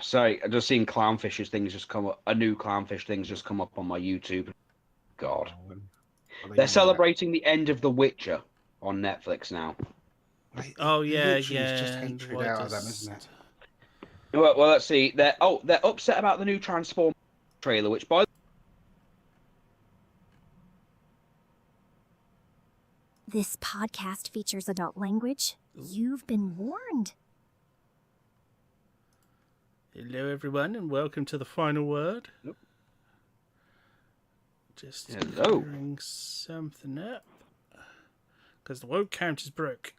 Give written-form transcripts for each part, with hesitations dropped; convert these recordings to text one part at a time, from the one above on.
Sorry, I just seen clownfish's things just come up. A new clownfish things just come up on my YouTube. God, they're celebrating the end of The Witcher on Netflix now. Oh yeah, It's just hatred out of them, isn't it? Well, let's see. They're upset about the new Transformers trailer, which by This podcast features adult language. You've been warned. Hello, everyone, and welcome to the final word. Nope. Just Hello. clearing something up because the woke count is broke.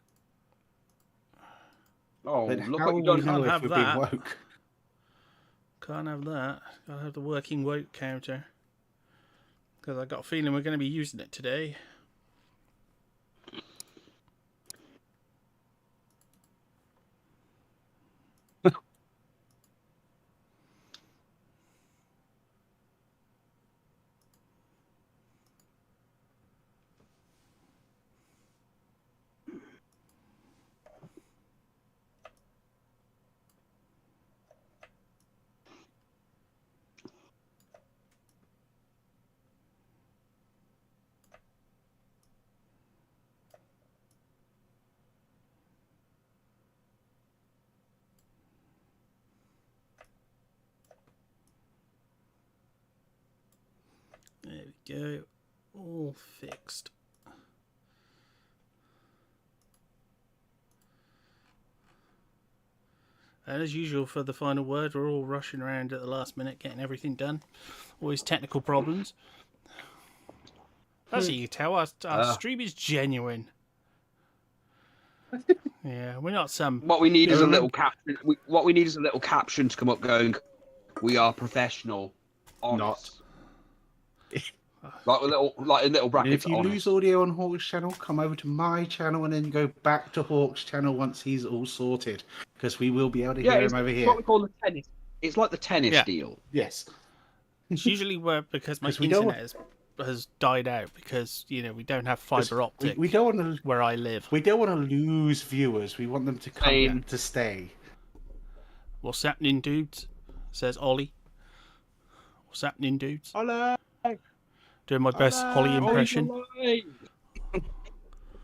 Oh, Then look how what will you've we done. know Can't if have we're that. being woke? Can't have that. Gotta have the working woke counter because I got a feeling we're going to be using it today. There we go. All fixed. And as usual for the final word, we're all rushing around at the last minute, getting everything done. Always technical problems. That's how you tell our stream is genuine. Yeah, we're not some. What we need is a little caption. What we need is a little caption to come up going, "We are professional, honest." Like a little bracket. And if you lose audio on Hawk's channel, come over to my channel and then go back to Hawk's channel once he's all sorted, because we will be able to hear him over it's here. what we call the tennis. It's like the tennis deal. Yes. It's usually because my internet has died out because we don't have fiber optic. We don't want to where I live. We don't want to lose viewers. We want them to come to stay. What's happening, dudes? Says Ollie. What's happening, dudes? Hello. Doing my best Holly impression.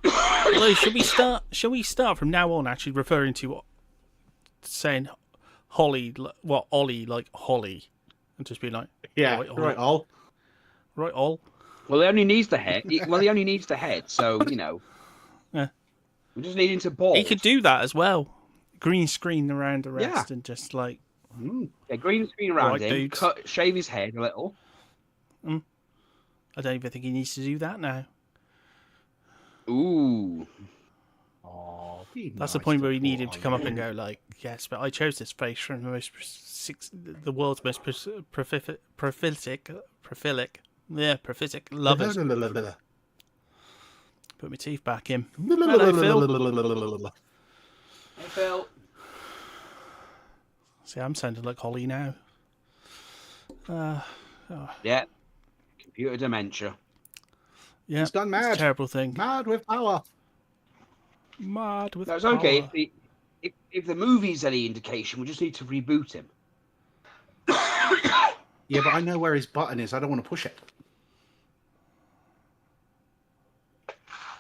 Hello, shall we start from now on actually referring to saying Holly, what Ollie like Holly, and just be like, right, Ol. Right, Ol. Well, he only needs the head. Well, he only needs the head, so Yeah. We just need him to ball. He could do that as well. Green screen around the rest and just like green screen around him. Dudes. Shave his head a little. I don't even think he needs to do that now. Ooh. Oh, that's the point where we need him to come up and go like, yes, but I chose this face from the world's most prolific lovers. Put my teeth back in. Hello, Phil. Hey, Phil. See, I'm sounding like Holly now. Yeah. Computer dementia. Yeah, he's gone mad. It's a terrible thing. Mad with power. Mad with That's power. okay. If the movie's any indication, we just need to reboot him. Yeah, but I know where his button is. I don't want to push it.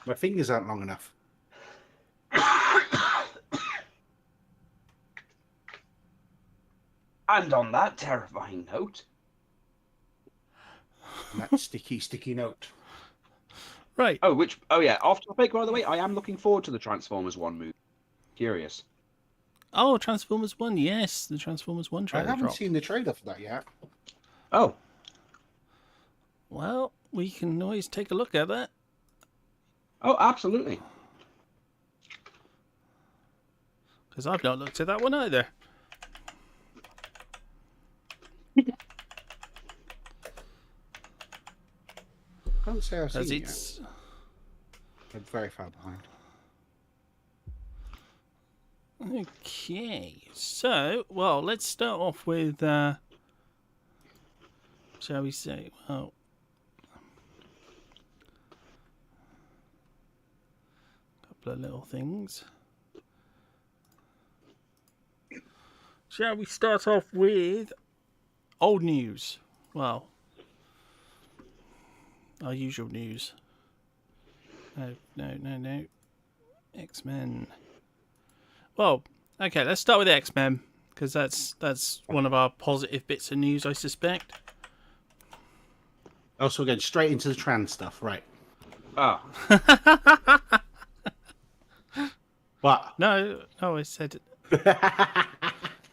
My fingers aren't long enough. And on that terrifying note. And that sticky note. Right. Oh yeah. Off topic, by the way, I am looking forward to the Transformers 1 movie. Curious. Oh, Transformers 1, yes. The Transformers 1 trailer I haven't dropped. seen the trailer for that yet. Oh. Well, we can always take a look at that. Oh, absolutely. Because I've not looked at that one either. I can't say I've seen it it's... yet. I'm very far behind. Okay, so, well, let's start off with, shall we say, well, a couple of little things. Shall we start off with old news? Well, our usual news. No. X-Men. Well, okay, let's start with X-Men, because that's one of our positive bits of news, I suspect. Oh, so we're going straight into the trans stuff, right? Oh, What? No, I said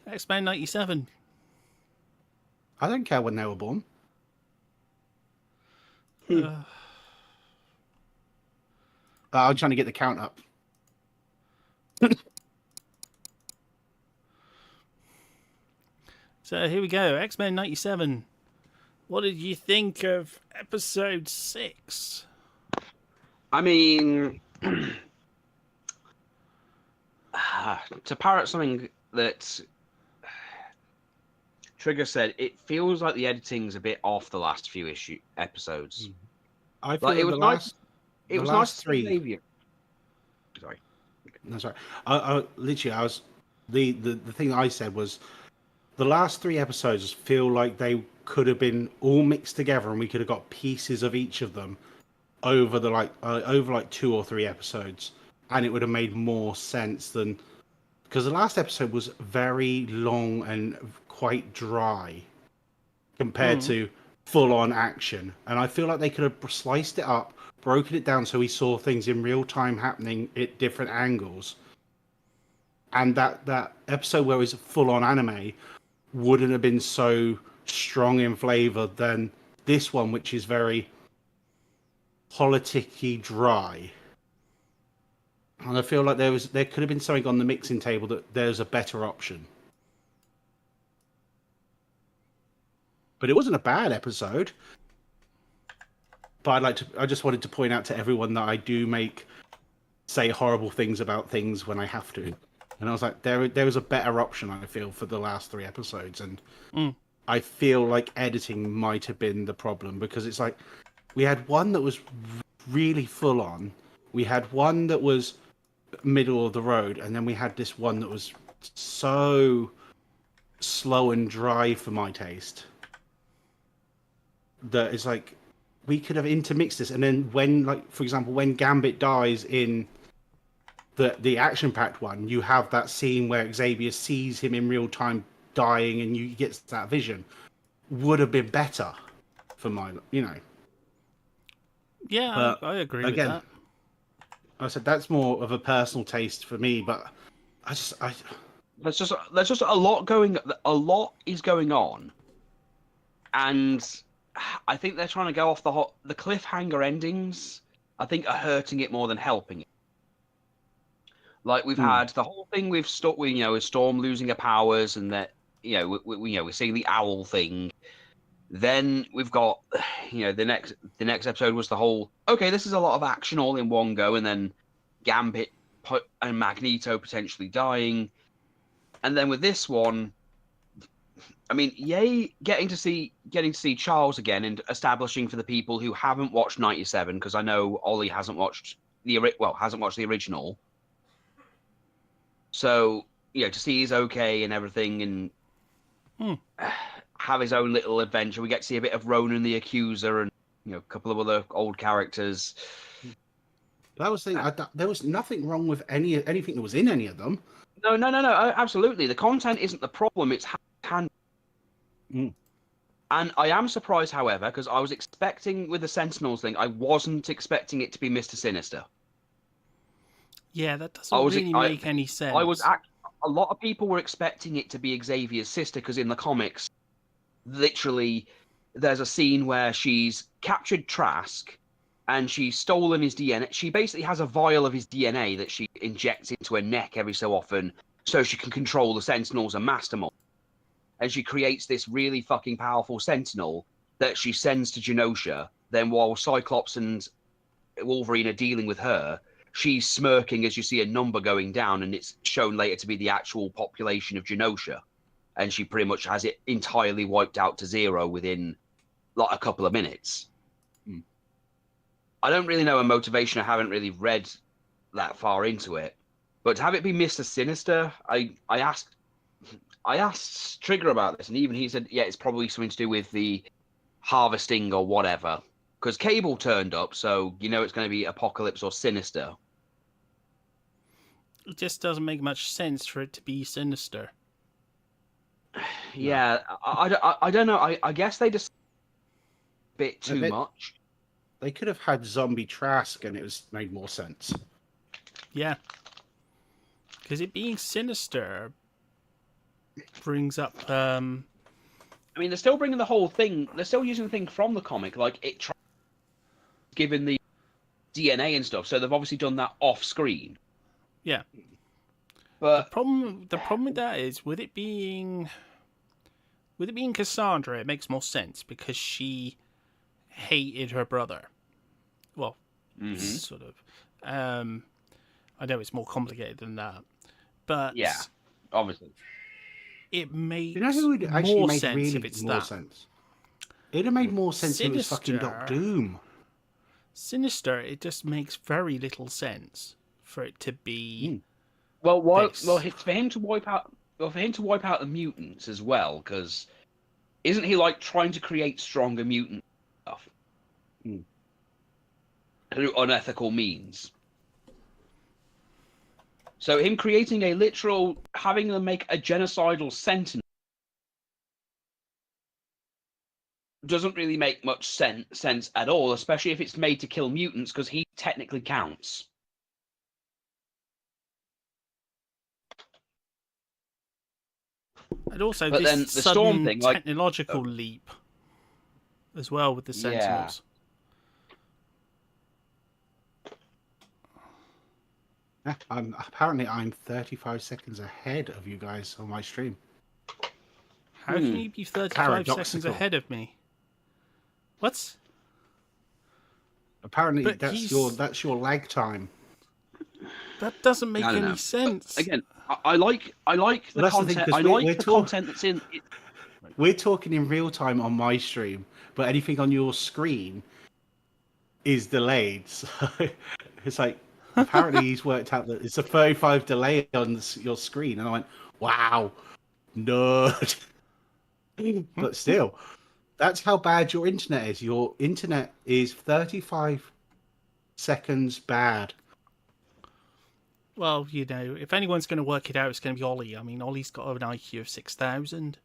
X-Men 97. I don't care when they were born. I'm trying to get the count up. So here we go, X-Men 97. What did you think of episode 6? I mean, to parrot something that Trigger said, it feels like the editing's a bit off the last few episodes. I feel Like, it was the nice. last, It the was last nice to see three. Xavier. Sorry. That's right. I was the thing that I said was the last 3 episodes feel like they could have been all mixed together, and we could have got pieces of each of them over over 2 or 3 episodes, and it would have made more sense than, because the last episode was very long and quite dry compared to full on action, and I feel like they could have sliced it up, broken it down so we saw things in real time happening at different angles. And that episode where it was full on anime wouldn't have been so strong in flavor than this one, which is very politicky dry. And I feel like there could have been something on the mixing table that there's a better option. But it wasn't a bad episode. But I just wanted to point out to everyone that I do say horrible things about things when I have to. And I was like, there was a better option, I feel, for the last 3 episodes. And I feel like editing might have been the problem, because it's like we had one that was really full on. We had one that was middle of the road. And then we had this one that was so slow and dry for my taste. That it's like, we could have intermixed this. And then when, like, for example, when Gambit dies in the action-packed one, you have that scene where Xavier sees him in real time dying, and you get that vision. Would have been better for my, Yeah, But I agree again, with that. I said that's more of a personal taste for me, but There's just a lot is going on, and I think they're trying to go off the cliffhanger endings. I think are hurting it more than helping it. Like, we've had the whole thing with Storm losing her powers, and that we're seeing the owl thing. Then we've got the next episode was the whole, okay, this is a lot of action all in one go, and then Gambit and Magneto potentially dying, and then with this one, I mean, yay, getting to see Charles again and establishing for the people who haven't watched 97, because I know Ollie hasn't watched the original. So, to see he's okay and everything, and have his own little adventure. We get to see a bit of Ronan the Accuser and a couple of other old characters. that was the thing. There was nothing wrong with anything that was in any of them. No, absolutely. The content isn't the problem. It's how it's handled. And I am surprised, however, because I was expecting with the Sentinels thing, I wasn't expecting it to be Mr. Sinister. Yeah, that doesn't really make any sense. A lot of people were expecting it to be Xavier's sister, because in the comics, literally, there's a scene where she's captured Trask and she's stolen his DNA. She basically has a vial of his DNA that she injects into her neck every so often so she can control the Sentinels and Mastermind. And she creates this really fucking powerful Sentinel that she sends to Genosha. Then while Cyclops and Wolverine are dealing with her, she's smirking as you see a number going down, and it's shown later to be the actual population of Genosha. And she pretty much has it entirely wiped out to 0 within like a couple of minutes. I don't really know her motivation. I haven't really read that far into it. But to have it be Mr. Sinister, I I asked Trigger about this, and even he said, yeah, it's probably something to do with the harvesting or whatever. Because Cable turned up, so you know it's going to be Apocalypse or Sinister. It just doesn't make much sense for it to be Sinister. Yeah, I don't know. I guess they just a bit too much. They could have had Zombie Trask, and it was made more sense. Yeah. Because it being Sinister brings up... I mean, they're still bringing the whole thing... They're still using the thing from the comic, like it given the DNA and stuff, so they've obviously done that off-screen. Yeah. But the problem with that is, with it being Cassandra, it makes more sense, because she hated her brother. Well, sort of. I know it's more complicated than that, but yeah, obviously, it makes you know who would actually more make sense really if it's more that. sense? It'd have made more sense if it was fucking Sinister. Doctor Doom. Sinister, it just makes very little sense for it to be. Well, this. for him to wipe out the mutants as well, because isn't he like trying to create stronger mutant stuff through unethical means? So him creating having them make a genocidal sentinel doesn't really make much sense at all, especially if it's made to kill mutants, because he technically counts. And also, But this then the sudden Storm thing, like- technological leap as well with the Sentinels. Yeah, I'm 35 seconds ahead of you guys on my stream. How can you be 35 seconds Paradoxical. ahead of me? What? Apparently, But that's he's- your lag time. That doesn't make I don't any know. sense. Again, I like the that's the thing, content. 'cause I we're like the talk- content that's in. We're talking in real time on my stream, but anything on your screen is delayed. So it's like, apparently he's worked out that it's a 35 delay on your screen. And I went, wow, nerd. But still, that's how bad your internet is. Your internet is 35 seconds bad. Well, you know, if anyone's going to work it out, it's going to be Ollie. I mean, Ollie's got an IQ of 6,000.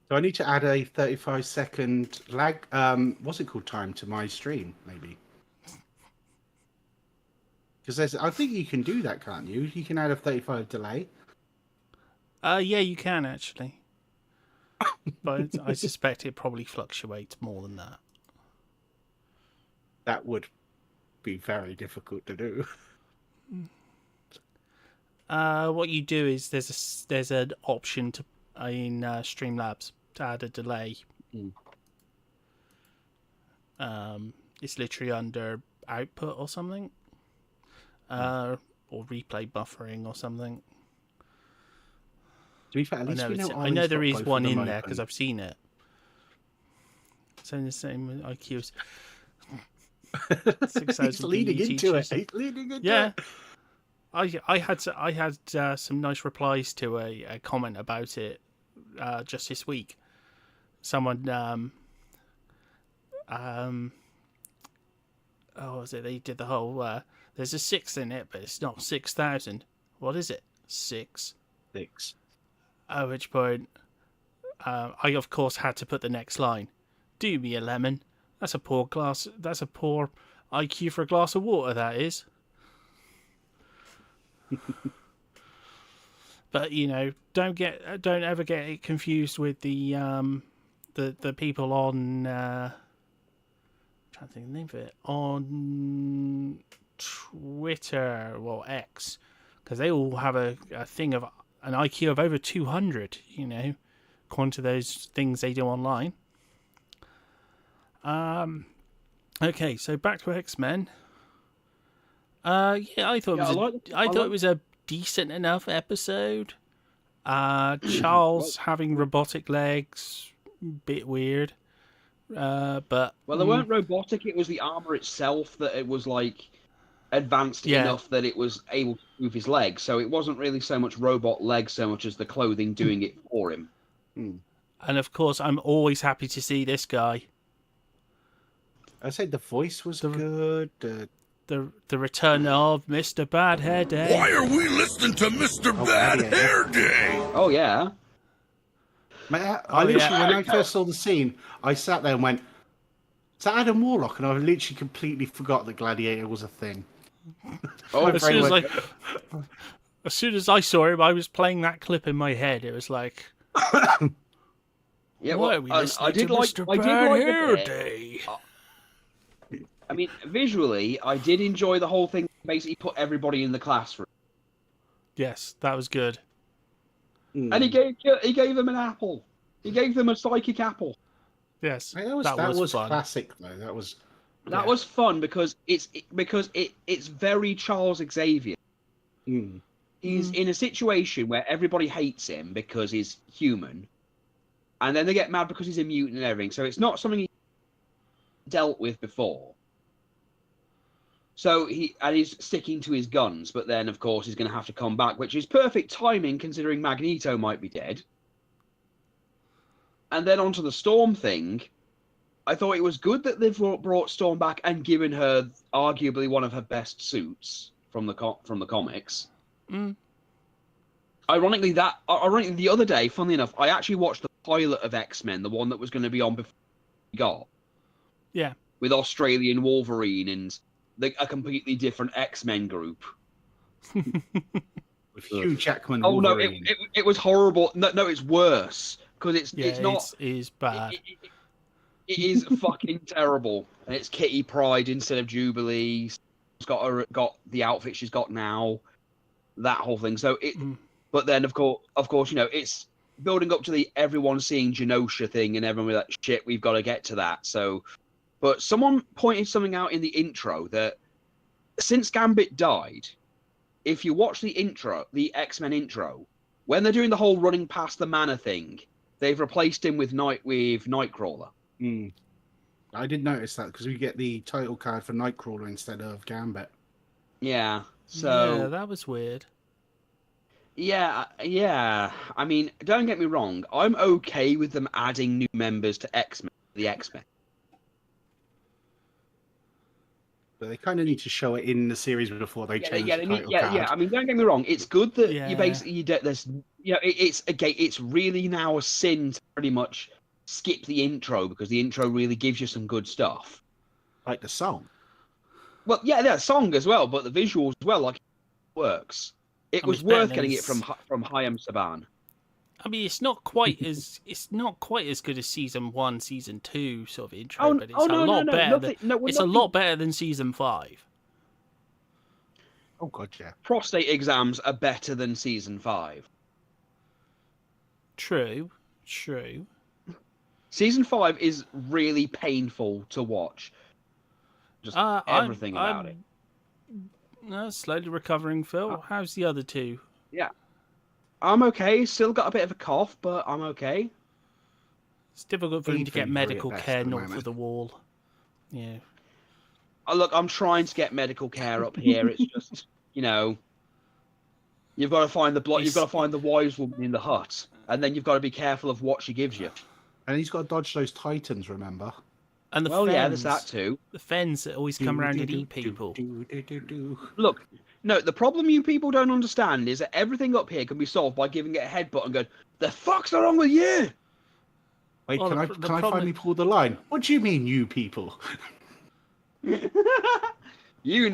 So I need to add a 35-second lag, what's it called, time to my stream, maybe. Because I think you can do that, can't you? You can add a 35 delay. Yeah, you can actually. But I suspect it probably fluctuates more than that. That would be very difficult to do. What you do is there's an option to in Streamlabs to add a delay. It's literally under output or something, or replay buffering or something. To be fair, at least we know I know Ollie's there got is both of one them in there open. because I've seen it. It's in the same IQs. He's leading into it. He's leading into Yeah. it. I had some nice replies to a comment about it just this week. Someone what was it? They did the whole there's a 6 in it, but it's not 6,000. What is it? 6. 6. At which point I of course had to put the next line. Do me a lemon. That's a poor IQ for a glass of water, that is. But you know, don't ever get it confused with the people on I'm trying to think of the name of it, on Twitter, well, X, because they all have a thing of an IQ of over 200, you know, according to those things they do online. Okay, so back to X-Men. Yeah, I thought it was a decent enough episode. Charles having robotic legs, bit weird. But Well, they weren't robotic. It was the armor itself that it was like advanced Yeah. enough that it was able to move his legs. So it wasn't really so much robot legs so much as the clothing doing it for him. And of course, I'm always happy to see this guy. I said the voice was good. The return of Mr. Bad Hair Day. Why are we listening to Mr. Bad Hair Day? Oh yeah. I literally, when I first saw the scene, I sat there and went, "Is that Adam Warlock?" And I literally completely forgot that Gladiator was a thing. Oh, As soon as I saw him, I was playing that clip in my head. It was like, yeah. why Well, are we listening I did to like. Mr. I did Bad like Hair the Day? I mean, visually, I did enjoy the whole thing. Basically, put everybody in the classroom, Yes, that was good. and he gave them an apple. He gave them a psychic apple. Yes, That was fun. classic though. That was Was fun because it's very Charles Xavier. He's in a situation where everybody hates him because he's human, and then they get mad because he's a mutant and everything. So it's not something he dealt with before. So he's sticking to his guns, but then of course he's going to have to come back, which is perfect timing considering Magneto might be dead. And then onto the Storm thing. I thought it was good that they've brought Storm back and given her arguably one of her best suits from the comics. Ironically, the other day, funnily enough, I actually watched the pilot of X-Men, the one that was going to be on before we got. Yeah. With Australian Wolverine and a completely different X-Men group. with Hugh Jackman. Oh no, Wolverine. it was horrible. No, it's worse because it's not. It is bad. It is fucking terrible, and it's Kitty Pryde instead of Jubilee. She's got the outfit she's got now. That whole thing. So but then of course, it's building up to the everyone seeing Genosha thing, and everyone was like, shit, we've got to get to that. So, but someone pointed something out in the intro that since Gambit died, if you watch the intro, the X-Men intro, when they're doing the whole running past the manor thing, they've replaced him with Nightcrawler. I did notice that because we get the title card for Nightcrawler instead of Gambit. Yeah. So yeah, that was weird. Yeah. I mean, don't get me wrong. I'm okay with them adding new members to the X-Men. But they kind of need to show it in the series before they change the title card. Yeah. I mean, don't get me wrong. It's good that it's really now a sin to pretty much skip the intro because the intro really gives you some good stuff. Like the song. Well, yeah, the song as well, but the visuals as well. Like, it works. It was worth getting it from Hayam Saban. I mean, it's not quite as good as season 1, season 2 sort of intro, but it's a lot better. It's a lot better than season 5. Oh god, yeah. Prostate exams are better than season 5. True. Season 5 is really painful to watch. Just everything about it. Slowly recovering, Phil. How's the other two? Yeah. I'm okay. Still got a bit of a cough, but I'm okay. It's difficult for him to get medical at best care at the north moment. of the wall. Yeah. Look, I'm trying to get medical care up here. It's just, you've got to find you've got to find the wise woman in the hut, and then you've got to be careful of what she gives you. And he's got to dodge those Titans, remember? And the Well, Fens, yeah, there's that too. The Fens that always come around and eat people. Look, no, the problem you people don't understand is that everything up here can be solved by giving it a headbutt and going, "The fuck's wrong with you?" Wait, Well, can I problem- finally pull the line? What do you mean, you people? You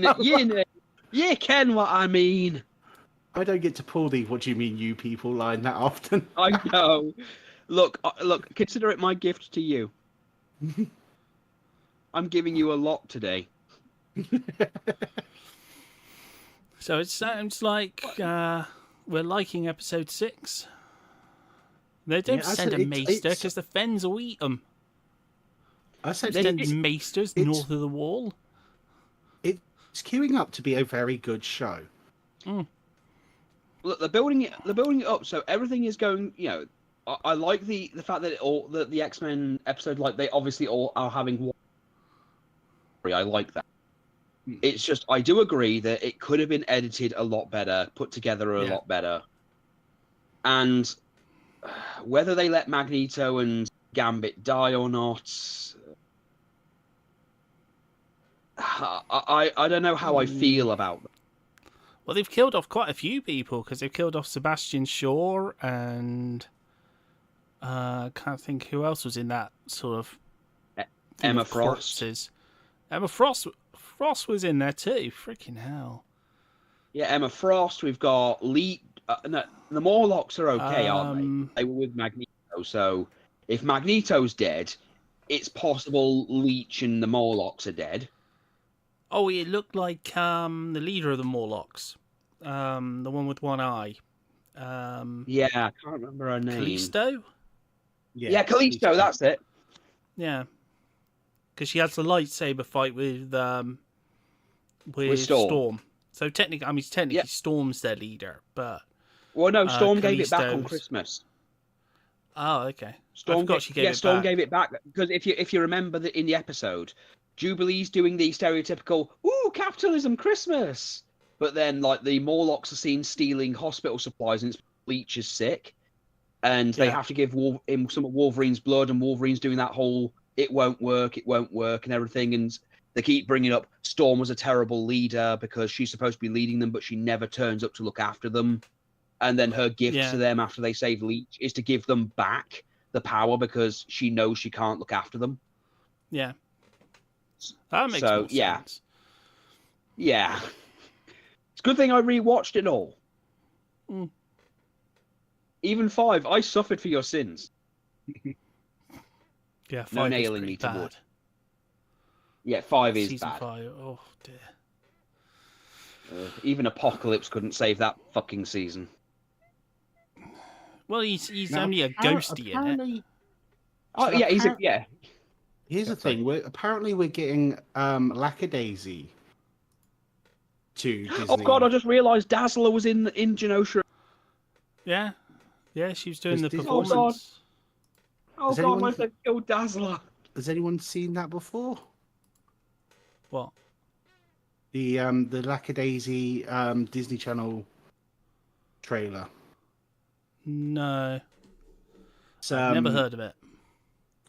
ken what I mean. I don't get to pull the "what do you mean, you people" line that often. I know. Look, consider it my gift to you. I'm giving you a lot today. So it sounds like we're liking episode 6. They don't Yeah, I send said a it's- maester it's- because the Fens will eat them. I said They send it's maesters north of the wall. queuing up to be a very good show. Look, they're building it up, so everything is going. I like the fact that the X-Men episode, like they obviously all are having war. I like that. It's just, I do agree that it could have been edited a lot better, put together a lot better. And whether they let Magneto and Gambit die or not, I don't know how I feel about them. Well, they've killed off quite a few people because they've killed off Sebastian Shaw and can't think who else was in that sort of Emma of Frost. corpses. Emma Frost was in there too. Freaking hell. Yeah, Emma Frost. We've got Lee. No, the Morlocks are okay, aren't they? They were with Magneto, so if Magneto's dead, it's possible Leech and the Morlocks are dead. Oh, it looked like the leader of the Morlocks, the one with one eye. Yeah, I can't remember her name. Callisto? Yeah, Callisto, that's it. Yeah. Because she has the lightsaber fight with Storm. So technically Storm's their leader, but... Well, no, Storm gave it back on Callisto's- Christmas. Oh, okay. Storm I forgot she gave it Storm back. gave it back because if you remember that in the episode, Jubilee's doing the stereotypical "Ooh, capitalism, Christmas," but then like the Morlocks are seen stealing hospital supplies and Leech is sick, and they have to give him some of Wolverine's blood, and Wolverine's doing that whole it won't work," and everything, and they keep bringing up Storm was a terrible leader because she's supposed to be leading them, but she never turns up to look after them. And then her gift to them after they save Leech is to give them back the power because she knows she can't look after them. Yeah. That makes more sense. Yeah. It's a good thing I rewatched it all. Mm. Even 5, I suffered for your sins. Yeah, 5 no is nailing pretty me to bad. wood. Yeah, 5 is Season bad. 5, oh dear. Even Apocalypse couldn't save that fucking season. Well, he's only a ghosty in it. Oh, yeah, Here's the thing: we're getting Lackadaisy to Disney. Oh god, I just realised Dazzler was in Genosha. Yeah, she was doing the Disney- performance. Oh Has god, anyone- why did they kill Dazzler? Has anyone seen that before? What? The Lackadaisy Disney Channel trailer. No, It's, I've never heard of it.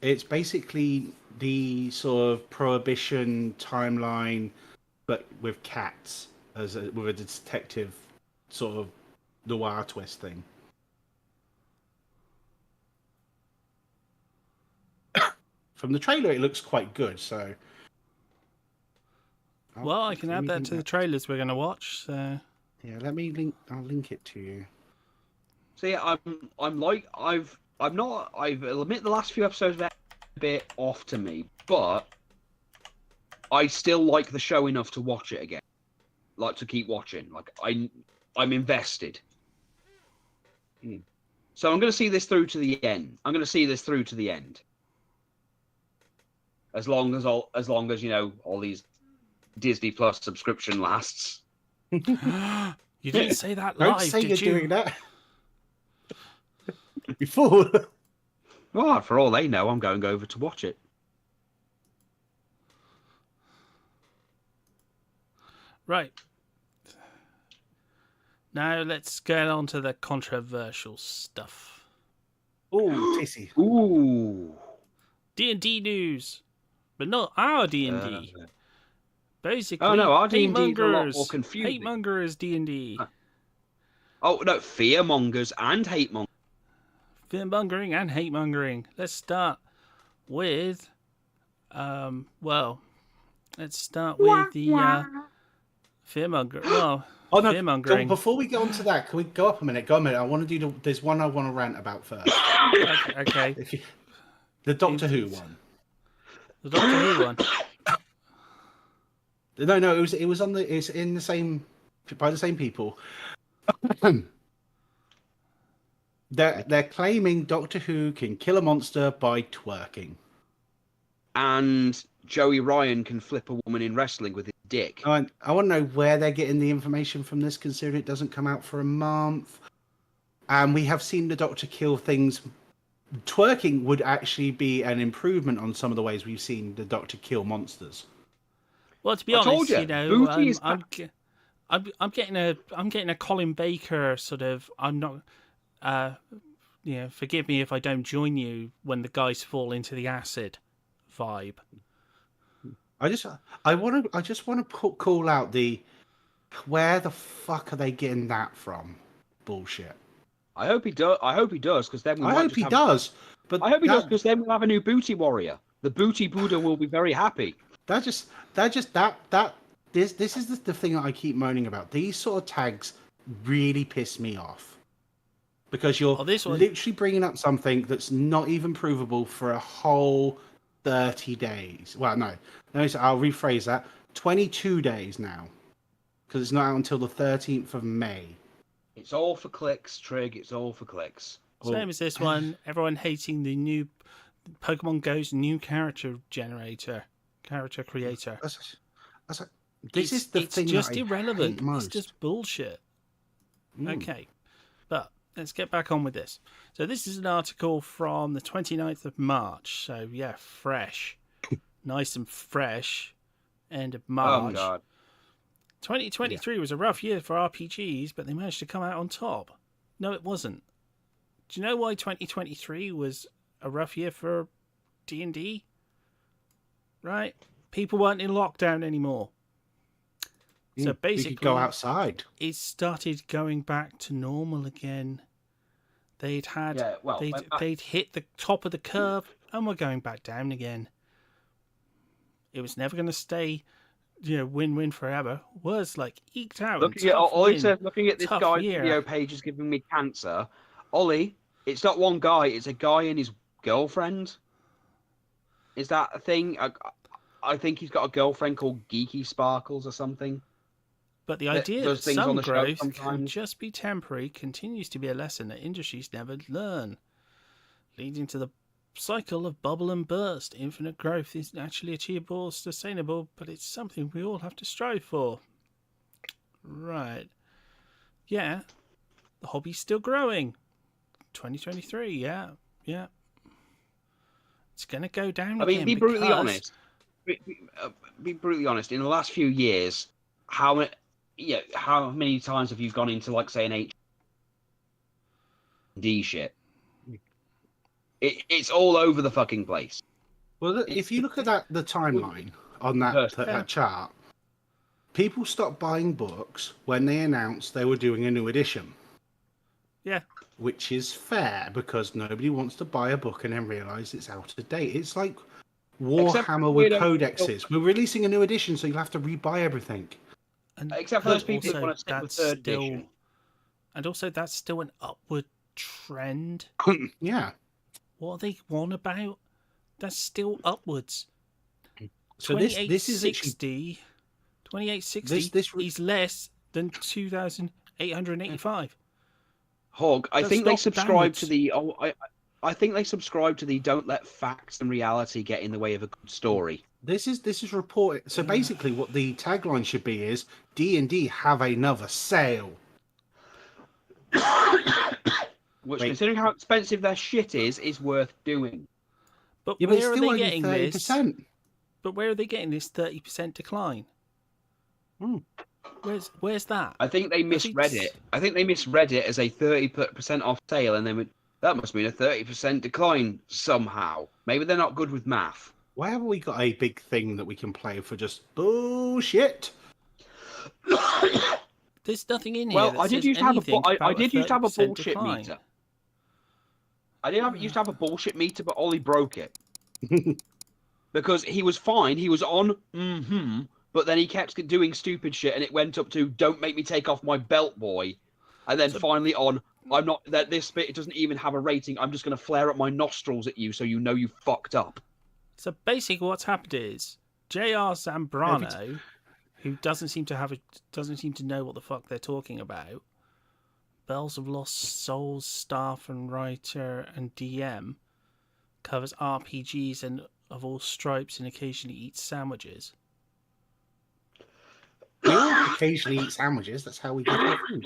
It's basically the sort of Prohibition timeline, but with cats with a detective sort of noir twist thing. From the trailer, it looks quite good. So, Well, I can add that to the trailers we're going to watch. So yeah, let me link. I'll link it to you. See, I'll admit the last few episodes are a bit off to me, but I still like the show enough to watch it again. Like to keep watching. Like I'm invested. So I'm going to see this through to the end. As long as all these Disney Plus subscription lasts. you didn't say that Don't live, say did you're you? doing that. You fool. Well, for all they know, I'm going over to watch it. Right. Now let's get on to the controversial stuff. Oh, Tissy. Ooh. D&D news, but not our D&D. Basically, Oh no, our D&D is a lot hate-mongers. more confusing. Hate-mongers D&D. Oh no, fear-mongers and hate-mongers. Fear-mongering and hate-mongering. Let's start with, let's start with the fear-monger. Well, Oh no! fear-mongering. Before we go on to that, can we go up a minute? Go a minute. I want to do. There's one I want to rant about first. Okay. The Doctor Who one. The Doctor Who one. No, it was on the. It's in the same by the same people. They're claiming Doctor Who can kill a monster by twerking. And Joey Ryan can flip a woman in wrestling with his dick. I want to know where they're getting the information from this, considering it doesn't come out for a month. And we have seen the Doctor kill things. Twerking would actually be an improvement on some of the ways we've seen the Doctor kill monsters. Well, to be I honest, told you, you know, Booty is I'm getting a Colin Baker sort of. I'm not. You know, forgive me if I don't join you when the guys fall into the acid vibe. I just want to call out the where the fuck are they getting that from? Bullshit. I hope he does. I hope he does, because then we I might hope just he have... does. But I hope he does, because then we'll have a new Booty Warrior. The Booty Buddha will be very happy. This is the thing that I keep moaning about. These sort of tags really piss me off. Because you're literally bringing up something that's not even provable for a whole 30 days. Well, no. I'll rephrase that. 22 days now. Because it's not out until the 13th of May. It's all for clicks, Trig. It's all for clicks. Same as this one. Everyone hating the new Pokemon Go's new character creator. This is the thing. It's just that I irrelevant. hate most. It's just bullshit. Okay, but let's get back on with this. So this is an article from the 29th of March. So yeah, fresh, nice and fresh. End of March. Oh God. 2023 was a rough year for RPGs, but they managed to come out on top. No, it wasn't. Do you know why 2023 was a rough year for D&D? Right? People weren't in lockdown anymore. So basically, you could go outside. It started going back to normal again. They'd hit the top of the curve and we're going back down again. It was never going to stay, win-win forever. Was like eked out. Looking at this guy's year. video page is giving me cancer. Ollie, it's not one guy. It's a guy and his girlfriend. Is that a thing? I think he's got a girlfriend called Geeky Sparkles or something. But the idea that some growth can sometimes just be temporary continues to be a lesson that industries never learn, leading to the cycle of bubble and burst. Infinite growth is actually achievable or sustainable, but it's something we all have to strive for. Right. Yeah. The hobby's still growing. 2023, yeah. It's going to go down again. Be brutally honest. Be brutally honest. In the last few years, how many times have you gone into, like, say, an HD shit? It's all over the fucking place. Well, if you look at the timeline on that chart, people stopped buying books when they announced they were doing a new edition. Yeah. Which is fair, because nobody wants to buy a book and then realise it's out of date. It's like Warhammer with codexes. We're releasing a new edition, so you'll have to rebuy everything. Except for those people who want to stick with third edition. And also, that's still an upward trend. Yeah. What are they on about? That's still upwards. So this is 2860 is less than 2,885. Hog, I That's think they not subscribe downwards. to the. I think they subscribe to the don't let facts and reality get in the way of a good story. This is reported. So basically, what the tagline should be is D&D have another sale. Which, considering how expensive their shit is worth doing. But Yeah, but it's where are still they only getting 30%. this? But where are they getting this 30% decline? Where's that? I think they misread it. I think they misread it as a 30% off sale, and then that must mean a 30% decline somehow. Maybe they're not good with math. Why haven't we got a big thing that we can play for just bullshit? There's nothing in here. Well, I did used to have a bullshit decline. meter. I used to have a bullshit meter, but Ollie broke it. Because he was fine. He was on, but then he kept doing stupid shit, and it went up to, don't make me take off my belt, boy. And then finally on, I'm not, that this bit, it doesn't even have a rating. I'm just going to flare up my nostrils at you so you know you fucked up. So basically what's happened is, J.R. Zambrano, who doesn't seem to know what the fuck they're talking about, Bells of Lost Souls staff and writer and DM, covers RPGs and of all stripes and occasionally eats sandwiches. We all occasionally eat sandwiches. That's how we get our food.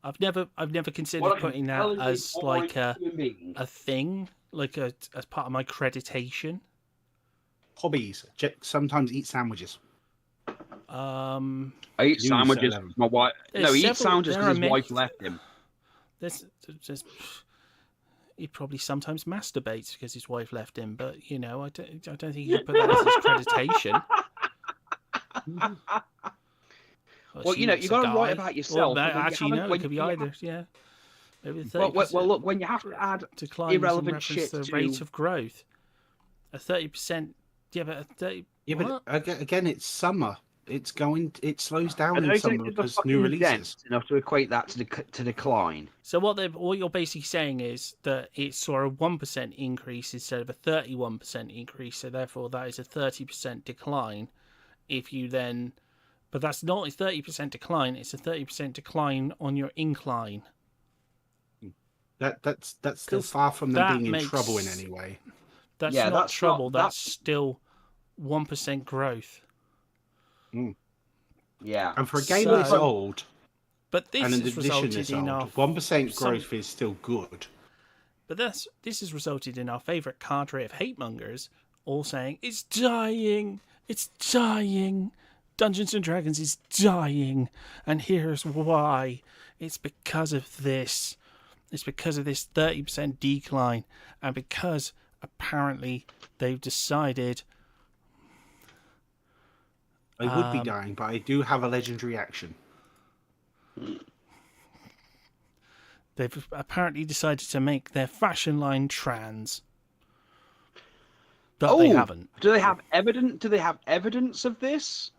I've never considered putting that as like a thing, like as part of my accreditation. Hobbies. Sometimes eat sandwiches. I eat News sandwiches. at 11. My wife. No, he eats sandwiches because his there are wife left him. There's he probably sometimes masturbates because his wife left him, but you know, I don't think you can put that as his accreditation. Well, she you know, wants you a got to guy. write about yourself. Well, but when you actually, haven't- no, when it could be you either. have- Yeah, maybe Well, look, when you have to add declines in irrelevant reference shit to the to rate of growth. A 30%. Yeah, but a 30. Yeah, what? but again, it's summer. It slows down I don't in think summer it's because fucking new releases. dense enough to equate that to decline. So what you're basically saying is that it's sort of 1% increase instead of a 31% increase. So therefore, that is a 30% decline. If you then, but that's not a 30% decline. It's a 30% decline on your incline. That's still 'Cause far from them that being in makes- trouble in any way. That's Yeah, not that's trouble. not- That's still 1% growth. Yeah. And for a game So- this old, But this and an has edition resulted this in our old, 1% some- growth is still good. But this has resulted in our favourite cadre of hate mongers all saying, it's dying, it's dying, Dungeons and Dragons is dying, and here's why. It's because of this. It's because of this 30% decline, and because apparently they've decided... I would be dying, but I do have a legendary action. They've apparently decided to make their fashion line trans. But they haven't. Do they have evidence? Do they have evidence of this?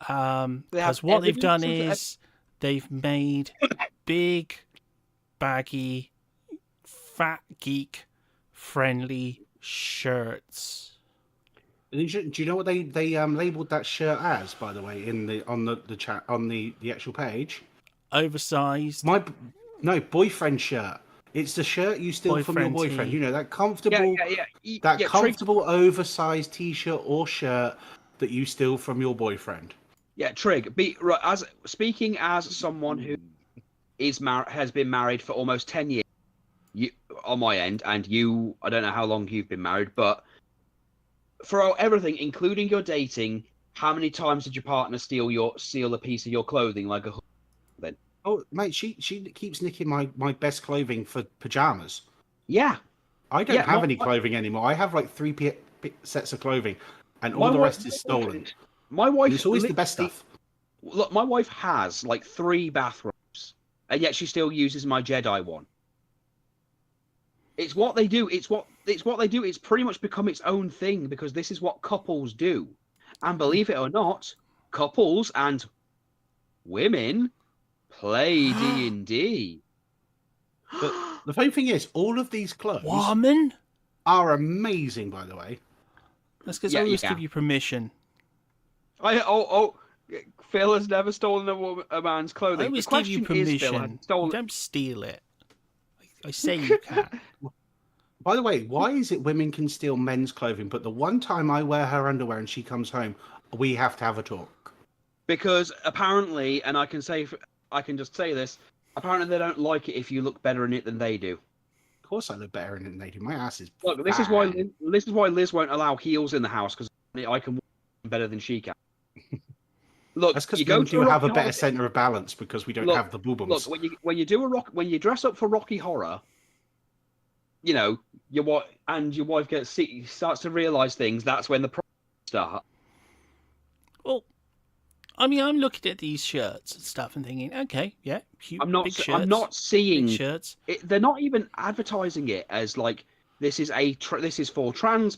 They have Because what they've done evidence of is they've made big, baggy, fat geek friendly shirts. Do you know what they labeled that shirt as? By the way, on the chat on the actual page, Oversized. Boyfriend shirt. It's the shirt you steal from your Boyfriend boyfriend. tee. You know, that comfortable, Trig, comfortable oversized T-shirt or shirt that you steal from your boyfriend. Yeah, Trig. Speaking as someone who has been married for almost 10 years, on my end, and you, I don't know how long you've been married, but for everything, including your dating, how many times did your partner steal a piece of your clothing, like a? Then. Oh, mate, she keeps nicking my best clothing for pajamas. Yeah. I don't have any clothing anymore. I have like 3 sets of clothing, and all the rest is stolen. My wife. And it's always the best stuff. Look, my wife has like 3 bathrobes, and yet she still uses my Jedi one. It's what they do. It's what they do. It's pretty much become its own thing because this is what couples do. And believe it or not, couples and women play D&D. But the funny thing is, all of these clothes Woman? are amazing, by the way. That's because Yeah, I always yeah. give you permission. Phil has never stolen a man's clothing. I always The give you question is, Phil, has permission. stolen... You don't steal it. I say you can. By the way, why is it women can steal men's clothing, but the one time I wear her underwear and she comes home, we have to have a talk? Because apparently, and I can just say this, apparently they don't like it if you look better in it than they do. Of course I look better in it than they do. My ass is Look, this is why Liz won't allow heels in the house, because I can walk better than she can. Look, That's because you we go do to have a Rocky better Horror- centre of balance because we don't Look, have the boobums. Look, when you dress up for Rocky Horror, you know your wife starts to realise things. That's when the problems start. Well, I mean, I'm looking at these shirts and stuff and thinking, okay, yeah, cute, I'm not big seeing shirts. they're not even advertising it as like this is for trans.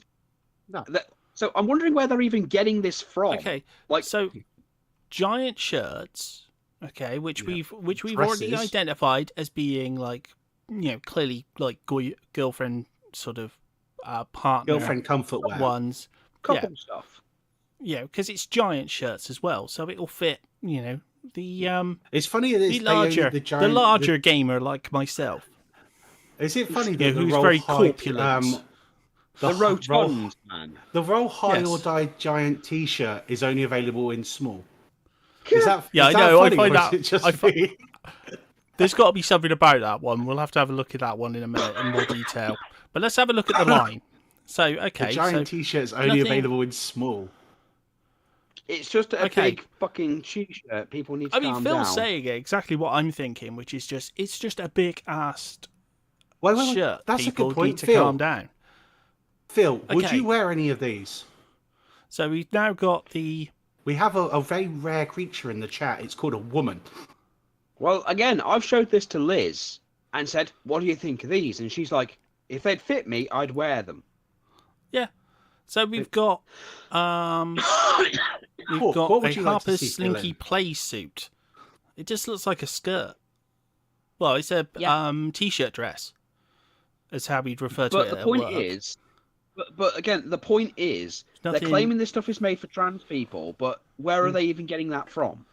No. So I'm wondering where they're even getting this from. Okay, like so giant shirts, okay, which Yeah. we've already Dresses. identified as being like, you know, clearly like girlfriend sort of partner Girlfriend comfort wear. ones. couple stuff. Yeah, because it's giant shirts as well, so it'll fit. You know, the It's funny that it's the larger the giant, larger gamer like myself. Is it funny that Yeah, the who's roll very high, corpulent. The rotund man. The roll high Yes. or die giant T-shirt is only available in small. Is that, Yeah, is I that know, I funny, find or is that- it just I fi- me? There's got to be something about that one. We'll have to have a look at that one in a minute in more detail. But let's have a look at the line. So, The okay, giant so T-shirt's only nothing- available in small. It's just a Okay. big fucking t-shirt. People need to I mean, calm Phil's down. saying exactly what I'm thinking, which is it's just a big ass Wait, wait, wait. shirt. That's a People good point, need to Phil. calm down. Phil, would Okay. you wear any of these? So we've now got the. We have a very rare creature in the chat. It's called a woman. Well, again, I've showed this to Liz and said, "What do you think of these?" And she's like, "If they'd fit me, I'd wear them." Yeah. So we've got we've What got would a you like to Harper's see, Phil, Slinky in? play suit. It just looks like a skirt. Well, it's a t-shirt dress. Is how we'd refer to But it the at point work. is, but again, the point is, they're Nothing- claiming this stuff is made for trans people, but where are they even getting that from?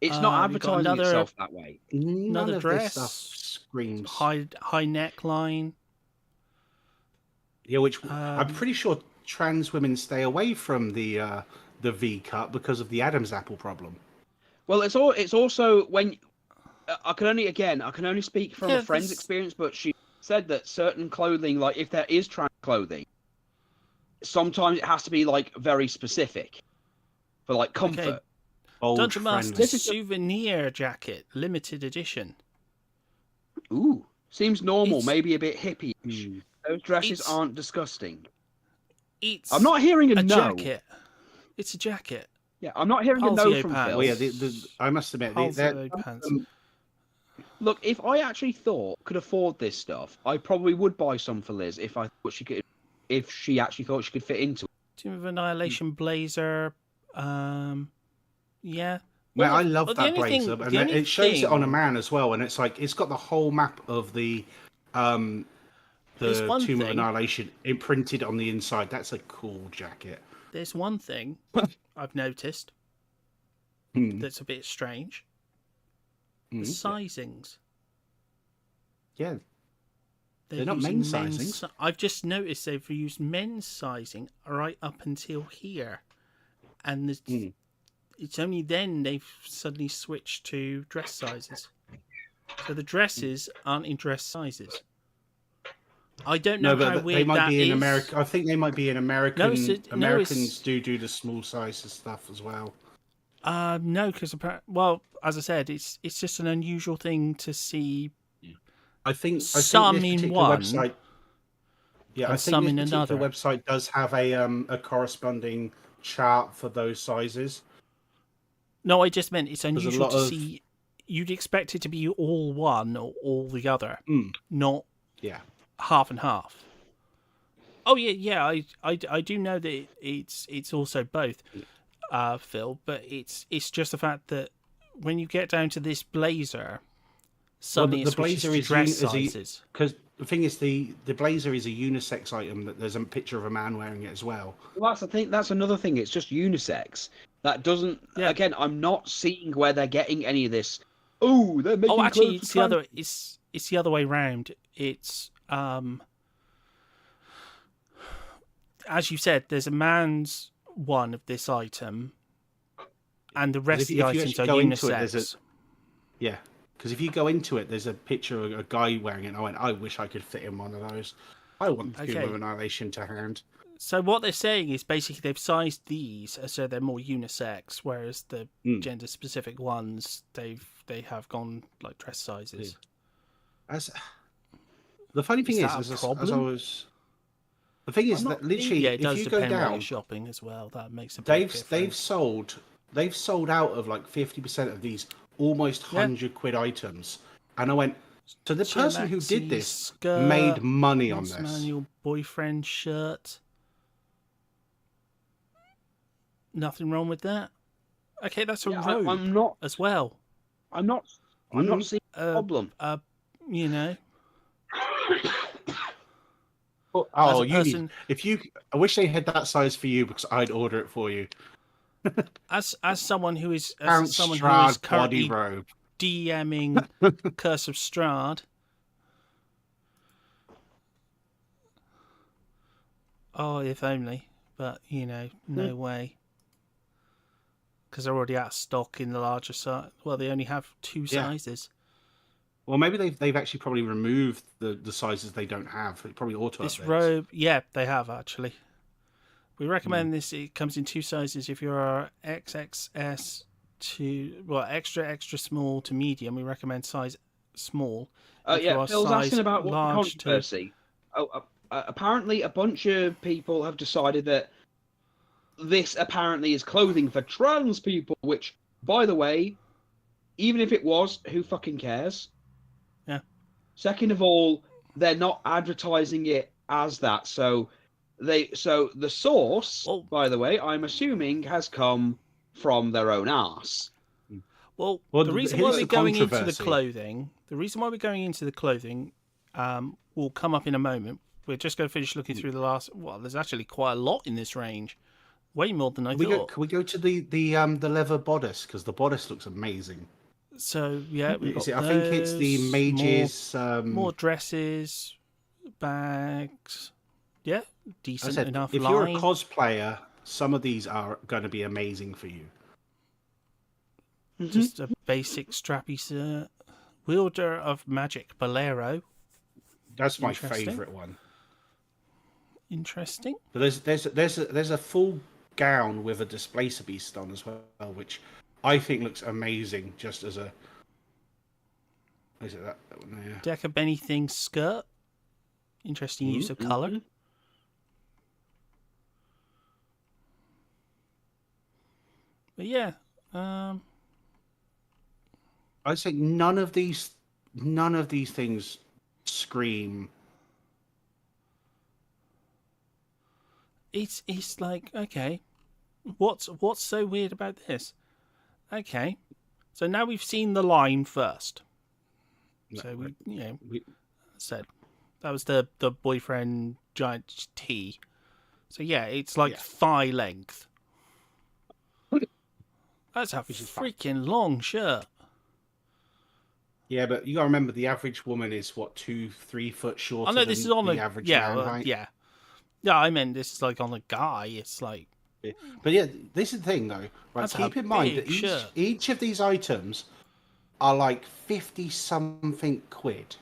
It's not we've got advertising another- itself that way. None Another of dress. this stuff screams. high neckline. Yeah, which I'm pretty sure trans women stay away from the V cut because of the Adam's apple problem. Well, it's also when I can only speak from Yeah, a friend's this- experience, but she said that certain clothing, like if there is trans clothing, sometimes it has to be like very specific for like comfort. Old Dungeon friendly. Master This is- souvenir jacket, limited edition. Ooh, seems normal, It's- maybe a bit hippie-ish. Those dresses It's- aren't disgusting. It's I'm not hearing a no. jacket. It's a jacket. Yeah, I'm not hearing a no Palsio from pants. Phil. Well, yeah, I must admit, Palsio pants. Look, if I actually could afford this stuff, I probably would buy some for Liz if I thought she could, if she actually thought she could fit into it. Team of Annihilation blazer. Yeah. Well, I the- love the that only thing- blazer, the and only it shows it on a thing- man as well, and it's like it's got the whole map of the There's one Tomb of thing- Annihilation imprinted on the inside. That's a cool jacket. There's one thing I've noticed Hmm. that's a bit strange. The Hmm. sizings. Yeah, They're not using men's sizings. I've just noticed they've used men's sizing right up until here, and it's only then they've suddenly switched to dress sizes. So the dresses aren't in dress sizes. I don't know no, how but weird they might that be in is. America. I think they might be in American. No, it's- Americans do the small sizes stuff as well. No, because as I said, it's just an unusual thing to see. I think Some this in particular one website. Yeah, and I some think in this particular another. website does have a corresponding chart for those sizes. No, I just meant it's a unusual lot to of- see. You'd expect it to be all one or all the other, not Yeah. half and half. Oh yeah. I do know that it's also both, Phil. But it's just the fact that when you get down to this blazer, suddenly the it switches blazer to is dress is a- sizes. Because the thing is, the blazer is a unisex item. That there's a picture of a man wearing it as well. Well, that's the thing. That's another thing. It's just unisex. That doesn't. Yeah. Again, I'm not seeing where they're getting any of this. Oh, they're making. Oh, actually, clothes it's for the trans- other. It's the other way round. It's as you said, there's a man's one of this item, and the rest of if the you items actually are go into it, there's unisex. Yeah, because if you go into it, there's a picture of a guy wearing it. And I went, I wish I could fit in one of those. I want the Tomb Okay. of Annihilation to hand. So what they're saying is basically they've sized these so they're more unisex, whereas the gender-specific ones they have gone like dress sizes. As the funny thing Is is, that a as I problem? was, the thing is that literally, Yeah, it if does you go depend where down, you're shopping as well. That makes a big they've difference. sold out of like 50% of these almost £100 items, and I went. So the person who did Maxi this skirt, made money on Moss this. Manual boyfriend shirt. Nothing wrong with that. Okay, that's a Yeah, robe I'm not. as well. I'm not seeing a problem. You know, Oh, a you person- need, if you. I wish they had that size for you because I'd order it for you. as someone who is Count someone who Strahd is currently body robe. DMing Curse of Strahd. Oh, if only, but you know, no way. Because they're already out of stock in the larger size. Well, they only have two Yeah. sizes. Well, maybe they've actually probably removed the sizes they don't have. It probably auto This updates. robe, yeah, they have actually. We recommend this. It comes in 2 sizes. If you're XXS to extra small to medium, we recommend size small. If you are Phil's size asking about what the large to controversy. Apparently, a bunch of people have decided that this apparently is clothing for trans people. Which, by the way, even if it was, who fucking cares? Yeah. Second of all, they're not advertising it as that. So the source, by the way, I'm assuming has come from their own arse. Well, Well, the reason here's why we're the going into the controversy. clothing, will come up in a moment. We're just going to finish looking through the last. Well, there's actually quite a lot in this range, way more than I thought. Can we go to the leather bodice, because the bodice looks amazing. So yeah, we've got I think it's the those, mages. more dresses, bags. Yeah, I decent said, enough if line. you're a cosplayer, some of these are going to be amazing for you. Just a basic strappy wielder of magic bolero. That's my Interesting. favourite one. Interesting. But there's a full gown with a displacer beast on as well, which I think looks amazing. Just as a, is it that one there? Deca Benny Thing skirt. Interesting use of color. But yeah, I think none of these things scream. it's like, okay, what's so weird about this? Okay, so now we've seen the line first. So we said that was the boyfriend giant T. So yeah, it's like thigh length. That's a freaking long shirt. Yeah, but you gotta remember the average woman is what 2-3 foot shorter. I know this is on the the average man well, height. yeah. I meant this is like on a guy. It's like, but yeah, this is the thing though. Right, That's keep a in mind big that shirt. each of these items are like 50 something quid,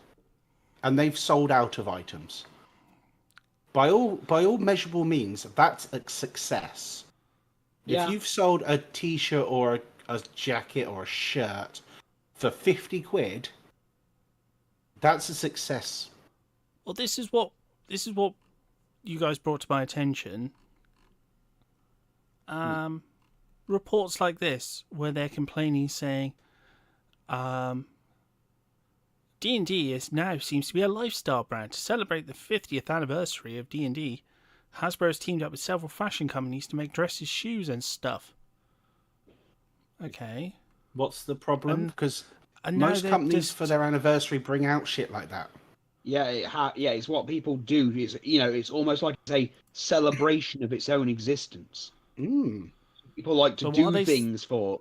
and they've sold out of items. By all measurable means, that's a success. Yeah. If you've sold a t-shirt or a jacket or a shirt for 50 quid, that's a success. well, this is what you guys brought to my attention. Reports like this where they're complaining, saying, D&D is now seems to be a lifestyle brand. To celebrate the 50th anniversary of D&D, Hasbro has teamed up with several fashion companies to make dresses, shoes, and stuff. Okay. What's the problem? Because and now most they're companies just- for their anniversary bring out shit like that. Yeah, it's what people do. It's it's almost like it's a celebration of its own existence. Mm. People like to But what do are they things for.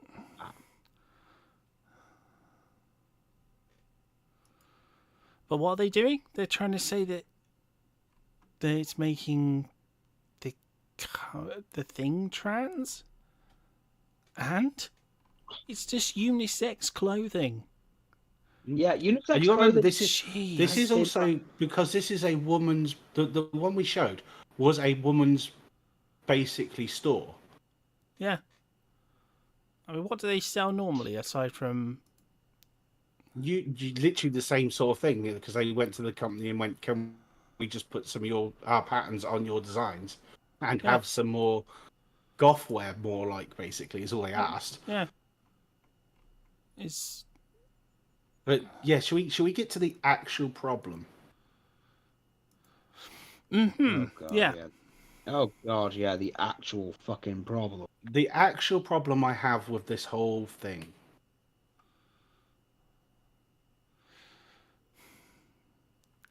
But what are they doing? They're trying to say that it's making the thing trans, and it's just unisex clothing. Yeah, unisex And you remember clothing. this Jeez. is also because this is a woman's. The one we showed was a woman's basically store. Yeah. I mean, what do they sell normally aside from? You literally the same sort of thing, because they went to the company and went, "Can we just put some of our patterns on your designs and have some more goth wear, more like basically?" Is all they asked. Yeah. It's But yeah, should we get to the actual problem? mm-hmm. Oh, God, yeah. Oh god, yeah, the actual fucking problem. The actual problem I have with this whole thing.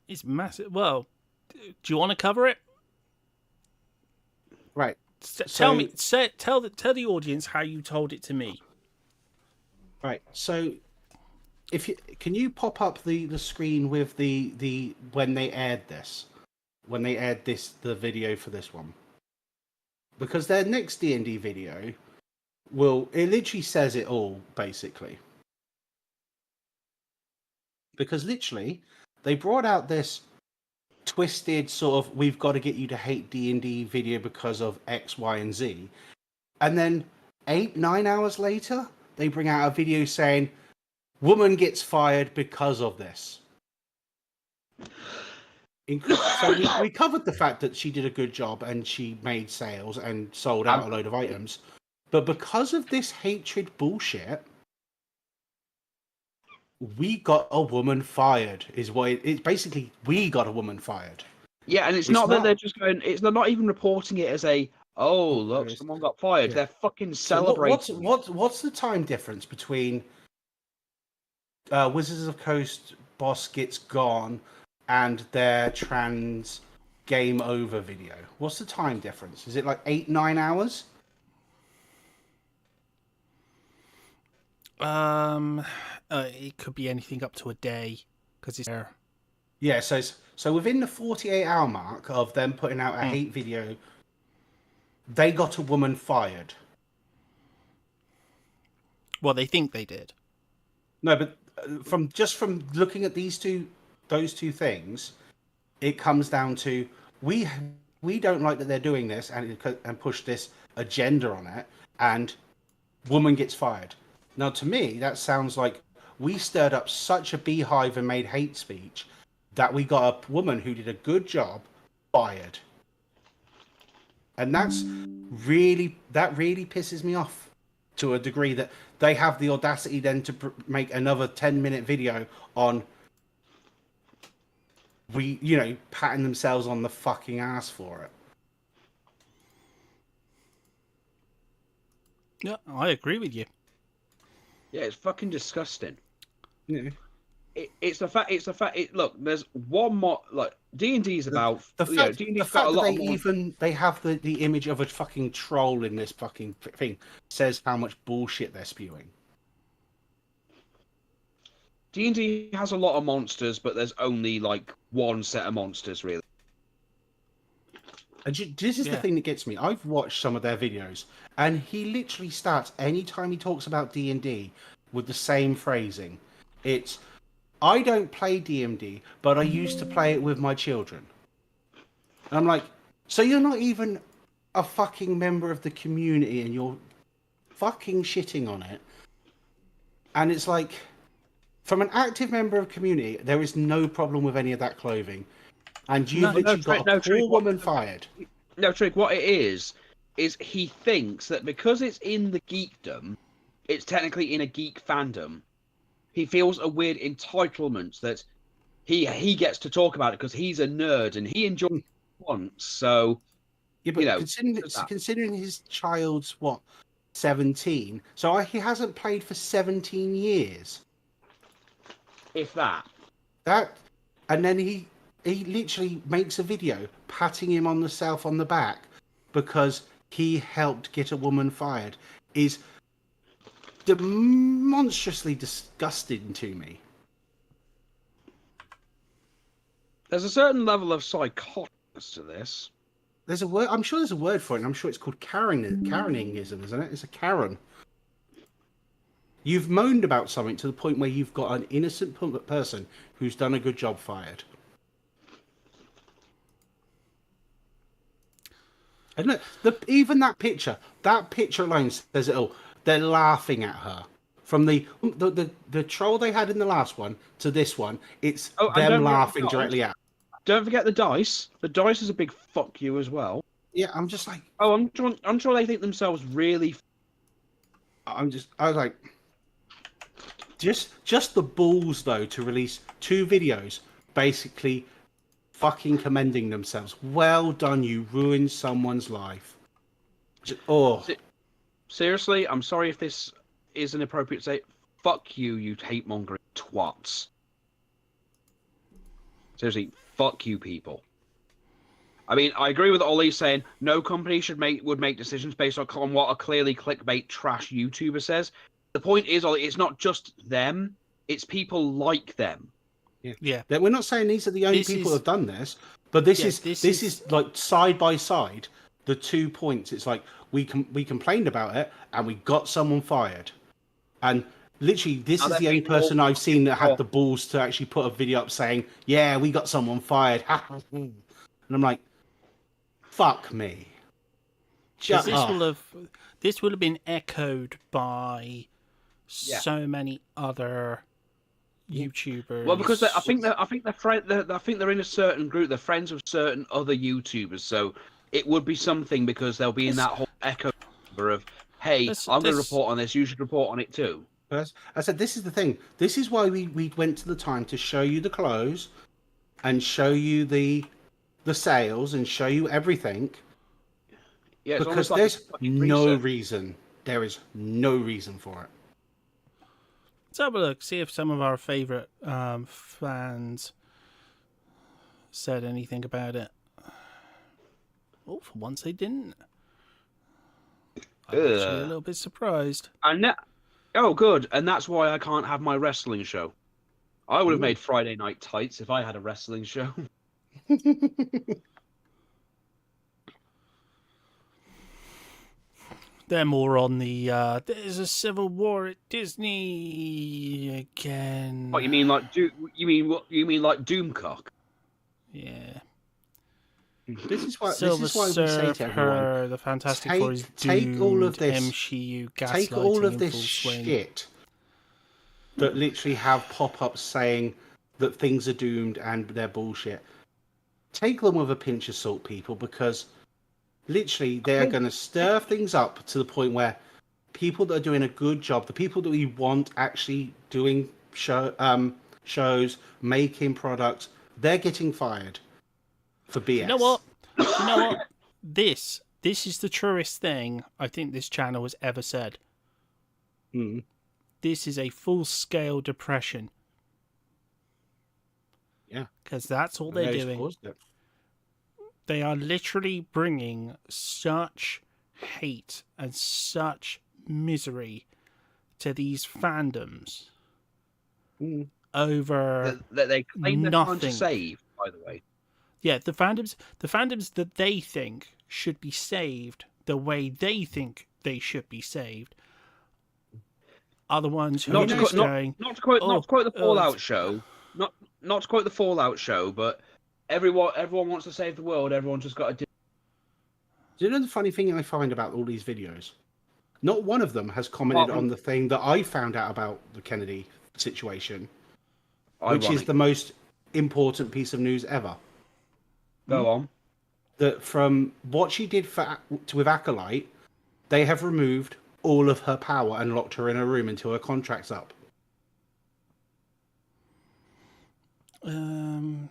It's massive. Well, do you want to cover it? Right. Tell me. Tell the audience how you told it to me. Right. So, can you pop up the screen with the when they aired the video for this one, because their next D&D video it literally says it all basically, because literally they brought out this twisted sort of we've got to get you to hate D&D video because of X, Y, and Z. And then 8-9 hours later, they bring out a video saying woman gets fired because of this. So we covered the fact that she did a good job and she made sales and sold out a load of items. But because of this hatred bullshit, we got a woman fired, is what it's basically. We got a woman fired. Yeah, and it's not that they're just going. They're not even reporting it as a. Oh, look, someone got fired. Yeah. They're fucking celebrating. What's the time difference between Wizards of the Coast boss gets gone and their trans game over video? What's the time difference? Is it like 8-9 hours? It could be anything up to a day because it's there. Yeah, so within the 48-hour mark of them putting out a hate video, they got a woman fired. Well, they think they did. No, but from looking at those two things, it comes down to we don't like that they're doing this and push this agenda on it, and woman gets fired. Now, to me, that sounds like we stirred up such a beehive and made hate speech that we got a woman who did a good job fired. And that really pisses me off to a degree that they have the audacity then to make another 10-minute video on patting themselves on the fucking ass for it. Yeah, I agree with you. Yeah, it's fucking disgusting. Yeah. It's the fact. Look, there's one more. Like D&D is about the fact D&D's got a lot they have the image of a fucking troll in this fucking thing says how much bullshit they're spewing. D&D has a lot of monsters, but there's only like one set of monsters really. And this is the thing that gets me. I've watched some of their videos, and he literally starts anytime he talks about D&D with the same phrasing. It's, I don't play D&D, but I used to play it with my children. And I'm like, so you're not even a fucking member of the community, and you're fucking shitting on it. And it's like, from an active member of the community, there is no problem with any of that clothing. And you've literally got a poor woman fired. No, Trick, what it is he thinks that because it's in the geekdom, it's technically in a geek fandom. He feels a weird entitlement that he gets to talk about it because he's a nerd and he enjoys it once. So, yeah, but considering his child's, 17? So he hasn't played for 17 years. If that. And then he literally makes a video patting him on the back because he helped get a woman fired is monstrously disgusting to me. There's a certain level of psychosis to this. There's a word. I'm sure there's a word for it. And I'm sure it's called Kareningism, isn't it? It's a Karen. You've moaned about something to the point where you've got an innocent person who's done a good job fired. And look, even that picture alone says it all. They're laughing at her. From the troll they had in the last one to this one, it's them laughing directly at her. Don't forget the dice. The dice is a big fuck you as well. Yeah, I'm just like... Oh, I'm sure they think themselves really... I was like... Just the balls, though, to release 2 videos basically fucking commending themselves. Well done, you ruined someone's life. Seriously, I'm sorry if this is inappropriate to say. Fuck you, you hate-mongering twats. Seriously, fuck you people. I mean, I agree with Ollie saying no company would make decisions based on what a clearly clickbait trash YouTuber says. The point is, Ollie, it's not just them; it's people like them. Yeah. We're not saying these are the only people who have done this, but this is like side by side the 2 points. It's like we complained about it and we got someone fired, and Literally, this Now is they're the only being all- person I've seen that had Oh. the balls to actually put a video up saying, "Yeah, we got someone fired." And I'm like, "Fuck me." Because Shut this will have been echoed by Yeah. so many other YouTubers. Well, because I think they're in a certain group. They're friends with certain other YouTubers, so it would be something because they'll be in that whole echo chamber of, "Hey, I'm going to report on this. You should report on it too." I said, this is the thing. This is why we went to the time to show you the clothes and show you the sales and show you everything. Yeah, it's Because almost like there's it's fucking no research. reason. There is no reason for it. Let's have a look, see if some of our favourite fans said anything about it. Oh, for once they didn't. I'm actually a little bit surprised. And oh, good. And that's why I can't have my wrestling show. I would have made Friday Night Tights if I had a wrestling show. They're more on the there's a civil war at Disney again. What you mean, like you mean like Doomcock? Yeah. This is why Silver we say to everyone, Surfer, the Fantastic Four is take all of doomed, this, MCU gaslighting take all of in this full swing. shit that literally have pop-ups saying that things are doomed and they're bullshit. Take them with a pinch of salt, people, because literally they're going to stir things up to the point where people that are doing a good job, the people that we want actually doing shows, making products, they're getting fired for BS. You know what? You know what? This is the truest thing I think this channel has ever said. Mm. This is a full-scale depression. Yeah. Because that's all they're doing. They are literally bringing such hate and such misery to these fandoms over That they claim they're trying to nothing. save, by the way. Yeah, the fandoms that they think should be saved the way they think they should be saved are the ones who are just going. Not to quote the Fallout show. Not to quote the Fallout show, but everyone wants to save the world. Everyone's just got to do. Do you know the funny thing I find about all these videos? Not one of them has commented on the thing that I found out about the Kennedy situation, which is the most important piece of news ever. Go on. That from what she did with Acolyte, they have removed all of her power and locked her in a room until her contract's up.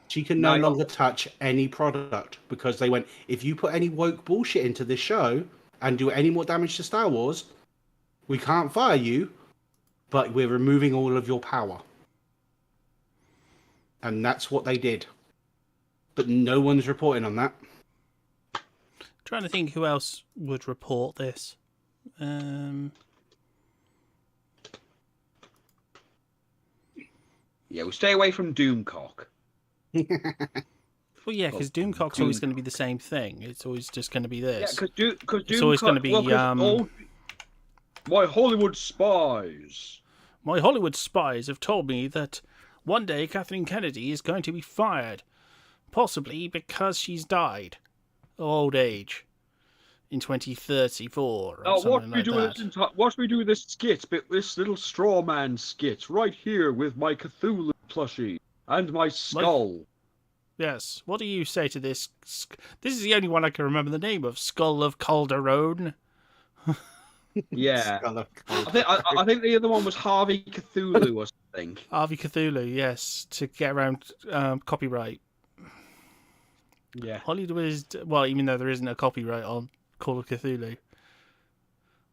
She can no longer touch any product because they went, if you put any woke bullshit into this show and do any more damage to Star Wars, we can't fire you, but we're removing all of your power. And that's what they did. But no one's reporting on that. Trying to think who else would report this. Yeah, we stay away from Doomcock. Well, yeah, because Doomcock's always going to be the same thing. It's always just going to be this. Yeah, because it's always going to be my Hollywood spies. My Hollywood spies have told me that one day Kathleen Kennedy is going to be fired, possibly because she's died of old age in 2034 or something like that. Watch me do this skit, this little straw man skit right here with my Cthulhu plushie and my skull. Yes. What do you say to this? This is the only one I can remember the name of. Skull of Calderon. Yeah. I think the other one was Harvey Cthulhu or something. Harvey Cthulhu, yes, to get around copyright. Yeah. Hollywood is, well, even though there isn't a copyright on Call of Cthulhu.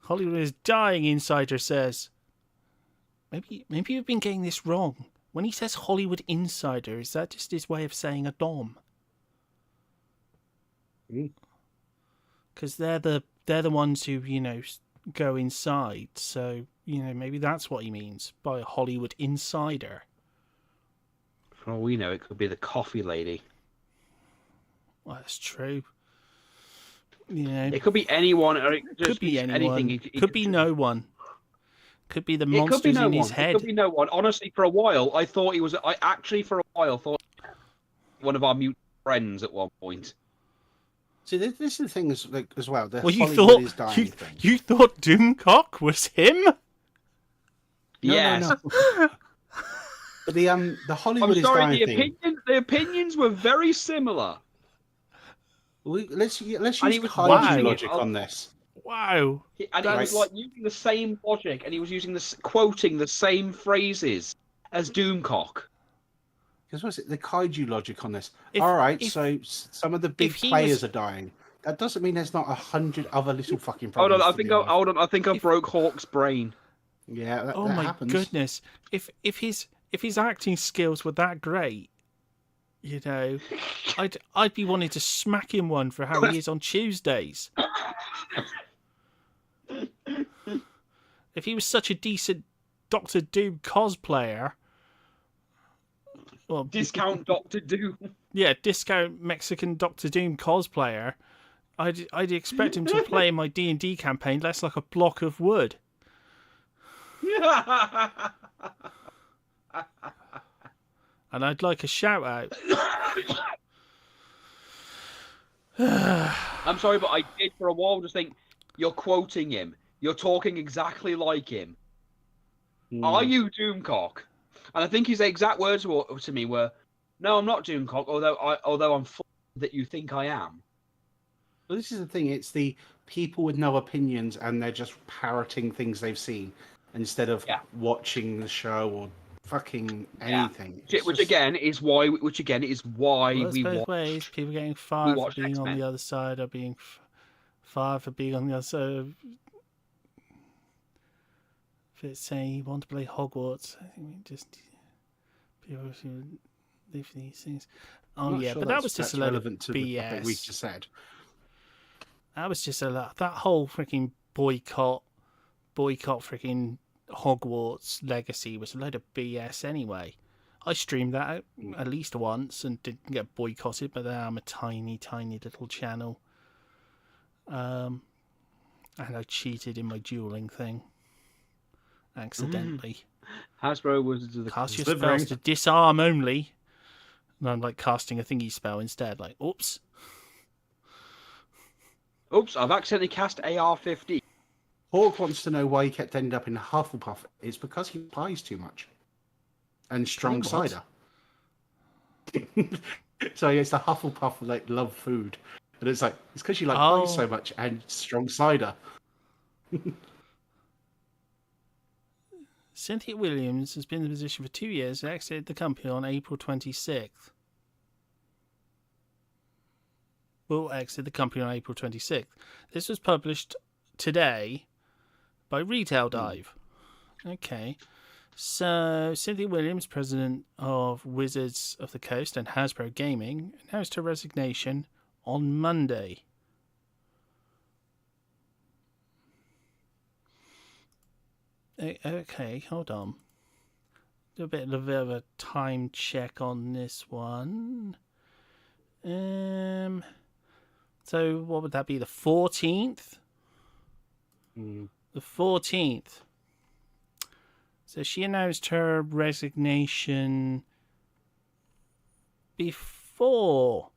Hollywood is dying, Insider says. Maybe you've been getting this wrong. When he says Hollywood Insider, is that just his way of saying a dom? Because they're the ones who, go inside. So, maybe that's what he means by a Hollywood Insider. For all we know, it could be the coffee lady. Well, that's true. It could be anyone, or it could just be anyone. anything. Could be no one. Could be the It could be monsters no in his one. head. It could be no one. Honestly, for a while, I thought he was. I actually, for a while, thought one of our mutual friends at one point. See, this is the thing as well. The Well, you Hollywood is thought dying thing. you thought Doomcock was him? Yes. No. But the Hollywood I'm sorry. is dying thing. The opinions were very similar. Let's use And he was kaiju watching logic it. on this. Wow. And he was like using the same logic, and he was using quoting the same phrases as Doomcock. Because what's it? The kaiju logic on this. If- All right, if- so some of the big if he players was- are dying. That doesn't mean there's not 100 other little fucking Hold problems. on, to deal with. I think I broke Hawk's brain. Yeah, that, Oh that my happens. goodness! If his acting skills were that great, I'd be wanting to smack him one for how he is on Tuesdays. If he was such a decent Doctor Doom cosplayer, well, Discount Doctor Doom. yeah, discount Mexican Doctor Doom cosplayer, I'd expect him to play in my D&D campaign less like a block of wood. And I'd like a shout out. I'm sorry, but I did for a while just think you're quoting him. You're talking exactly like him. Are you Doomcock? And I think his exact words to me were, "No, I'm not Doomcock. Although I'm that you think I am." Well, this is the thing. It's the people with no opinions, and they're just parroting things they've seen instead of watching the show or fucking anything. Which again is why Well, we both watch. ways. People getting fired for watch being on X-Men. the other side or being fired for being on the other side. If it's saying you want to play Hogwarts, I think we just people should live these things. I'm Oh not yeah, sure but that that's- was just that's a load of relevant to the topic we BS. just said. That was just a lot. That whole freaking boycott freaking Hogwarts Legacy was a load of BS anyway. I streamed that at least once and didn't get boycotted, but then I'm a tiny, tiny little channel. And I cheated in my dueling thing. Accidentally. Hasbro was the Cast your Slithering. spells to disarm only. And I'm like casting a thingy spell instead. Like, oops. Oops, I've accidentally cast AR-15. Hawk wants to know why he kept ending up in Hufflepuff. It's because he buys too much. And strong what? cider. So it's the Hufflepuff like love food. And it's like, it's because you like pies so much and strong cider. Cynthia Williams has been in the position for 2 years and exited the company on April 26th. Will exit the company on April 26th. This was published today by Retail Dive. Okay. So, Cynthia Williams, president of Wizards of the Coast and Hasbro Gaming, announced her resignation on Monday. Okay, hold on. Do a bit of a time check on this one. So what would that be? The 14th? The 14th. So she announced her resignation before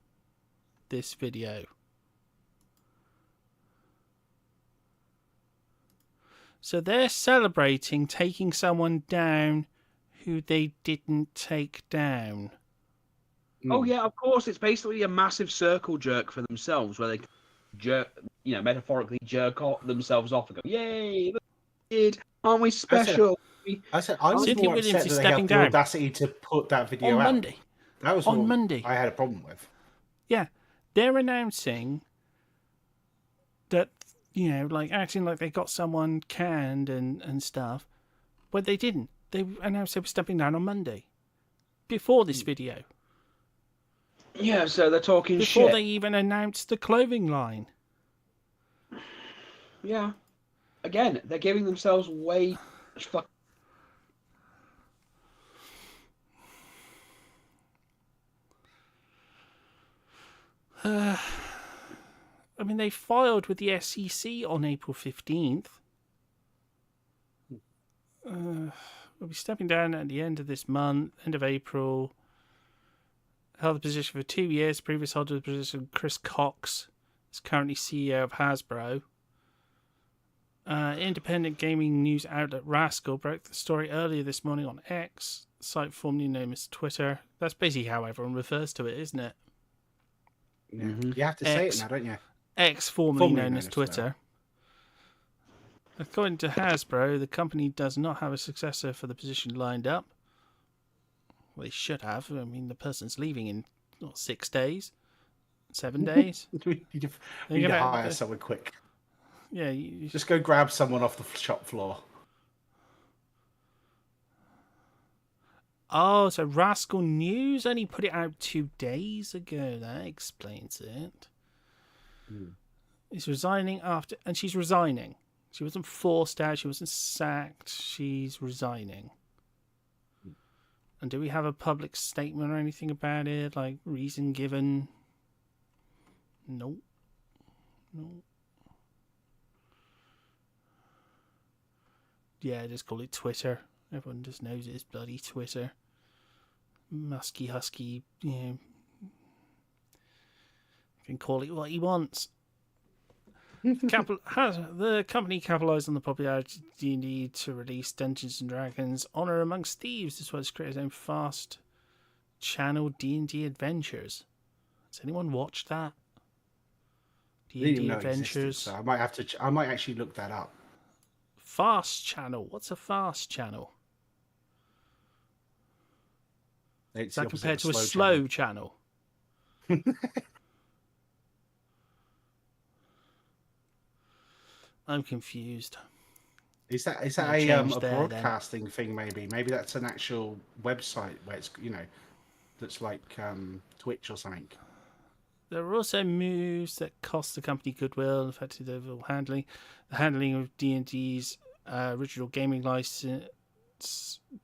this video. So they're celebrating taking someone down who they didn't take down. Oh yeah, of course. It's basically a massive circle jerk for themselves, where they jerk, metaphorically jerk themselves off and go, "Yay, look, we did! Aren't we special?" I said I was Cynthia more Williams upset is that they stepping had the down. audacity to put that video On out. Monday. That was On what Monday. I had a problem with. Yeah, they're announcing that, like acting like they got someone canned and stuff, but they didn't. They announced they were stepping down on Monday, before this video, Yeah, so they're talking before shit. they even announced the clothing line. Yeah. Again, they're giving themselves way much fuck. I mean, they filed with the SEC on April 15th. will be stepping down at the end of this month, end of April. Held the position for 2 years. Previous holder of the position, Chris Cox, is currently CEO of Hasbro. Independent gaming news outlet Rascal broke the story earlier this morning on X, the site formerly known as Twitter. That's basically how everyone refers to it, isn't it? Yeah. You have to say X. it now, don't you? X, formerly known as Twitter. According to Hasbro, the company does not have a successor for the position lined up. Well, they should have. I mean, the person's leaving in 6 days, 7 days. We need to hire someone quick. Yeah, you Just go grab someone off the shop floor. Oh, so Rascal News only put it out 2 days ago. That explains it. He's resigning after, and she's resigning. She wasn't forced out. She wasn't sacked. She's resigning. And do we have a public statement or anything about it? Like, reason given? Nope. No. Yeah, just call it Twitter. Everyone just knows it's bloody Twitter. Musky husky, you know. Can call it what he wants. The company capitalised on the popularity of D&D to release Dungeons & Dragons Honor Amongst Thieves, as well as create its own fast channel D&D Adventures. Has anyone watched that? D&D Adventures. So I might actually look that up. Fast channel. What's a fast channel? It's Is that compared to a slow channel? I'm confused. Is that a broadcasting thing? Maybe that's an actual website where it's that's like Twitch or something. There are also moves that cost the company goodwill and affected the overall handling. The handling of D&D's original gaming license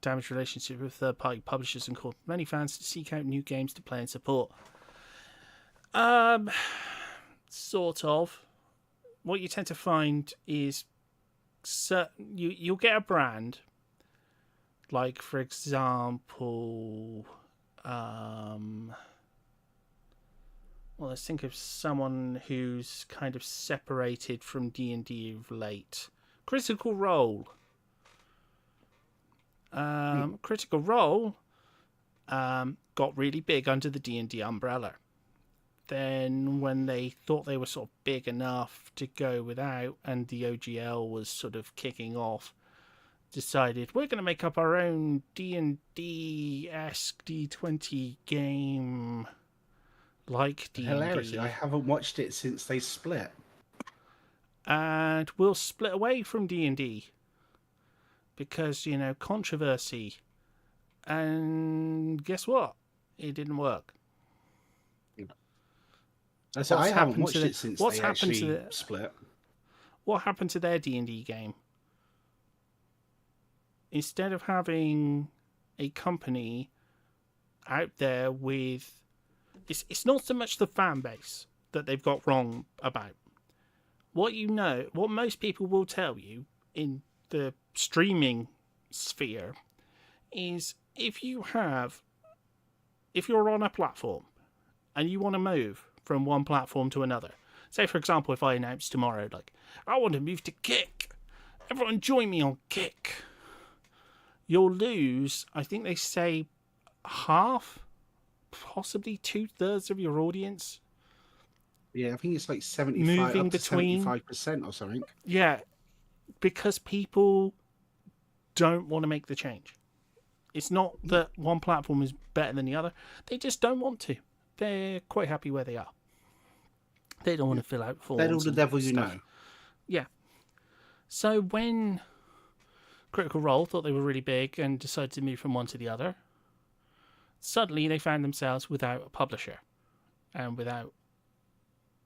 damaged relationship with third-party publishers and caused many fans to seek out new games to play and support. Sort of. What you tend to find is you'll get a brand, like, for example, well, let's think of someone who's kind of separated from D&D of late. Critical Role. Critical Role got really big under the D&D umbrella. Then when they thought they were sort of big enough to go without, and the OGL was sort of kicking off, decided we're going to make up our own D&D-esque D20 game like D&D. Hilariously, I haven't watched it since they split. And we'll split away from D&D because, controversy. And guess what? It didn't work. I haven't watched it since they actually split. What happened to their D&D game? Instead of having a company out there with... It's not so much the fan base that they've got wrong about. What most people will tell you in the streaming sphere is if you're on a platform and you want to move from one platform to another. Say, for example, if I announce tomorrow, like, I want to move to Kick. Everyone join me on Kick. You'll lose, I think they say, half, possibly 2/3 of your audience. Yeah, I think it's like 75% or something. Yeah, because people don't want to make the change. It's not that one platform is better than the other. They just don't want to. They're quite happy where they are. They don't want to fill out forms. They're all the devil you stuff. know. Yeah. So when Critical Role thought they were really big and decided to move from one to the other, suddenly they found themselves without a publisher and without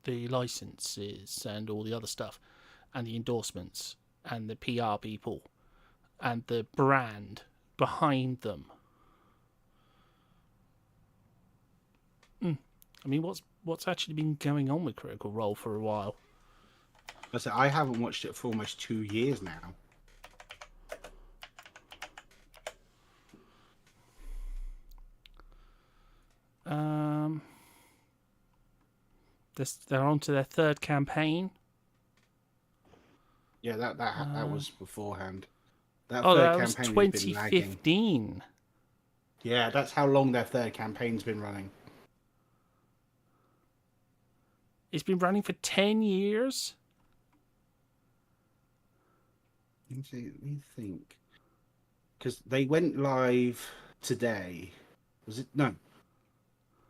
the licenses and all the other stuff and the endorsements and the PR people and the brand behind them. I mean, what's actually been going on with Critical Role for a while? I haven't watched it for almost 2 years now. They're on to their third campaign. Yeah, that was beforehand. That Oh, third that was campaign has been lagging. 2015. Yeah, that's how long their third campaign's been running. It's been running for 10 years. Let me think. Because they went live today. Was it? No.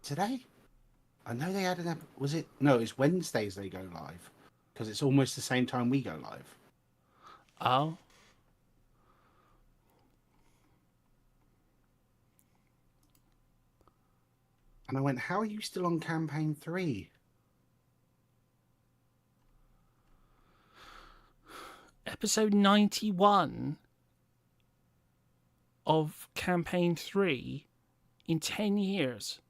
Today? I know they had an... Was it? No, it's Wednesdays they go live. Because it's almost the same time we go live. Oh. And I went, how are you still on campaign 3? Episode 91 of campaign 3 in 10 years.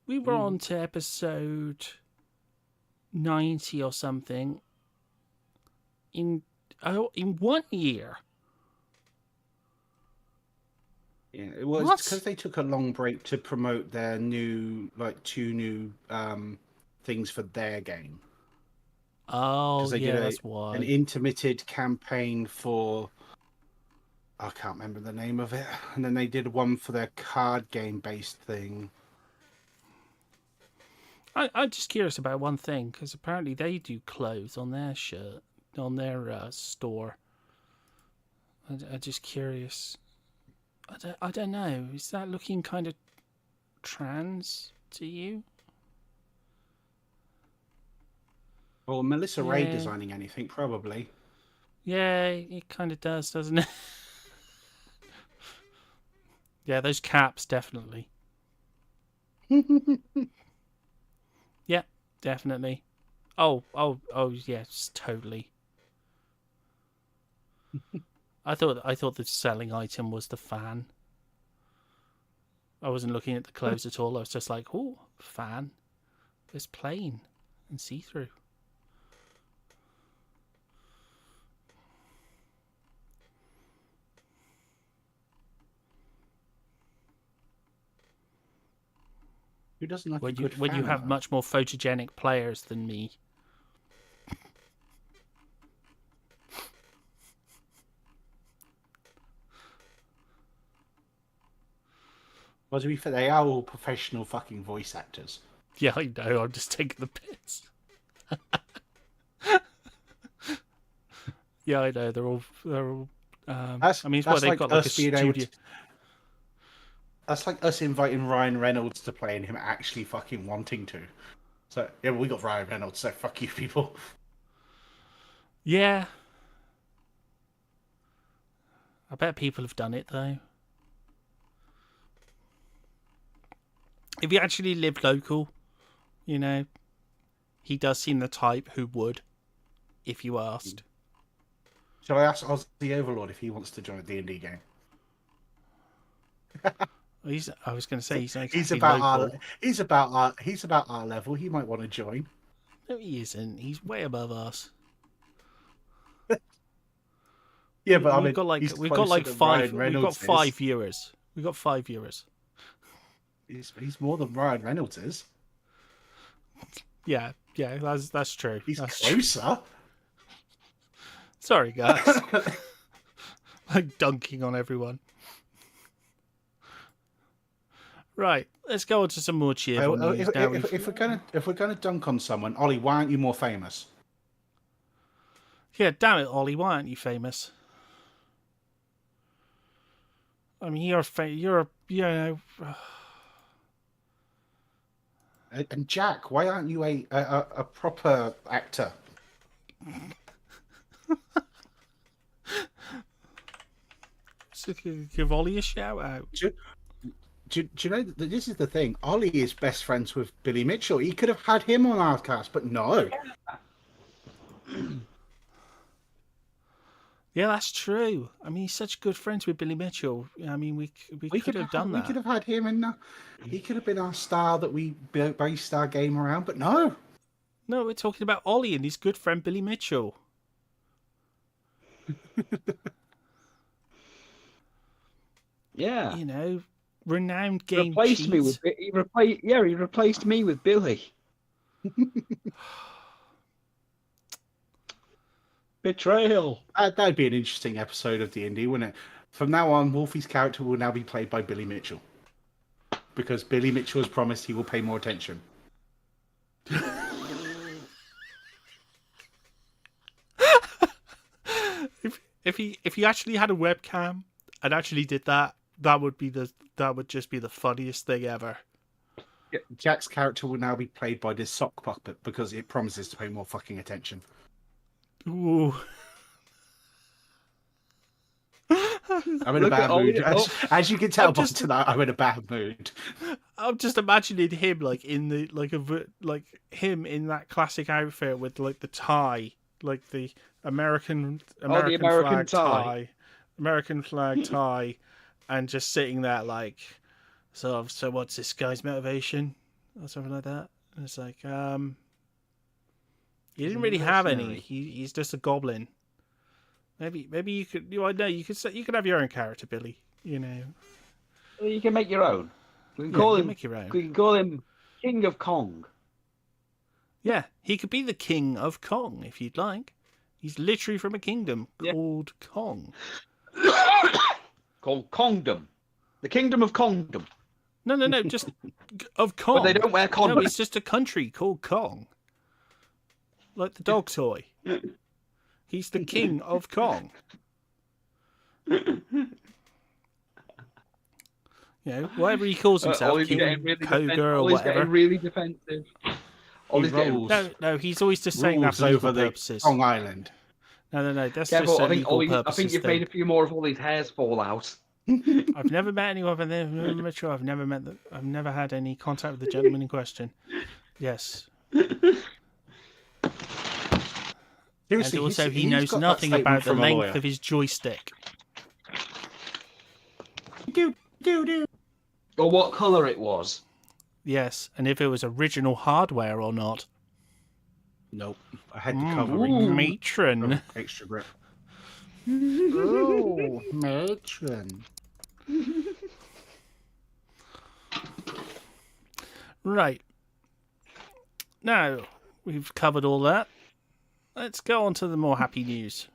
We were on to episode 90 or something in 1 year. Yeah, it was What? because they took a long break to promote their new, like, 2 new things for their game. Oh, They yeah, did that's why. an intermitted campaign for... I can't remember the name of it. And then they did one for their card game-based thing. I'm just curious about one thing, because apparently they do clothes on their shirt, on their store. I'm just curious. I don't know. Is that looking kind of trans to you? Or Melissa Ray Yeah. designing anything, probably. Yeah, it kind of does, doesn't it? Yeah, those caps, definitely. Yeah, definitely. Oh, yes, totally. I thought the selling item was the fan. I wasn't looking at the clothes at all. I was just like, oh, fan. It's plain and see-through. Who doesn't like When a good you fan, have though? much more photogenic players than me. Well, to be fair, they are all professional fucking voice actors. Yeah, I know. I'm just taking the piss. Yeah, I know. They're all. That's, I mean, that's they've like got like a us being able studio. to, that's like us inviting Ryan Reynolds to play and him actually fucking wanting to. So, yeah, we got Ryan Reynolds, so fuck you people. Yeah. I bet people have done it though. If he actually lived local, you know, he does seem the type who would, if you asked. Shall I ask Ozzy Overlord if he wants to join a D&D game? I was going to say he's not He's exactly about local. he's about our level. He might want to join. No, he isn't. He's way above us. Yeah, but I mean, we've got like he's we've got closer like than 5. Ryan We've got Reynolds 5 is. viewers. We've got 5 viewers. He's more than Ryan Reynolds is. Yeah, that's true. He's That's true. closer. Sorry, guys. Like dunking on everyone. Right, let's go on to some more cheerful news. Now If we're gonna dunk on someone, Ollie, why aren't you more famous? Yeah, damn it, Ollie, why aren't you famous? I mean, you know. And Jack, why aren't you a proper actor? So give Ollie a shout out. Do you know that this is the thing? Ollie is best friends with Billy Mitchell. He could have had him on our cast, but no. Yeah, that's true. I mean, he's such good friends with Billy Mitchell. I mean, we could have done that. We could have had him, and he could have been our star that we based our game around, but no. No, we're talking about Ollie and his good friend Billy Mitchell. Yeah. You know, renowned game Replaced me cheats. with he replaced me with Billy. Betrayal. That'd be an interesting episode of D&D, wouldn't it? From now on, Wolfie's character will now be played by Billy Mitchell. Because Billy Mitchell has promised he will pay more attention. If he actually had a webcam and actually did that, that would just be the funniest thing ever. Jack's character will now be played by this sock puppet because it promises to pay more fucking attention. Ooh. I'm in a bad mood. As you can tell by tonight, I'm in a bad mood. I'm just imagining him like in the him in that classic outfit with like the tie, like the American flag tie, American flag tie, and just sitting there like, so what's this guy's motivation or something like that? And it's like, he didn't really have any. He's just a goblin. Maybe you could. You could have your own character, Billy. You know. Well, you can make your own. We can make your own. We can call him King of Kong. Yeah, he could be the King of Kong if you'd like. He's literally from a kingdom called Kong. Called Kongdom. The Kingdom of Kongdom. No, just of Kong. But they don't wear condoms. No, it's just a country called Kong. Like the dog toy. He's the King of Kong. You know, whatever he calls himself, King Koga or whatever. He's getting really defensive. No, he's always just saying that for legal purposes. Kong Island. No, that's just legal purposes. I think you've made a few more of all these hairs fall out. I've never met anyone. I've never had any contact with the gentleman in question. Yes. Seriously, and also, he knows nothing about the length of his joystick. Or what colour it was. Yes, and if it was original hardware or not. Nope. I had to cover it. Matron. Extra grip. Oh, matron. Right. Now, we've covered all that. Let's go on to the more happy news.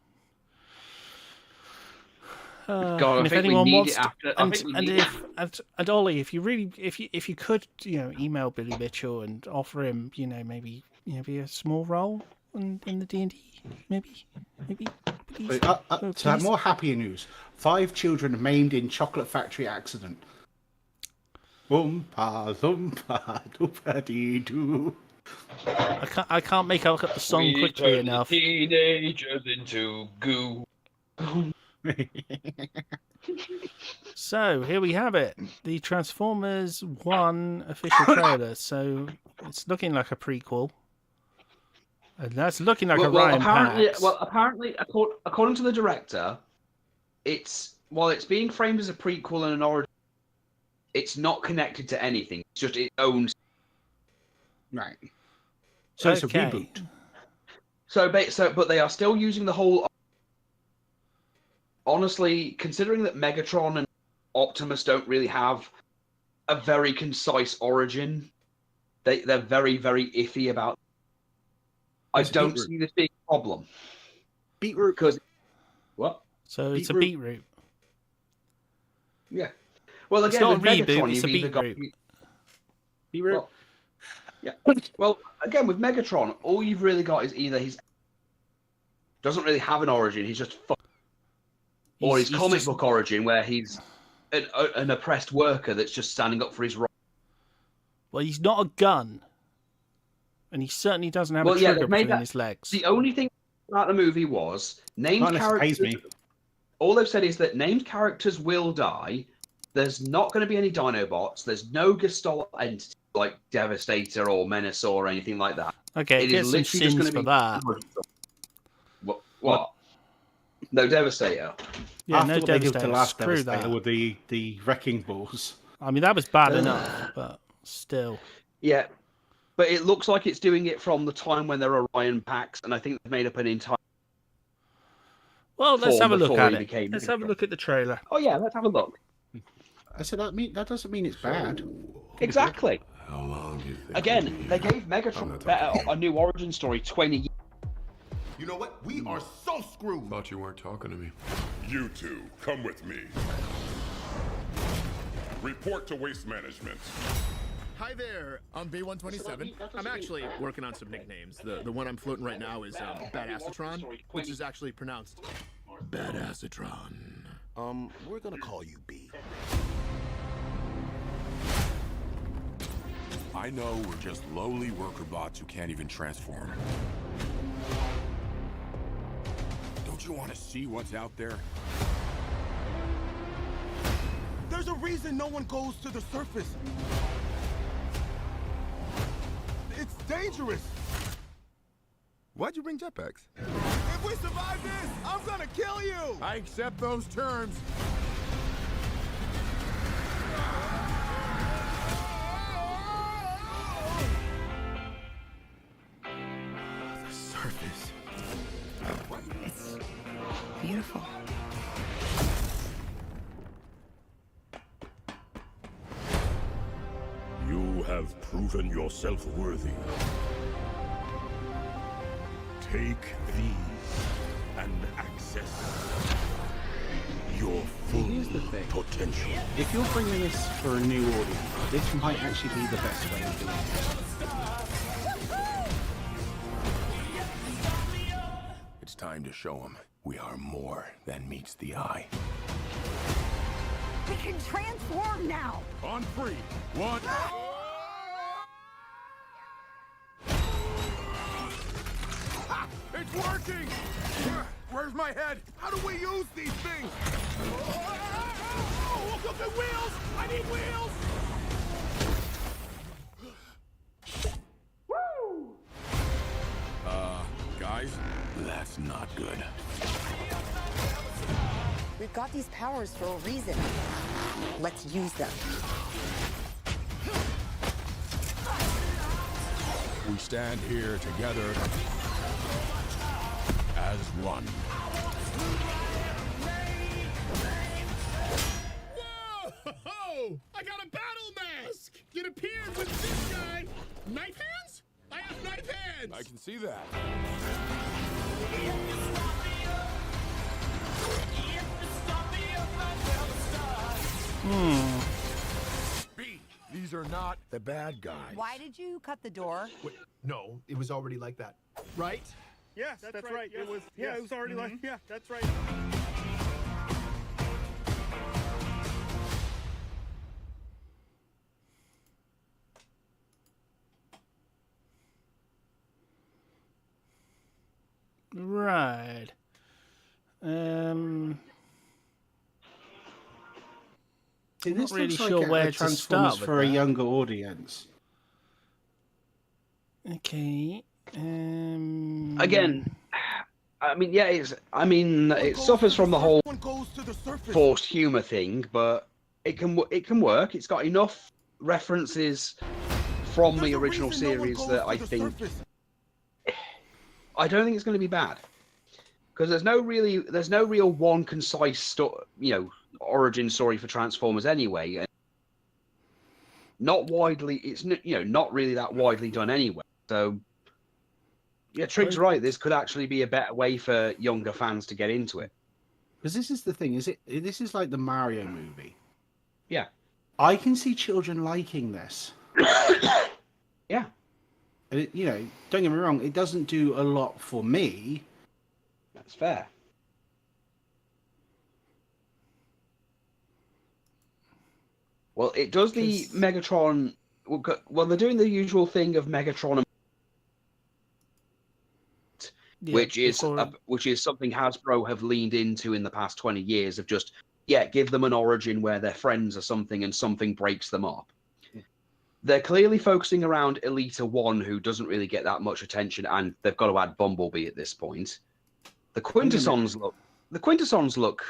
God, if anyone wants and Ollie, if you could, email Billy Mitchell and offer him, maybe be a small role in the D&D, maybe. Please. To have more happier news, 5 children maimed in chocolate factory accident. Oompa loompa doopa dee doo. I can't make out the song quickly enough. Teenagers into goo. So here we have it, the Transformers 1 official trailer. So it's looking like a prequel, and that's looking like a Ryan Pax. Well, apparently, according to the director, while it's being framed as a prequel and an origin, it's not connected to anything. It's just its own. Right. So it's a reboot. But they are still using the whole. Honestly, considering that Megatron and Optimus don't really have a very concise origin, they're very, very iffy about. I don't see this being a problem. Beetroot, because what? So it's a beetroot. Yeah. Well, again, it's not with a reboot. Megatron, It's a beetroot. Beetroot. Well, yeah. Well, again, with Megatron, all you've really got is either he's doesn't really have an origin. He's just or his comic book origin, where he's an oppressed worker that's just standing up for his right. Well, he's not a gun, and he certainly doesn't have a trigger between his legs. The only thing about the movie was named characters. All they've said is that named characters will die. There's not going to be any Dinobots. There's no Gestalt entity like Devastator or Menacor or anything like that. Okay, get some sins for that. What? No Devastator. Yeah, after no what they did Devastator. to last Screw Devastator that. with the wrecking balls. I mean, that was bad enough, but still. Yeah, but it looks like it's doing it from the time when there are Orion Pax, and I think they've made up an entire. Well, let's have a look at it. Let's have a look at the trailer. Oh yeah, let's have a look. I said that doesn't mean it's bad. Exactly. How long do you think? Again, they gave Megatron a new origin story 20 years. You know what? We are so screwed. Thought you weren't talking to me. You two, come with me. Report to Waste Management. Hi there, I'm B127. I'm actually working on some nicknames. The one I'm floating right now is Badassatron, which is actually pronounced Badassatron. We're gonna call you B. I know we're just lowly worker bots who can't even transform. Don't you want to see what's out there? There's a reason no one goes to the surface. It's dangerous. Why'd you bring jetpacks? If we survive this, I'm gonna kill you. I accept those terms. The surface. It's beautiful. You have proven yourself worthy. Take these and access your full potential. If you're bringing this for a new audience, this might actually be the best way of doing it. It's time to show them we are more than meets the eye. We can transform now! On 3, 1. It's working! Where's my head? How do we use these things? Oh, look at the wheels! I need wheels! Guys, that's not good. We've got these powers for a reason. Let's use them. We stand here together as one. Whoa! I got a battle mask! It appeared with this guy. Knife hands? I have knife hands! I can see that. B, these are not the bad guys. Why did you cut the door? Wait, no, it was already like that. Right? Yes, that's right. It was. Yeah, it was already like. Yeah, that's right. Right. See, this not really looks sure like where a to Transformers start with for a that. younger audience. Okay. Again, I mean, yeah, it suffers from the whole One goes to the surface. forced humor thing, but it can work. It's got enough references from There's the a original reason no one series goes that to I the think surface. I don't think it's going to be bad, because there's no real one concise origin story for Transformers anyway, and not widely. It's not really that widely done anyway. So yeah, Trig's right. This could actually be a better way for younger fans to get into it. Because this is the thing, this is like the Mario movie. Yeah. I can see children liking this. Yeah. And don't get me wrong, it doesn't do a lot for me. That's fair. Well, it does the Megatron. Well, they're doing the usual thing of Megatron, which is something Hasbro have leaned into in the past 20 years of just give them an origin where they're friends or something, and something breaks them up. They're clearly focusing around Elita 1, who doesn't really get that much attention, and they've got to add Bumblebee at this point. The Quintessons look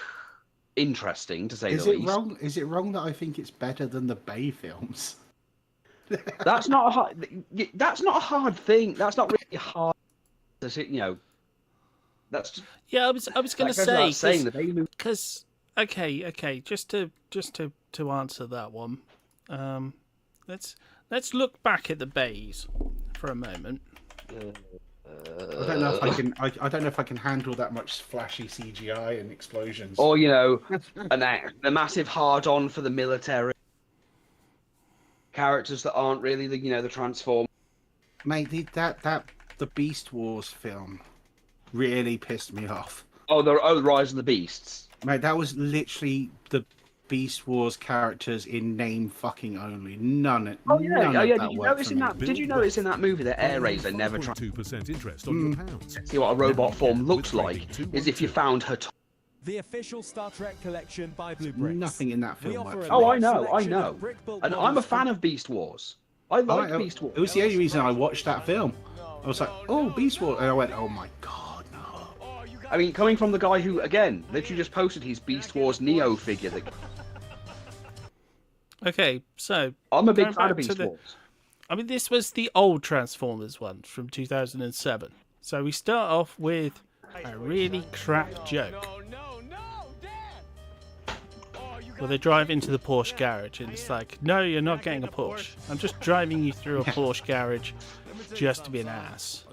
interesting, to say the least. Is it wrong that I think it's better than the Bay films? That's not a hard thing. That's not really hard. That's just, yeah. I was going to say because okay. Just to answer that one, let's Let's look back at the bays for a moment. I don't know if I can. I don't know if I can handle that much flashy CGI and explosions. Or the massive hard-on for the military characters that aren't really the Transformers. Mate, the Beast Wars film really pissed me off. Oh, Rise of the Beasts. Mate, that was literally the Beast Wars characters in name fucking only. None of Did you notice in that movie that Air Razor never tried 2% interest on your pounds. see what a robot form looks like? Is if you found her. The official Star Trek collection by Blue Bricks. Nothing in that film. I know. And I'm a fan of Beast Wars. I like Beast Wars. It was the only reason I watched that film. I was like, oh, Beast Wars. And I went, oh my god, no. I mean, coming from the guy who, again, literally just posted his Beast Wars Neo figure. Okay, so... I'm a big fan of Beast Wars. I mean, this was the old Transformers one from 2007. So we start off with a really crap joke. Well, they drive into the Porsche garage, and it's like, no, you're not getting a Porsche. I'm just driving you through a Porsche garage just to be an ass.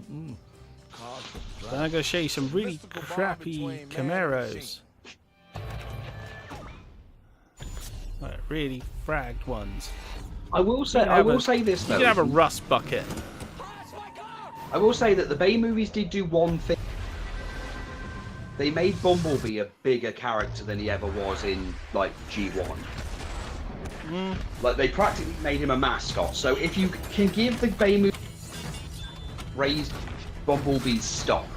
Then I'm going to show you some really crappy Camaros. Like, really fragged ones. I will say this though. You can have a rust bucket. I will say that the Bay movies did do one thing. They made Bumblebee a bigger character than he ever was in like G1. Like they practically made him a mascot. So if you can give the Bay movie raise Bumblebee's stock.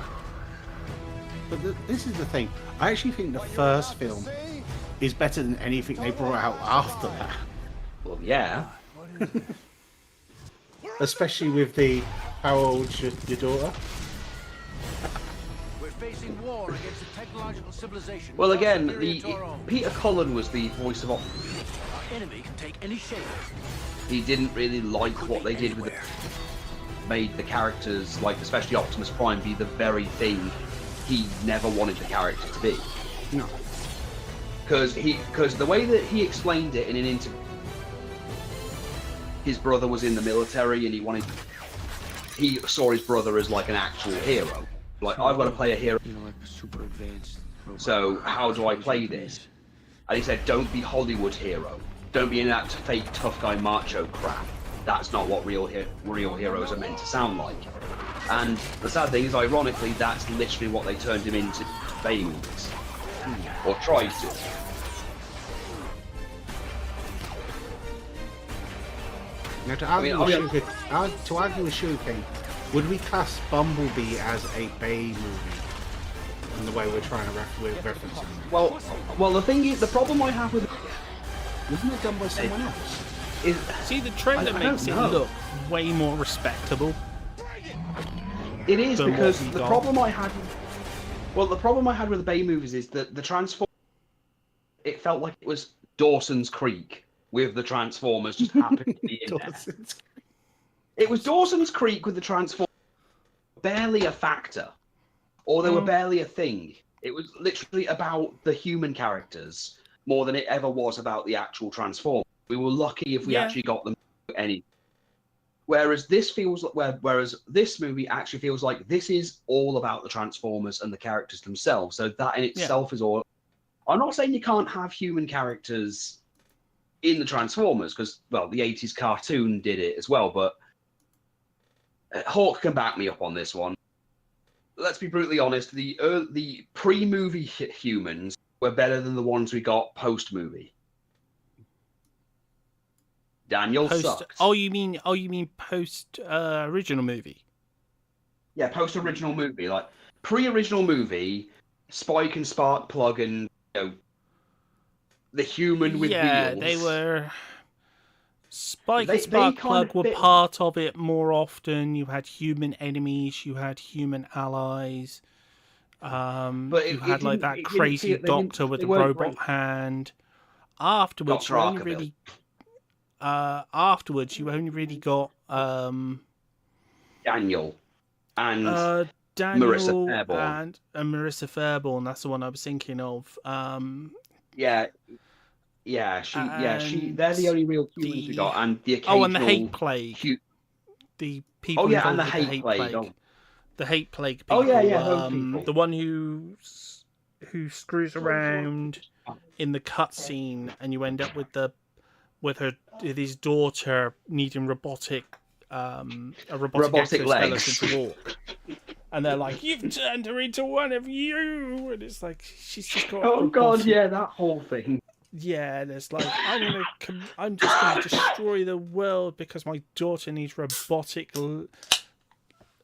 But this is the thing. I actually think the first film is better than anything they brought out after that. Well, yeah. Especially with the how old's your daughter? We're facing war against a technological civilization. Well, again, Peter Cullen was the voice of Our enemy can take any shape. He didn't really like what they did with it. Made the characters, like especially Optimus Prime, be the very thing he never wanted the character to be. No. Because the way that he explained it in an interview, his brother was in the military and he saw his brother as like an actual hero. Like, I've got to play a hero. Like super advanced. So how do I play this? And he said, don't be Hollywood hero. Don't be in that fake tough guy macho crap. That's not what real heroes are meant to sound like. And the sad thing is, ironically, that's literally what they turned him into Bay movies. Or tried to. Now, to argue with Sugar King, would we class Bumblebee as a Bay movie? In the way we're trying to reference it. Well, the thing is, the problem I have with wasn't it done by someone else? See, the trailer makes it look way more respectable. It is because the problem I had with the Bay movies is that the Transformers, it felt like it was Dawson's Creek with the Transformers just happened to be in there. It was Dawson's Creek with the Transformers, barely a factor, or they were barely a thing. It was literally about the human characters more than it ever was about the actual Transformers. We were lucky if we actually got them any. Whereas this movie actually feels like this is all about the Transformers and the characters themselves. So that in itself is all. I'm not saying you can't have human characters in the Transformers because, well, the 80s cartoon did it as well. But Hawk can back me up on this one. Let's be brutally honest. The pre-movie humans were better than the ones we got post-movie. Daniel sucked. Oh, you mean post original movie? Yeah, post original movie. Like pre-original movie, Spike and Sparkplug and the human with wheels. Yeah, they were. Spike and Sparkplug were part of it more often. You had human enemies, you had human allies. But you had like that crazy doctor with the robot hand. Afterwards, you only really. Afterwards, you only really got Daniel and Marissa Fairborn. and Marissa Fairborn. That's the one I was thinking of. Yeah, Yeah, they're the only real humans we got, and the occasional. Oh, and the hate plague. The people. Oh yeah, and involved the with hate plague. Oh. The hate plague people. Oh yeah, those people. The one who screws around in the cutscene, and you end up with his daughter needing a robotic exoskeleton to walk. And they're like, "You've turned her into one of you," and it's like she's just got. Oh god, yeah, that whole thing. Yeah, and it's like I'm just gonna destroy the world because my daughter needs robotic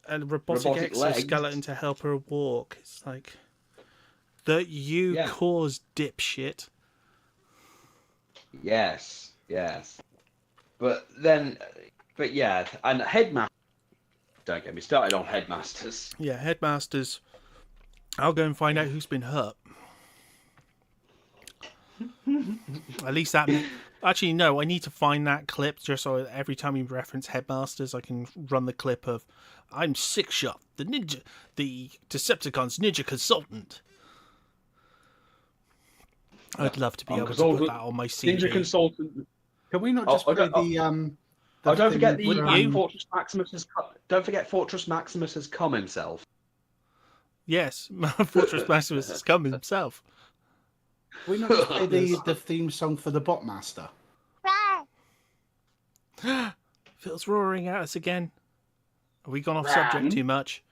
exoskeleton to help her walk. It's like that you caused, dipshit. Yes. But yeah, and Headmaster. Don't get me started on Headmasters. Yeah, Headmasters. I'll go and find out who's been hurt. At least that. Actually, no. I need to find that clip just so every time you reference Headmasters, I can run the clip of "I'm Sixshot, the Decepticons ninja consultant." I'd love to be able to put that on my CV. Ninja consultant. Can we not just play the don't forget Fortress Maximus has. Don't forget Fortress Maximus has come himself. Yes, Fortress Maximus has come himself. Can we not just play the theme song for the Botmaster? Phil's roaring at us again. Have we gone off subject too much?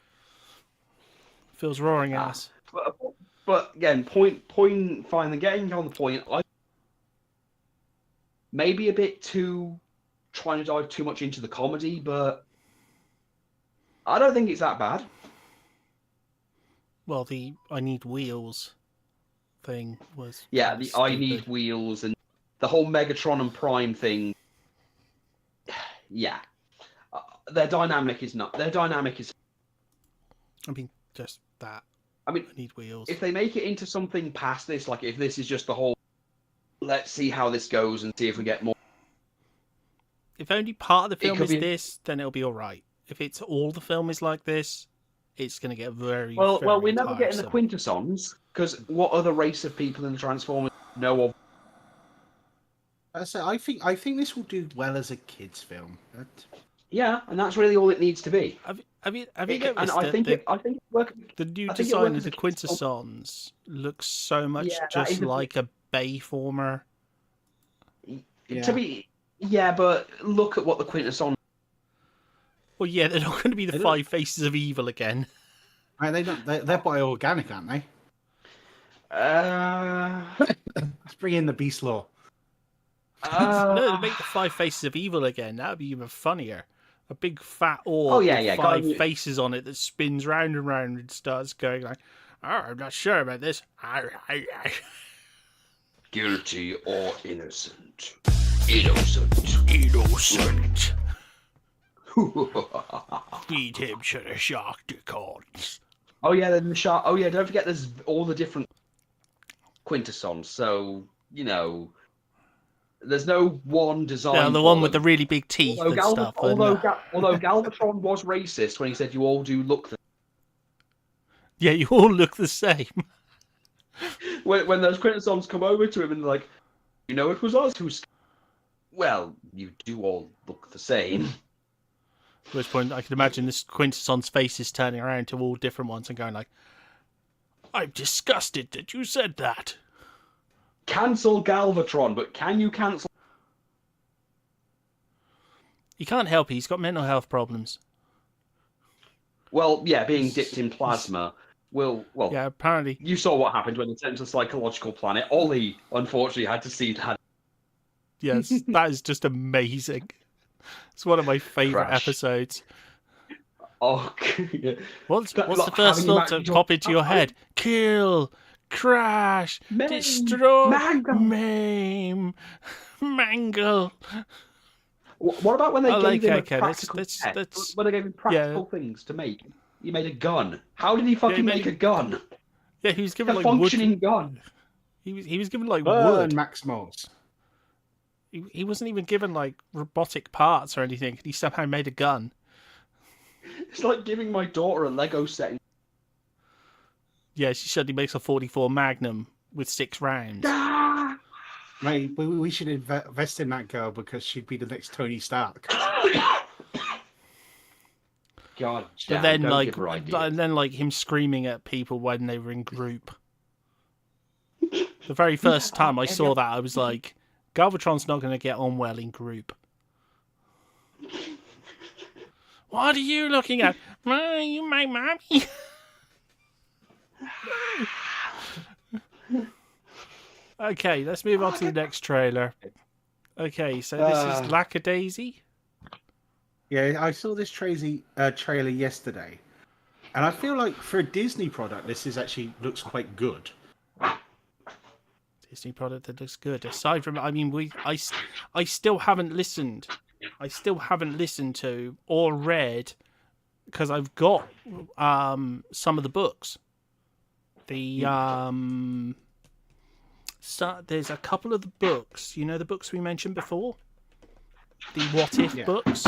Phil's roaring at us. But again, getting on the point. Maybe a bit too trying to dive too much into the comedy, but I don't think it's that bad. Well, the "I need wheels" thing was the stupid. I need wheels and the whole Megatron and Prime thing. Yeah, their dynamic is not. Their dynamic is. I mean, just that. I mean, I need wheels. If they make it into something past this, like if this is just the whole, let's see how this goes and see if we get more. If only part of the film is this, then it'll be all right. If it's all the film is like this, it's going to get very well. Very We're never getting the tiresome. Quintessons because what other race of people in the Transformers know of? I think this will do well as a kids' film. Yeah, and that's really all it needs to be. Have you noticed and I think it works. The new design of the Quintessons looks so much just like a Bayformer. Yeah, but look at what the Quintesson. Well, yeah, they're not going to be the five faces of evil again. They're bioorganic, aren't they? Let's bring in the Beast Law. No, they make the five faces of evil again. That would be even funnier. A big fat orb with five faces on it that spins round and round and starts going like, "Oh, I'm not sure about this." Guilty or innocent? Innocent. Feed him to the Sharkticons. Oh yeah, then the shark. Oh yeah, don't forget there's all the different Quintessons. So there's no one design. Yeah, the one with the really big teeth and stuff. Although Galvatron was racist when he said you all do look the. Yeah, you all look the same. When those Quintessons come over to him and they're like, it was us who. Well, you do all look the same. At which point, I can imagine this Quintesson's face is turning around to all different ones and going like, "I'm disgusted that you said that." Cancel Galvatron, but can you cancel? He can't help it. He's got mental health problems. Well, yeah, being dipped in plasma will. Well, yeah, apparently. You saw what happened when it sent to a psychological planet. Ollie, unfortunately, had to see that. Yes, that is just amazing. It's one of my favourite episodes. Oh, yeah. What's the first thought to pop into your head? Kill, crash, destroy, maim, mangle. What about when they gave him practical let's, when they gave him practical things to make? He made a gun. How did he fucking make a gun? Yeah, he was given a functioning gun. He was given like wood. wood. Maximals. He wasn't even given like robotic parts or anything. He somehow made a gun. It's like giving my daughter a Lego set. Yeah, she suddenly makes a 44 Magnum with 6 rounds. Mate, we should invest in that girl because she'd be the next Tony Stark. God, But then, like, and then, like, him screaming at people when they were in group. The very first time I saw that, I was like, Galvatron's not going to get on well in group. What are you looking at? You my mommy. Okay, let's move on to the next trailer. Okay, so this is Lackadaisy. Yeah, I saw this trailer yesterday, and I feel like for a Disney product, this is actually looks quite good. Disney product that looks good. Aside from, I mean, I still haven't listened. I still haven't listened to or read because I've got some of the books. So there's a couple of the books. You know the books we mentioned before? The What If books?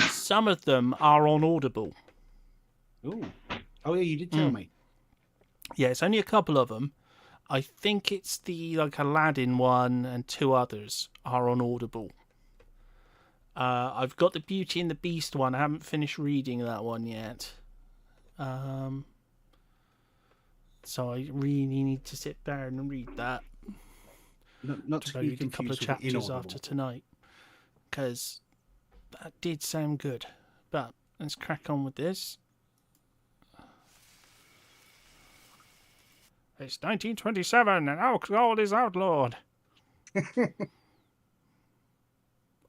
Some of them are on Audible. Ooh. Oh, yeah, you did tell me. Yeah, it's only a couple of them. I think it's the like Aladdin one and two others are on Audible. I've got the Beauty and the Beast one. I haven't finished reading that one yet. So I really need to sit down and read that. Not to be read a couple of confused with chapters Inaudible. after tonight. Because that did sound good. But let's crack on with this. It's 1927 and alcohol is outlawed.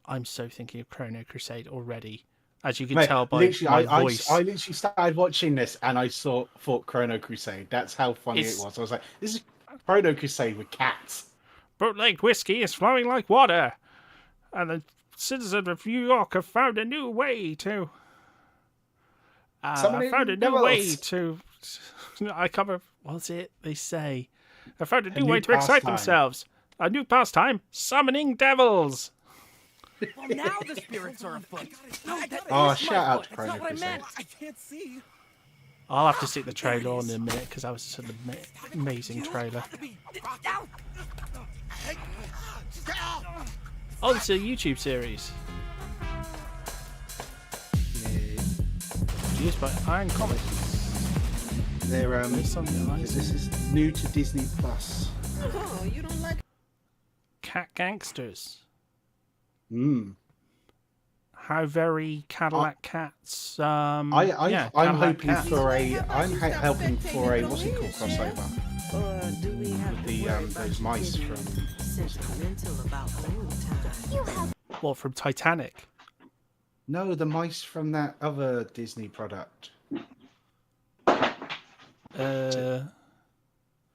I'm so thinking of Chrono Crusade already. As you can tell by my voice. I literally started watching this and I thought Chrono Crusade. That's how funny it was. I was like, this is Chrono Crusade with cats. Bootlegged whiskey is flowing like water. And the citizens of New York have found a new way to... I cover... What's it they say? I found a new way to excite themselves. A new pastime, summoning devils. Well, now the spirits are afoot. Oh, shout out to Chrono Crusade. I can't see. I'll have to stick the trailer on in a minute because that was such an amazing trailer. Oh, it's a YouTube series. Produced by Iron Comics. They're this is new to Disney Plus. Oh, you don't like Cat Gangsters. Mm. How very Cadillac Cats. I'm hoping for a what's it called crossover. Or do we have With those mice from sentimental about old times? What, from Titanic? No, the mice from that other Disney product. The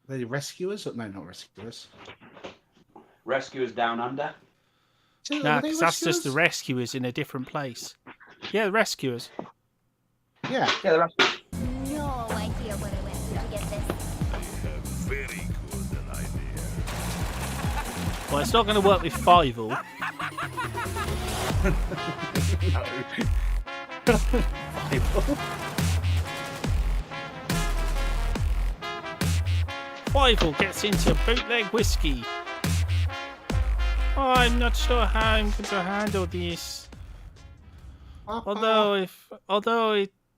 Rescuers? No, not Rescuers. Rescuers Down Under. Nah, because that's just the Rescuers in a different place. Yeah, the Rescuers. Yeah. Yeah, the Rescuers. No idea what I went through to get this. Very good idea. Well, it's not going to work with Fievel. Fievel gets into bootleg whiskey. Oh, I'm not sure how I'm going to handle this. Although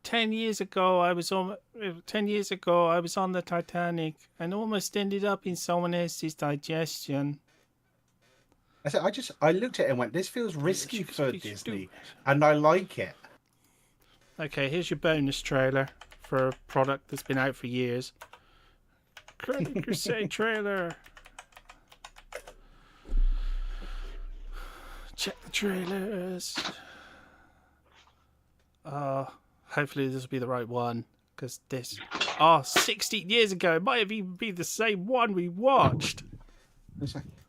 10 years ago I was on the Titanic and almost ended up in someone else's digestion. I looked at it and went, this feels risky for Disney, and I like it. Okay, here's your bonus trailer for a product that's been out for years. Chrono Crusade trailer. Check the trailers. Hopefully this will be the right one. Because this... 16 years ago. It might have even been the same one we watched.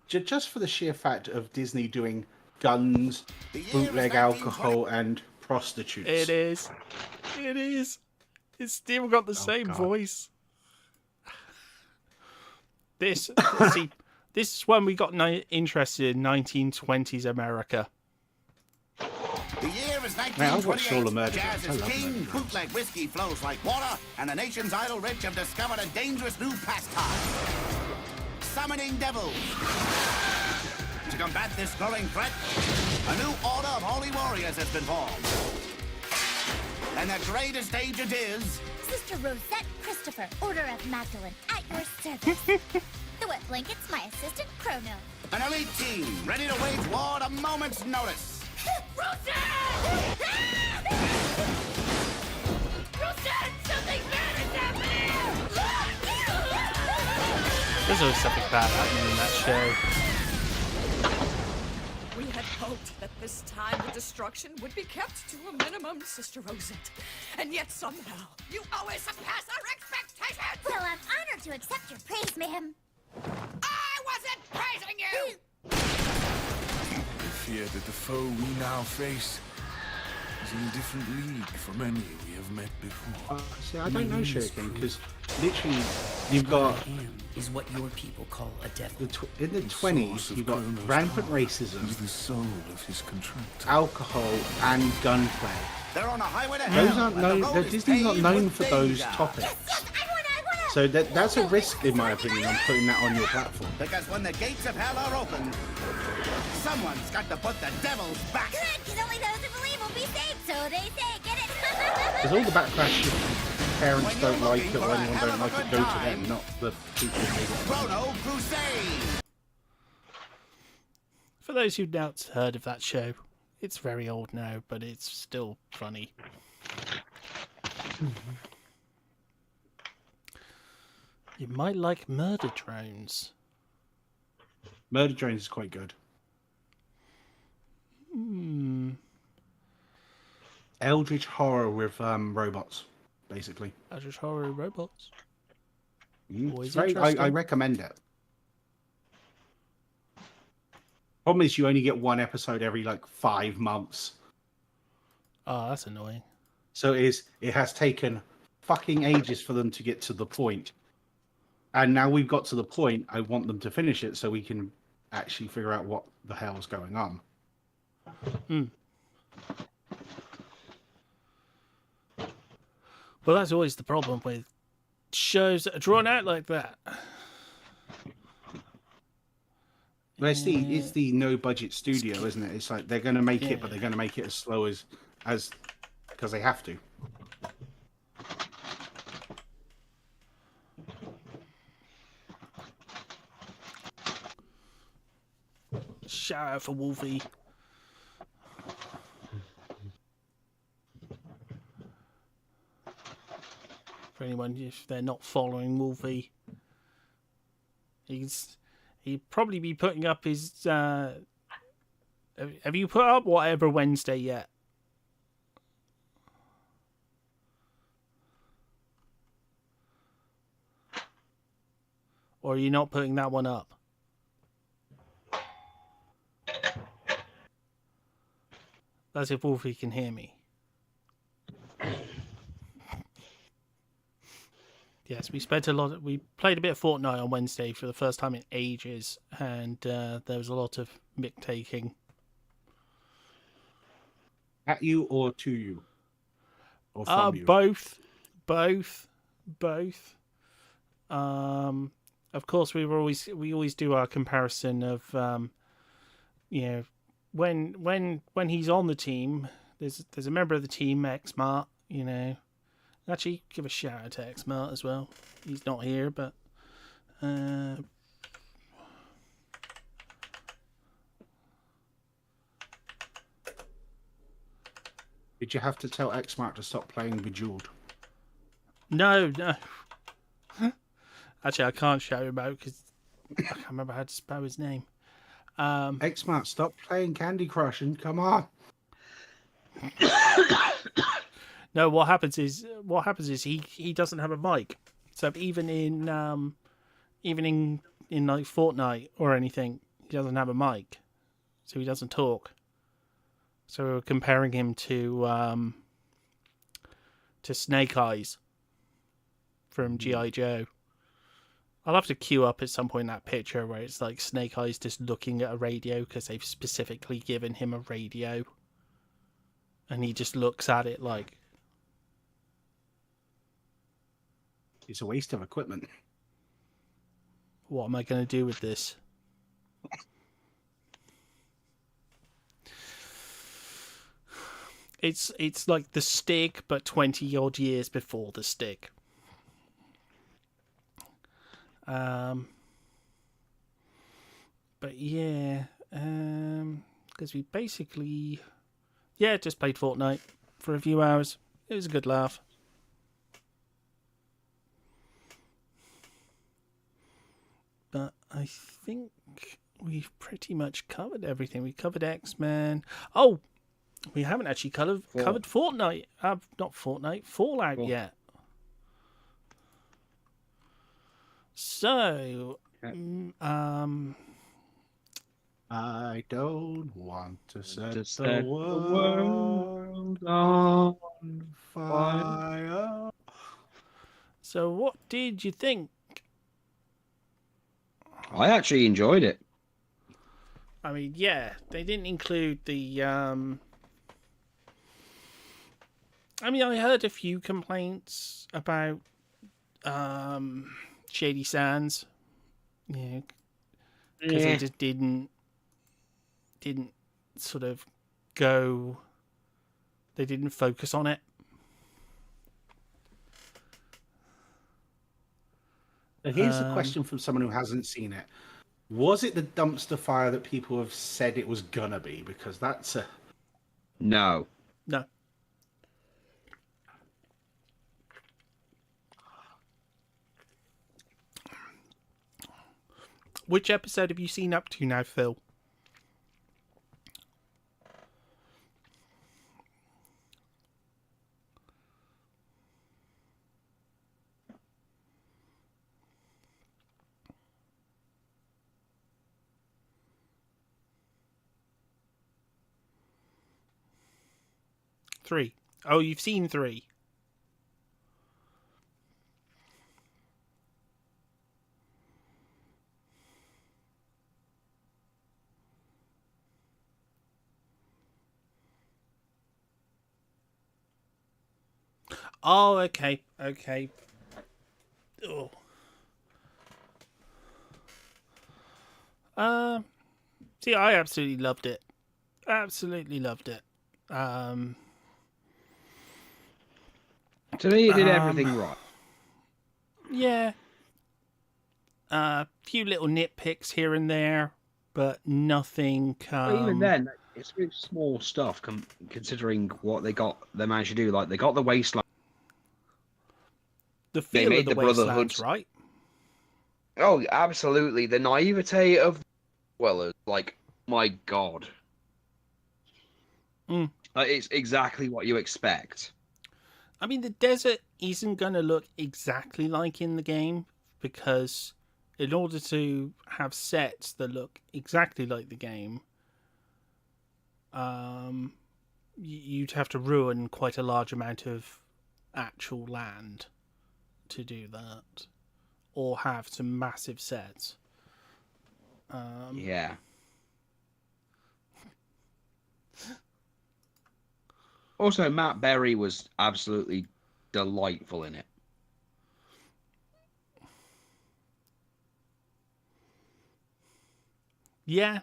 Just for the sheer fact of Disney doing guns, bootleg alcohol, and prostitutes. It is. It's still got the same voice. This is when we got interested in 1920s America. The year is I've watched all the 1928. murder Jazz films. I is love king, them. bootleg whiskey flows like water, and the nation's idle rich have discovered a dangerous new pastime. summoning devils. To combat this growing threat, a new order of holy warriors has been formed. And the greatest agent is... Sister Rosette Christopher, Order of Magdalene, at your service. The wet blanket's my assistant, Chrono. An elite team ready to wage war at a moment's notice. Rosette! Rosette, something bad is happening! There's always something bad happening in that show. We had hoped that this time the destruction would be kept to a minimum, Sister Rosette. And yet somehow, you always surpass our expectations! Well, I'm honored to accept your praise, ma'am. I wasn't praising you! I fear that the foe we now face is in a different league from any we have met before. See, I don't know Shuriken, because literally you've got... Is what your people call a devil. In the 20s, you've got rampant racism, the soul of his contract, alcohol, and gunplay. They're on a highway to Those hell, aren't and the known. road is Disney's not paved known with for those danger. topics. Yes, I wanna! So that's a risk, in my opinion, on putting that on your platform. Because when the gates of hell are open, someone's got to put the devils back. Good, because only those who believe will be saved, so they say, get it? Because all the backlash, if parents don't like it or anyone don't like it, go to them, not the people who do it. Chrono Crusade! For those who've not heard of that show, it's very old now, but it's still funny. You might like Murder Drones. Murder Drones is quite good. Eldritch horror with robots, basically. Eldritch horror robots. It's very, I recommend it. Problem is, you only get one episode every like 5 months. Oh, that's annoying. So it has taken fucking ages for them to get to the point. And now we've got to the point, I want them to finish it so we can actually figure out what the hell's going on. Well, that's always the problem with shows that are drawn out like that. Well, it's the no budget studio, isn't it? It's like they're going to make it, but they're going to make it as slow as because they have to. Shout out for Wolfie. For anyone, if they're not following Wolfie, he'd probably be putting up his. Have you put up Whatever Wednesday yet? Or are you not putting that one up? That's if Wolfie can hear me. Yes, we played a bit of Fortnite on Wednesday for the first time in ages, and there was a lot of mick taking. At you or to you? Or from you? Both. Of course, we always do our comparison of, when he's on the team, there's a member of the team, Xmart, Actually, give a shout out to Xmart as well. He's not here, but did you have to tell Xmart to stop playing Bejeweled? No. Actually, I can't shout him out because I can't remember how to spell his name. Xmart, stop playing Candy Crush and come on. No, what happens is he doesn't have a mic. So even in like Fortnite or anything, he doesn't have a mic. So he doesn't talk. So we're comparing him to Snake Eyes from G.I. Joe. I'll have to queue up at some point that picture where it's like Snake Eyes just looking at a radio because they've specifically given him a radio. And he just looks at it like... It's a waste of equipment. what am I going to do with this? It's like the Stig, but 20 odd years before the Stig. But yeah, because we basically, just played Fortnite for a few hours. It was a good laugh. But I think we've pretty much covered everything. We covered X-Men. Oh, we haven't actually covered Fortnite. Not Fortnite, Fallout yet. So, I don't want to set Set the the world on fire. So, what did you think? I actually enjoyed it. I mean, yeah, they didn't include the. I mean, I heard a few complaints about Shady Sands. Yeah, because they just didn't sort of go. They didn't focus on it. Now, here's a question from someone who hasn't seen it. Was it the dumpster fire that people have said it was gonna be? Because that's a... No. No. Which episode have you seen up to now, Phil? Three. Oh, you've seen 3. Oh, okay. Okay. Oh. See, I absolutely loved it. Absolutely loved it. To me, it did everything right. Yeah. Few little nitpicks here and there, but nothing. But even then, it's really small stuff considering what they managed to do. Like, they got the wasteland. The feel made of the wastelands, right? Oh, absolutely. The naivete of the dwellers, like, my God. It's exactly what you expect. I mean, the desert isn't going to look exactly like in the game, because in order to have sets that look exactly like the game, you'd have to ruin quite a large amount of actual land to do that, or have some massive sets. Yeah. Also, Matt Berry was absolutely delightful in it. Yeah.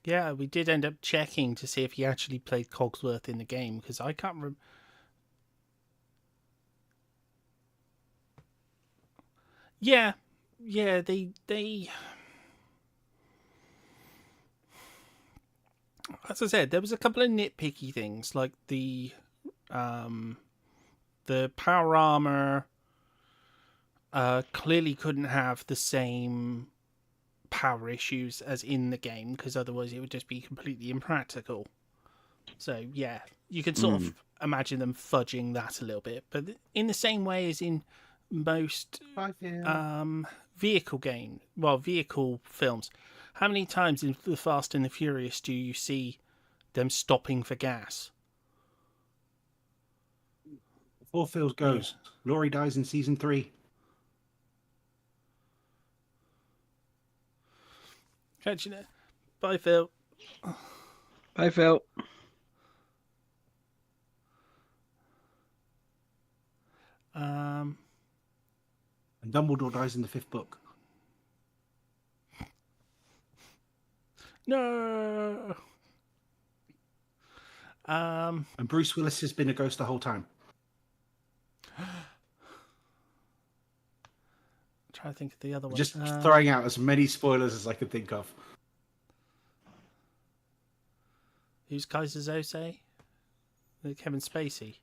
Yeah, we did end up checking to see if he actually played Cogsworth in the game, because I can't remember. Yeah, they as I said, there was a couple of nitpicky things, like the power armor clearly couldn't have the same power issues as in the game, because otherwise it would just be completely impractical. So yeah, you can sort of imagine them fudging that a little bit, but in the same way as in most vehicle films. How many times in The Fast and the Furious do you see them stopping for gas? Before Phil goes, Laurie dies in season 3. Catch you there. Bye, Phil. Bye, Phil. And Dumbledore dies in the 5th book. No. And Bruce Willis has been a ghost the whole time. I'm trying to think of the other one. Just throwing out as many spoilers as I could think of. Who's Kaiser Soze? Kevin Spacey.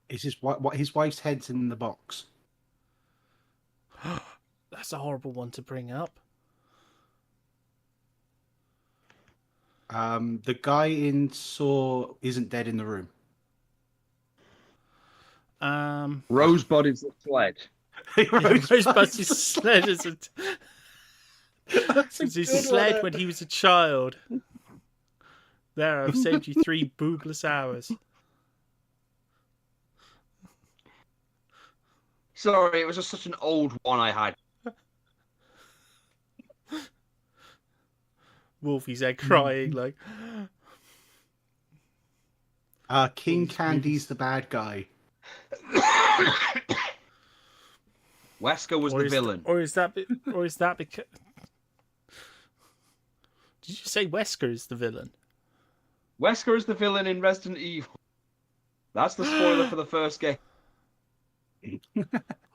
Is his wife's head's in the box? That's a horrible one to bring up. The guy in Saw isn't dead in the room. Rosebud is the sled. Rosebud is sled as a... It's his sled when he was a child. There, I've saved you 3 boobless hours. Sorry, it was just such an old one I had. Wolfie's there crying like... King Candy's the bad guy. Wesker was the villain. Or is that because... Did you say Wesker is the villain? Wesker is the villain in Resident Evil. That's the spoiler for the first game.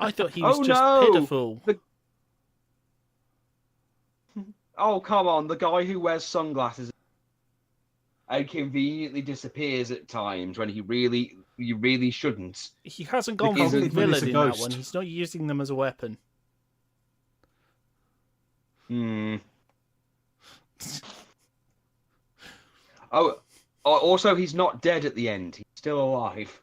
I thought he was just pitiful. Oh, come on. The guy who wears sunglasses and conveniently disappears at times when you really shouldn't. He hasn't gone for the villain in that one. He's not using them as a weapon. Oh, also, he's not dead at the end. He's still alive.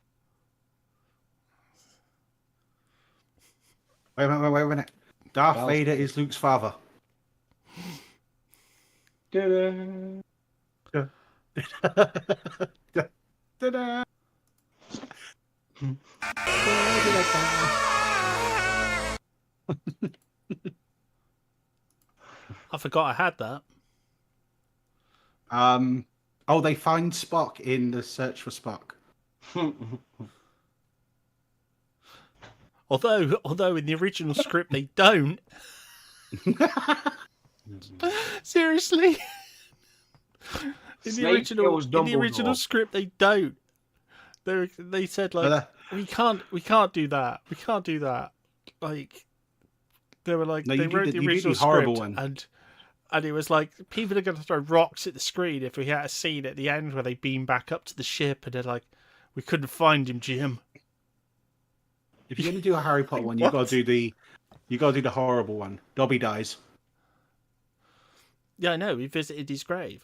Wait a minute. Darth Vader is Luke's father. Da-da. Da-da. I forgot I had that. Oh, they find Spock in the Search for Spock. Although in the original script they don't. Seriously. In the original script they don't. They said like we can't do that. We can't do that. Like they were like they wrote the original script and it was like people are going to throw rocks at the screen if we had a scene at the end where they beam back up to the ship and they're like, we couldn't find him, Jim. If you're going to do a Harry Potter one, you got to do the horrible one. Dobby dies. Yeah, I know. We visited his grave.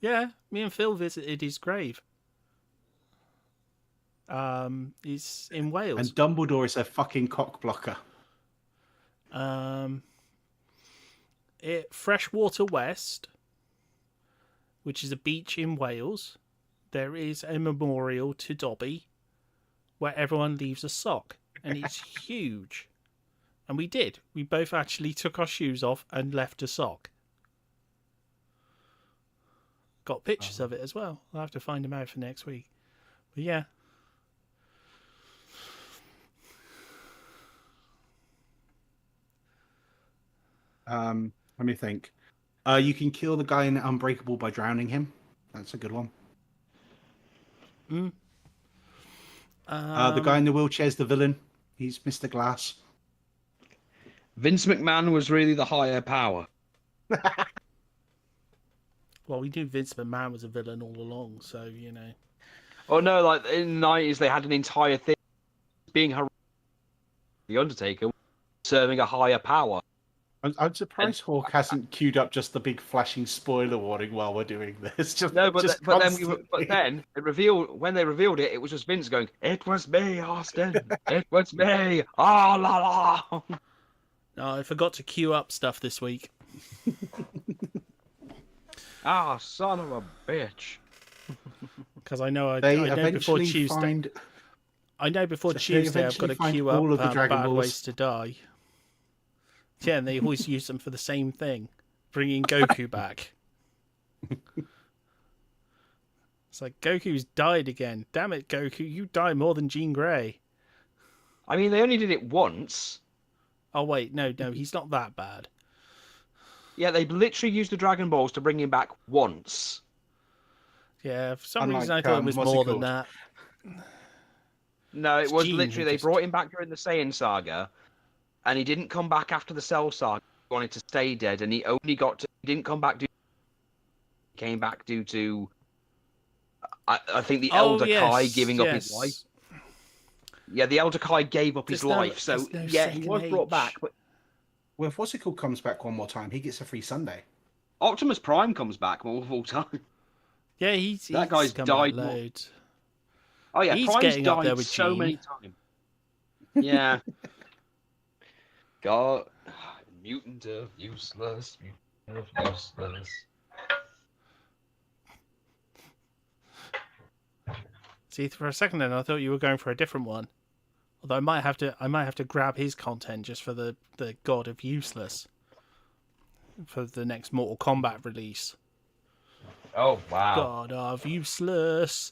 Yeah, me and Phil visited his grave. He's in Wales. And Dumbledore is a fucking cock blocker. Freshwater West, which is a beach in Wales, there is a memorial to Dobby where everyone leaves a sock, and it's huge. And we did. We both actually took our shoes off and left a sock. Got pictures of it as well. I'll have to find them out for next week. But yeah. Let me think. You can kill the guy in Unbreakable by drowning him. That's a good one. The guy in the wheelchair is the villain. He's Mr. Glass. Vince McMahon was really the higher power. Well, we knew Vince McMahon was a villain all along, so, you know. Oh, no, like, in the 90s, they had an entire thing being The Undertaker serving a higher power. I'm surprised Hawk hasn't queued up just the big flashing spoiler warning while we're doing this. But then it revealed when they revealed it, it was just Vince going, "It was me, Austin. It was me. Ah la la." No, I forgot to queue up stuff this week. Ah, son of a bitch. Because I know before Tuesday. I know before Tuesday I've got to queue up Bad Ways to Die. Yeah, and they always use them for the same thing, bringing Goku back. It's like, Goku's died again. Damn it, Goku, you die more than Jean Grey. I mean, they only did it once. Oh, wait, no, he's not that bad. Yeah, they literally used the Dragon Balls to bring him back once. Yeah, for some Unlike, reason I thought it was what's it more than called? that. No, it was Gene literally, they just- brought him back during the Saiyan saga, and he didn't come back after the Cell saga. He wanted to stay dead, and he only he didn't come back he came back due to, I think, the Elder Kai giving up his life. Yeah, the Elder Kai gave up his life, so yeah, he was brought back. But Well, if what's it called comes back one more time, he gets a free Sunday. Optimus Prime comes back multiple times. Yeah, he's that guy's come died back more. loads. Oh yeah, He's Prime's getting up there died with so Gene. many times. Yeah. God, mutant of useless, mutant of useless. See, for a second then I thought you were going for a different one. Although I might have to grab his content just for the God of Useless for the next Mortal Kombat release. Oh wow. God of Useless.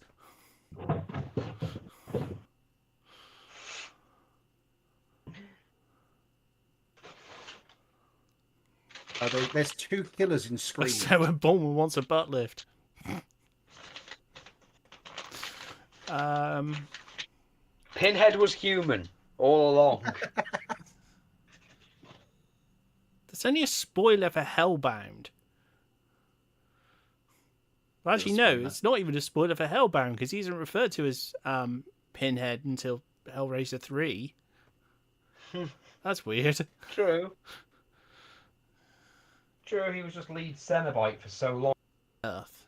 There's 2 killers in Scream. So when Bulma wants a butt lift. Pinhead was human all along. There's only a spoiler for Hellbound. Well, actually, no, it's not even a spoiler for Hellbound because he isn't referred to as Pinhead until Hellraiser 3. That's weird. True. True, he was just lead Cenobite for so long. Earth.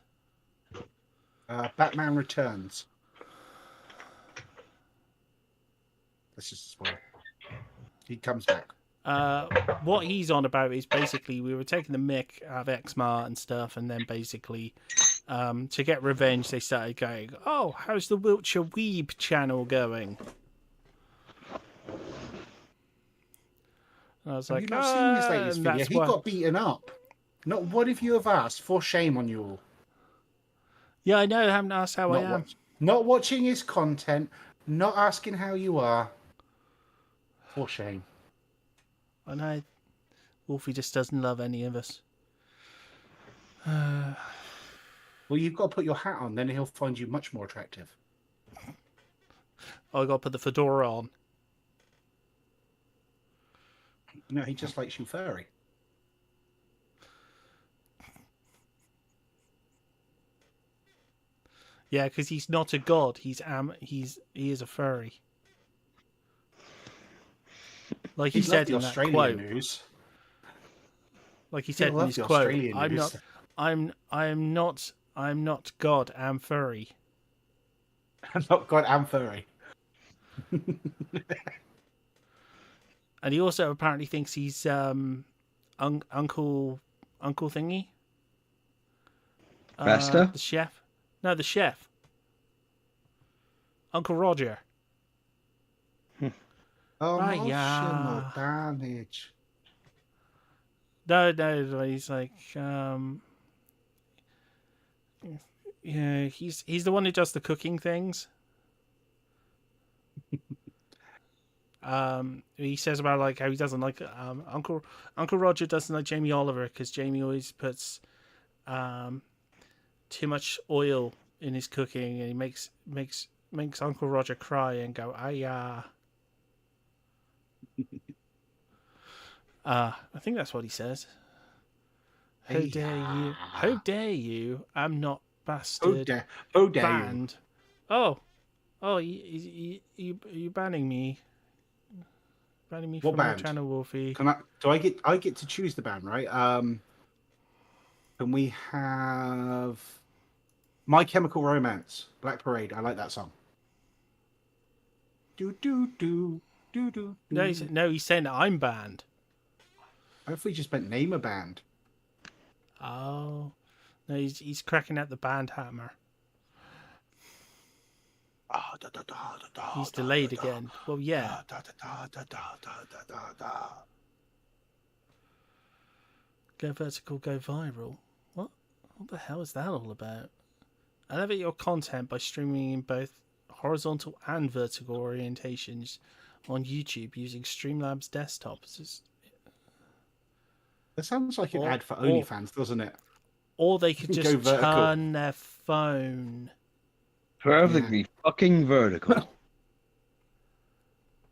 Batman Returns. That's just a spoiler. He comes back. What he's on about is basically we were taking the mick out of Xmar and stuff, and then basically to get revenge, they started going, "Oh, how's the Wiltshire Weeb channel going?" And I was Have like, you not seen this latest and video? that's He why- got beaten up. Not what if you have asked? For shame on you all. Yeah, I know. I haven't asked how I am. Not watching his content. Not asking how you are. For shame. I know. Wolfie just doesn't love any of us. Well, you've got to put your hat on, then he'll find you much more attractive. Oh, I got to put the fedora on. No, he just likes you furry. Yeah, because he's not a god. He is a furry. Like he He'd love said the in that Australian quote. news. Like he He'd said in love his the quote, Australian news. I'm not God, I'm furry. I'm not God, I'm furry. And he also apparently thinks he's Uncle Thingy. Bester? The chef. No, the chef. Uncle Roger. Oh, Right, yeah. emotional damage. No, he's like, yeah, he's the one who does the cooking things. He says about like how he doesn't like Uncle Roger doesn't like Jamie Oliver because Jamie always puts too much oil in his cooking, and he makes Uncle Roger cry and go, "Ayah." I think that's what he says. How dare you? How dare you? I'm not bastard. How dare banned. You? Oh, you banning me? Banning me What from my band? channel, Wolfie? I get to choose the band, right? Can we have My Chemical Romance, Black Parade? I like that song. Do do do do do. No, he's saying that I'm banned. Hopefully, just meant name a band. Oh, no, he's cracking out the band hammer. He's delayed again. Well, yeah. Go vertical, go viral. What the hell is that all about? Elevate your content by streaming in both horizontal and vertical orientations on YouTube using Streamlabs desktop. That sounds like an ad for OnlyFans, doesn't it? Or they could just turn their phone perfectly fucking vertical.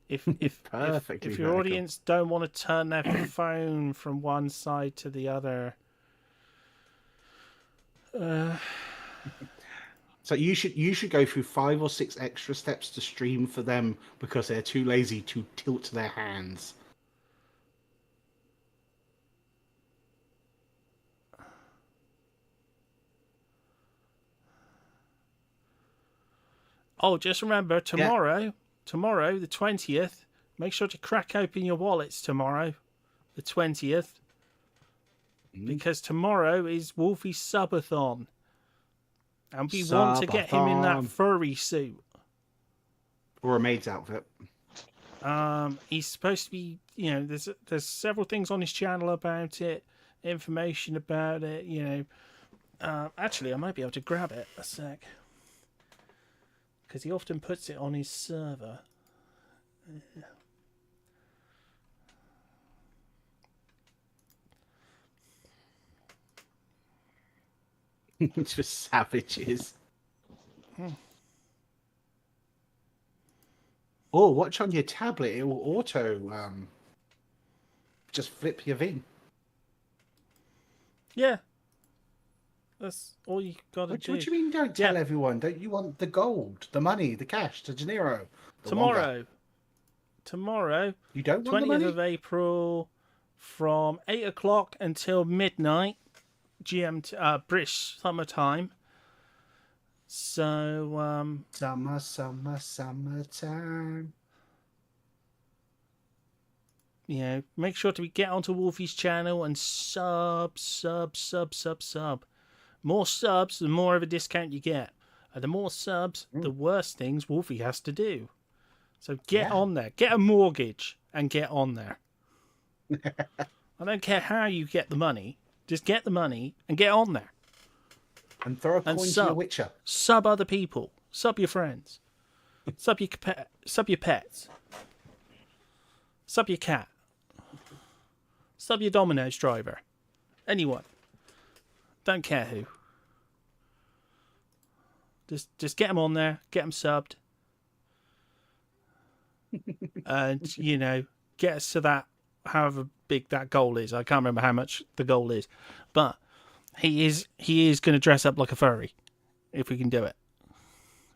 If your audience don't want to turn their phone from one side to the other, so you should go through 5 or 6 extra steps to stream for them because they're too lazy to tilt their hands. Oh, just remember tomorrow, the 20th, make sure to crack open your wallets tomorrow, the 20th. Because tomorrow is Wolfie's subathon. And we want to get him in that furry suit. Or a maid's outfit. He's supposed to be, there's several things on his channel about it, information about it, actually, I might be able to grab it a sec. Because he often puts it on his server. It's for savages. Oh, watch on your tablet. It will auto just flip your VIN. Yeah. That's all you got to do. What do you mean don't tell everyone? Don't you want the gold, the money, the cash, the dinero? Tomorrow. You don't want the money? 20th of April from 8 o'clock until midnight. GMT, British summertime. So, summertime. Make sure to get onto Wolfie's channel and sub. More subs, the more of a discount you get. And the more subs, the worse things Wolfie has to do. So get on there. Get a mortgage and get on there. I don't care how you get the money. Just get the money and get on there. And throw a coin to your Witcher. Sub other people. Sub your friends. Sub your pets. Sub your cat. Sub your Domino's driver. Anyone. Don't care who. Just get them on there. Get them subbed. And, get us to that, however big that goal is. I can't remember how much the goal is. But he is going to dress up like a furry. If we can do it.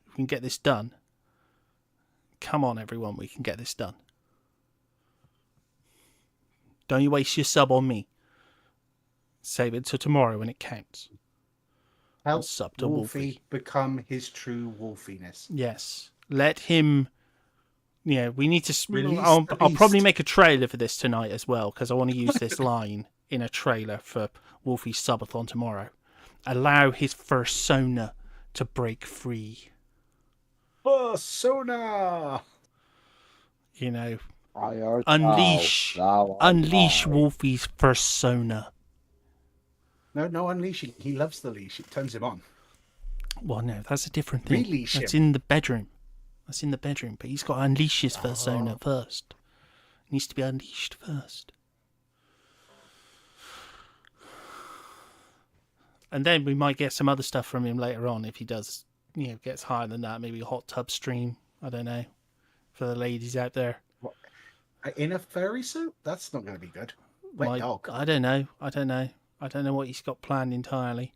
If we can get this done. Come on, everyone. We can get this done. Don't you waste your sub on me. Save it till tomorrow when it counts. Help sub to Wolfie become his true wolfiness. Yes. Let him... we need to... I'll probably make a trailer for this tonight as well, because I want to use this line in a trailer for Wolfie's subathon tomorrow. Allow his fursona to break free. Fursona! Unleash Wolfie's fursona. No unleashing. He loves the leash. It turns him on. Well, no, that's a different thing. Releash That's him. in the bedroom. That's in the bedroom. But he's got to unleash his fursona first. He needs to be unleashed first. And then we might get some other stuff from him later on if he does, gets higher than that. Maybe a hot tub stream. I don't know. For the ladies out there. What? In a furry suit? That's not going to be good. Wet dog. I don't know. I don't know what he's got planned entirely.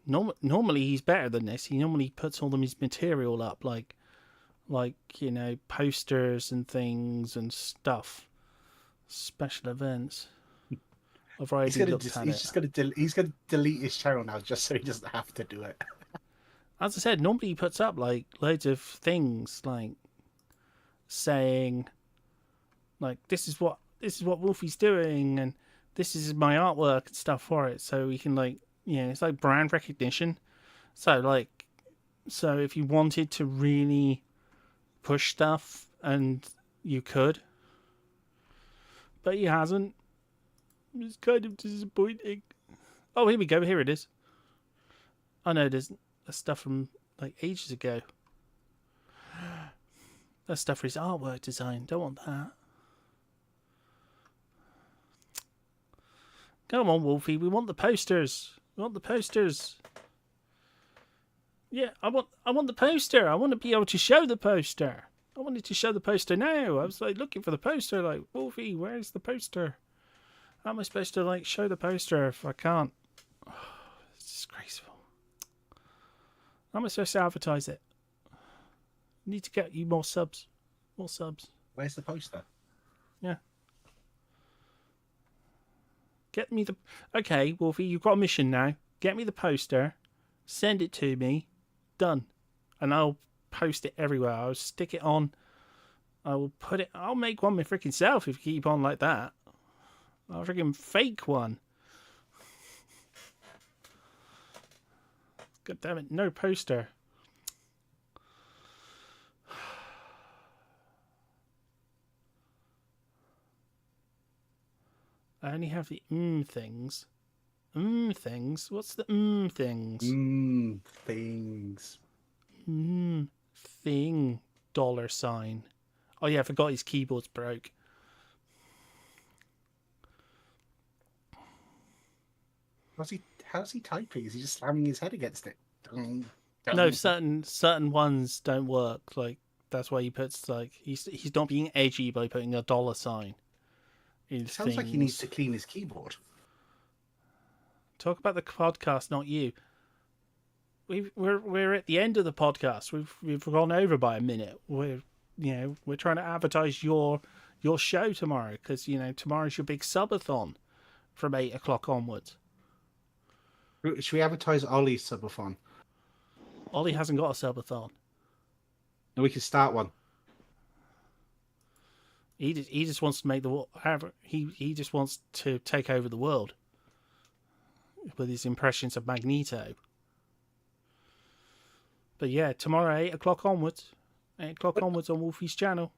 Normally he's better than this. He normally puts all of his material up, like posters and things and stuff, special events. I've already looked at it. He's going to delete his channel now just so he doesn't have to do it. As I said, normally he puts up like loads of things, like saying, like this is what Wolfie's doing, and this is my artwork and stuff for it, so we can it's like brand recognition. So if you wanted to really push stuff, and you could, but he hasn't. It's kind of disappointing. Oh, here we go. Here it is. Oh no, there's stuff from like ages ago. That's stuff for his artwork design. Don't want that. Come on, Wolfie. We want the posters. We want the posters. Yeah, I want the poster. I want to be able to show the poster. I wanted to show the poster now. I was like looking for the poster. Like, Wolfie, where's the poster? How am I supposed to like show the poster if I can't? Oh, it's disgraceful. How am I supposed to advertise it? Need to get you more subs. More subs. Where's the poster? Yeah. Get me the... Okay, Wolfie, you've got a mission now. Get me the poster. Send it to me. Done. And I'll post it everywhere. I'll stick it on. I will put it... I'll make one my freaking self if you keep on like that. I'll freaking fake one. God damn it. No poster. I only have the things. Things? What's the things? Things. Thing. $sign. Oh yeah, I forgot his keyboard's broke. How's he typing? Is he just slamming his head against it? No, certain ones don't work. Like that's why he puts like he's not being edgy by putting a $sign. It sounds like he needs to clean his keyboard. Talk about the podcast, not you. We're at the end of the podcast. We've gone over by a minute. We're trying to advertise your show tomorrow because tomorrow's your big subathon from 8 o'clock onwards. Should we advertise Ollie's subathon? Ollie hasn't got a subathon. No, we can start one. He just wants to make the world. He just wants to take over the world with his impressions of Magneto. But yeah, tomorrow 8 o'clock onwards. 8 o'clock onwards on Wolfie's channel.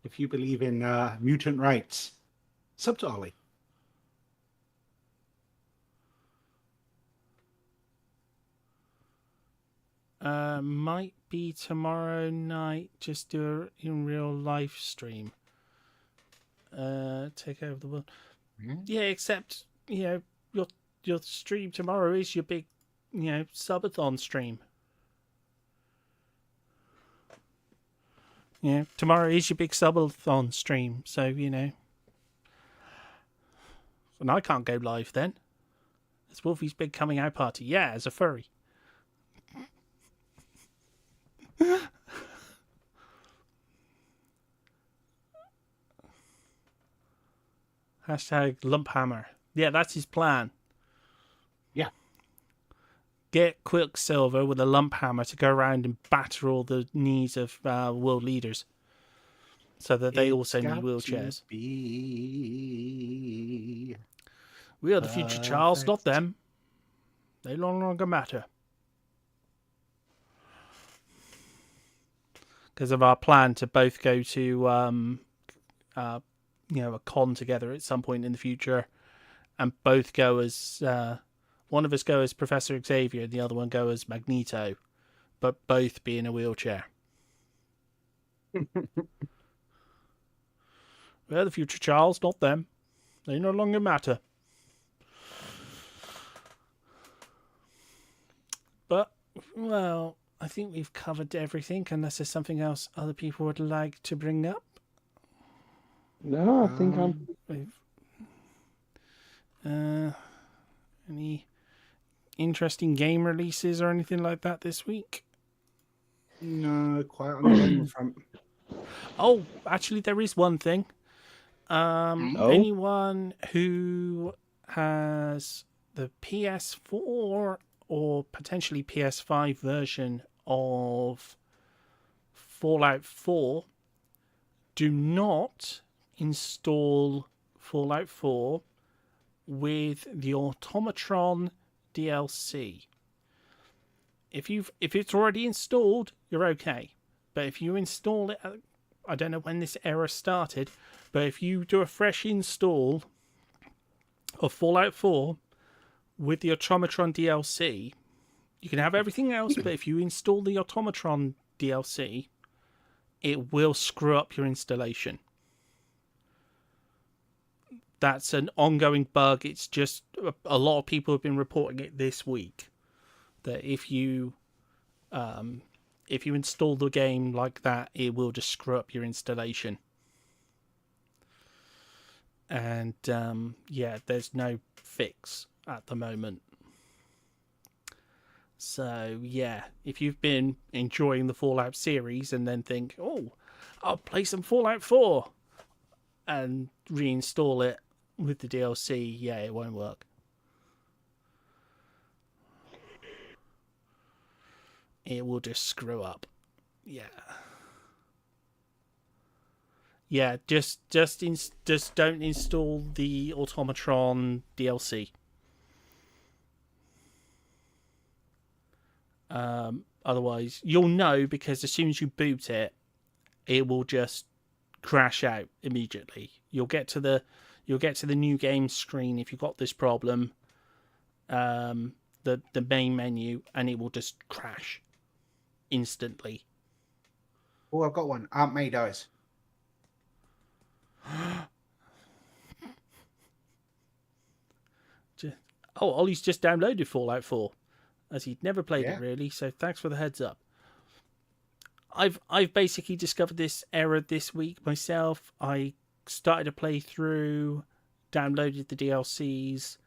If you believe in mutant rights, sub to Ollie. Might be tomorrow night. Just do a in real life stream. Take over the world. Yeah, except your stream tomorrow is your big subathon stream. Yeah, tomorrow is your big subathon stream. So and I can't go live then. It's Wolfie's big coming out party. Yeah, as a furry. Hashtag Lumphammer. Yeah, that's his plan. Yeah. Get Quicksilver with a lump hammer to go around and batter all the knees of world leaders so that they also need wheelchairs. We are the future, Charles, not them. They no longer matter. Because of our plan to both go to a con together at some point in the future, and both go as one of us go as Professor Xavier and the other one go as Magneto, but both be in a wheelchair. We're the future, Charles, not them. They no longer matter. But well, I think we've covered everything, unless there's something else other people would like to bring up. No, I think any interesting game releases or anything like that this week? No, quite on the game front. Oh, actually, there is one thing. Anyone who has the PS4 or potentially PS5 version of Fallout 4, do not install Fallout 4 with the Automatron DLC. If it's already installed, you're okay. But if you install it, I don't know when this error started, but if you do a fresh install of Fallout 4 with the Automatron DLC, You can have everything else, but if you install the Automatron DLC, it will screw up your installation. That's an ongoing bug. It's just a lot of people have been reporting it this week, that if you install the game like that, it will just screw up your installation. And yeah, there's no fix at the moment. So yeah, if you've been enjoying the Fallout series and then think, oh, I'll play some Fallout 4 and reinstall it with the DLC, yeah, it won't work. It will just screw up. Yeah. Yeah, just don't install the Automatron DLC. Otherwise, you'll know, because as soon as you boot it, it will just crash out immediately. You'll get to the new game screen if you've got this problem, the main menu, and it will just crash instantly. Oh, I've got one. Aunt May dies. Oh, Ollie's just downloaded Fallout 4, as he'd never played it really, so thanks for the heads up. I've basically discovered this error this week myself. I started a playthrough, downloaded the DLCs,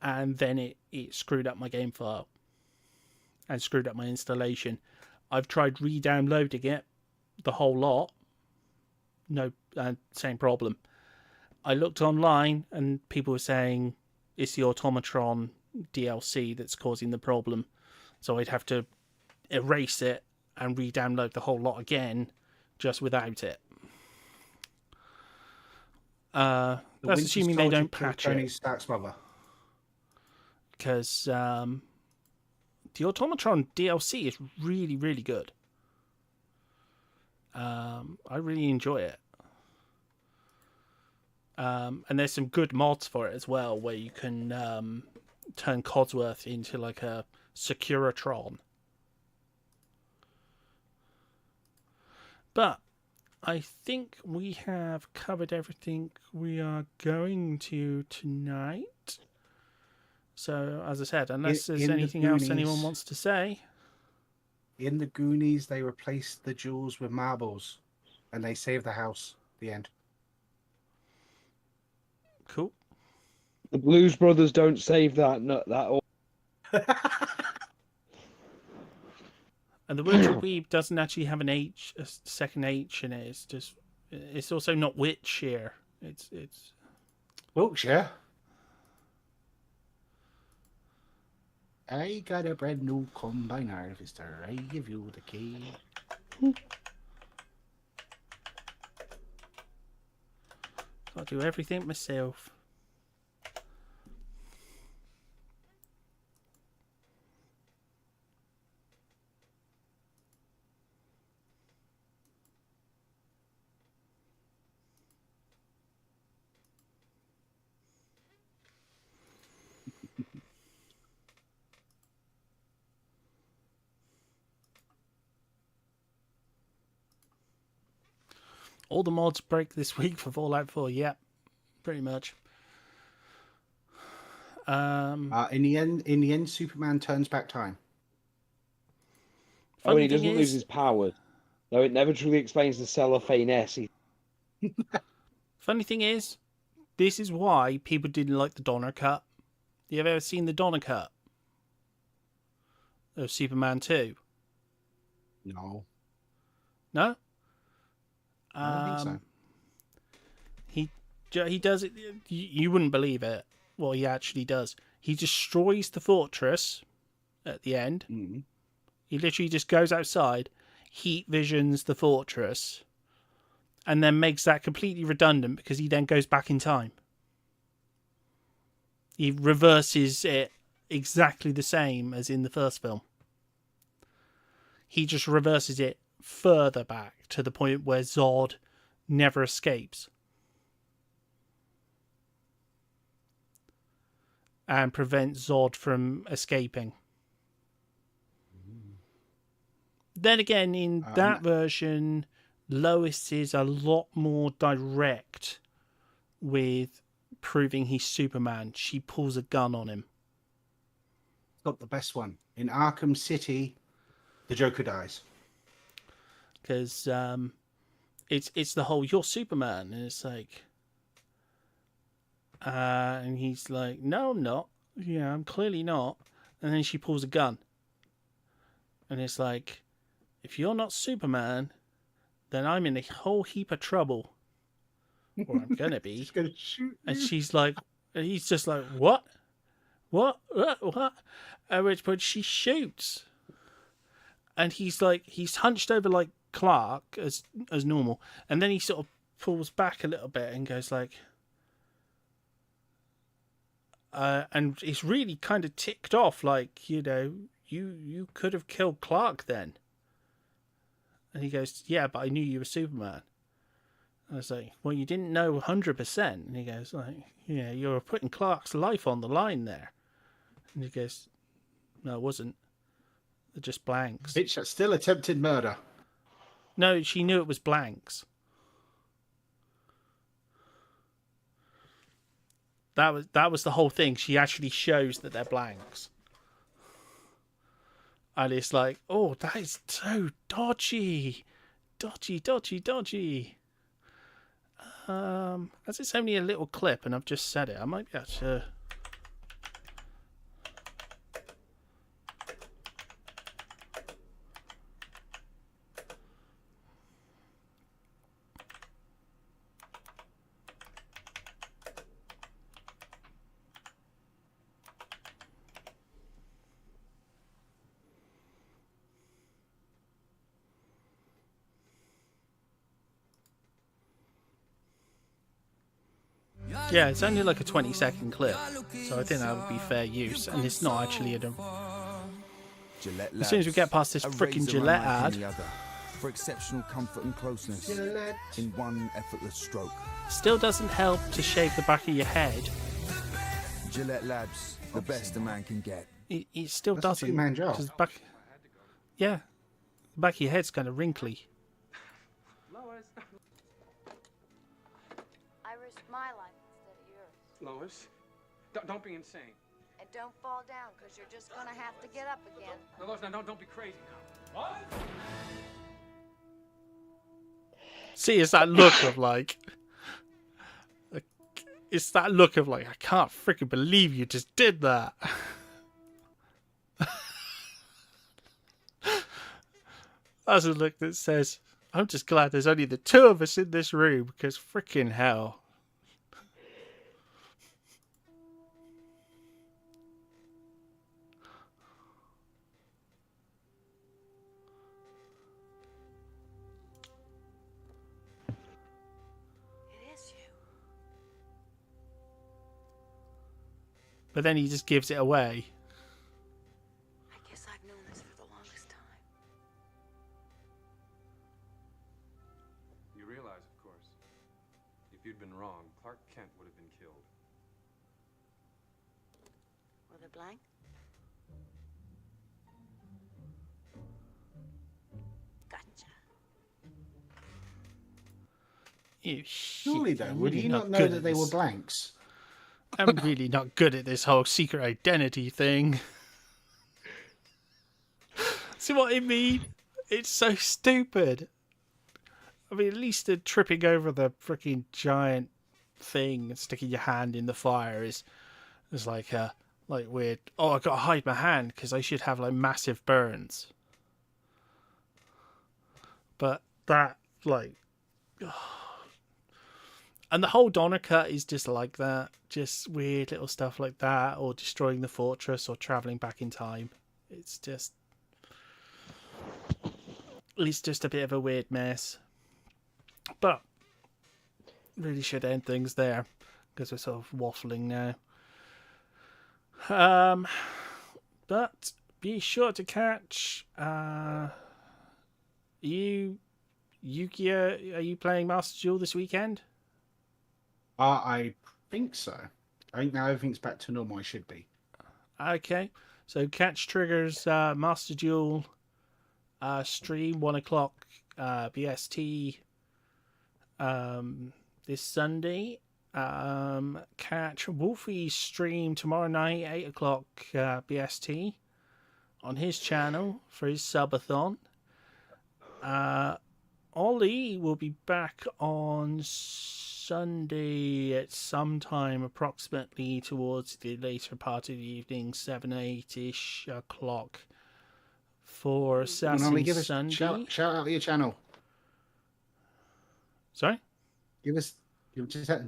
and then it screwed up my game file and screwed up my installation. I've tried re-downloading it, the whole lot. No, same problem. I looked online and people were saying it's the Automatron DLC that's causing the problem. So I'd have to erase it and re-download the whole lot again, just without it. That's assuming they don't patch Tony it. Stark's mother. Because the Automatron DLC is really, really good. I really enjoy it. And there's some good mods for it as well, where you can turn Codsworth into like a Securitron. But I think we have covered everything we are going to tonight. So, as I said, unless there's anything else anyone wants to say. In the Goonies, they replaced the jewels with marbles, and they saved the house. The end. Cool. The Blues Brothers don't save that. And the word weeb doesn't actually have a second H in it. It's also not Wiltshire. It's Wiltshire. I got a brand new combine harvester. I give you the key. I'll do everything myself. All the mods break this week for Fallout 4. Yep, pretty much. In the end, Superman turns back time. Oh, and he doesn't lose his powers. Though it never truly explains the cellophane S. Funny thing is, this is why people didn't like the Donner cut. You ever seen the Donner cut of Superman 2? No. No? I don't think so. He does it. You wouldn't believe it. What he actually does. He destroys the fortress at the end. Mm-hmm. He literally just goes outside, heat visions the fortress, and then makes that completely redundant because he then goes back in time. He reverses it exactly the same as in the first film. He just reverses it further back to the point where Zod never escapes and prevents Zod from escaping. Then again, in that version, Lois is a lot more direct with proving he's Superman. She pulls a gun on him. Got the best one. In Arkham City, the Joker dies. Because it's the whole, you're Superman. And it's like... and he's like, no, I'm not. Yeah, I'm clearly not. And then she pulls a gun. And it's like, if you're not Superman, then I'm in a whole heap of trouble. Or I'm going to be. She's going to shoot And you. she's like, and he's just like, what? What? At which point she shoots. And he's like, he's hunched over like Clark as normal. And then he sort of pulls back a little bit and goes like, and it's really kind of ticked off, like, you know, you could have killed Clark then. And he goes, yeah, but I knew you were Superman. And I was like, well, you didn't know 100%. And he goes, like, yeah, you were putting Clark's life on the line there. And he goes, no, it wasn't. They're just blanks. Bitch, that's still attempted murder. No, she knew it was blanks. That was the whole thing. She actually shows that they're blanks. And it's like, oh, that is so dodgy. Dodgy. As it's only a little clip and I've just said it, I might be able to... Yeah, it's only like a 20-second clip, so I think that would be fair use, and it's not actually as soon as we get past this freaking Gillette ad, for exceptional comfort and closeness in one effortless stroke. Still doesn't help to shave the back of your head. Gillette Labs, the best a man can get. It still That's doesn't. a two-man job. 'Cause the back of your head's kind of wrinkly. I risked my life instead of yours. Lois, don't be insane. And don't fall down, because you're just going to have to get up again. No, Lois, now don't be crazy now. What? See, it's that look of like... It's that look of like, I can't freaking believe you just did that. That's a look that says, I'm just glad there's only the two of us in this room, because freaking hell. But then he just gives it away. I guess I've known this for the longest time. You realize, of course, if you'd been wrong, Clark Kent would have been killed. Were they blank? Gotcha. You Surely, though, would really he not know good that at they were this. blanks? I'm really not good at this whole secret identity thing. See what I mean? It's so stupid. I mean, at least the tripping over the freaking giant thing and sticking your hand in the fire is like weird. Oh, I gotta hide my hand because I should have like massive burns. But that like. And the whole Donner cut is just like that. Just weird little stuff like that. Or destroying the fortress or travelling back in time. It's just a bit of a weird mess. But really should end things there. Because we're sort of waffling now. But be sure to catch... Yukiya, are you playing Master Duel this weekend? I think so. I think now everything's back to normal. I should be. Okay, so catch Trigger's Master Duel stream 1 o'clock BST this Sunday. Catch Wolfie's stream tomorrow night, 8 o'clock BST on his channel for his subathon. Ollie will be back on Sunday at some time, approximately towards the later part of the evening, 7-8ish o'clock, for Assassin's Give us Sunday. shout out your channel. Sorry? You're just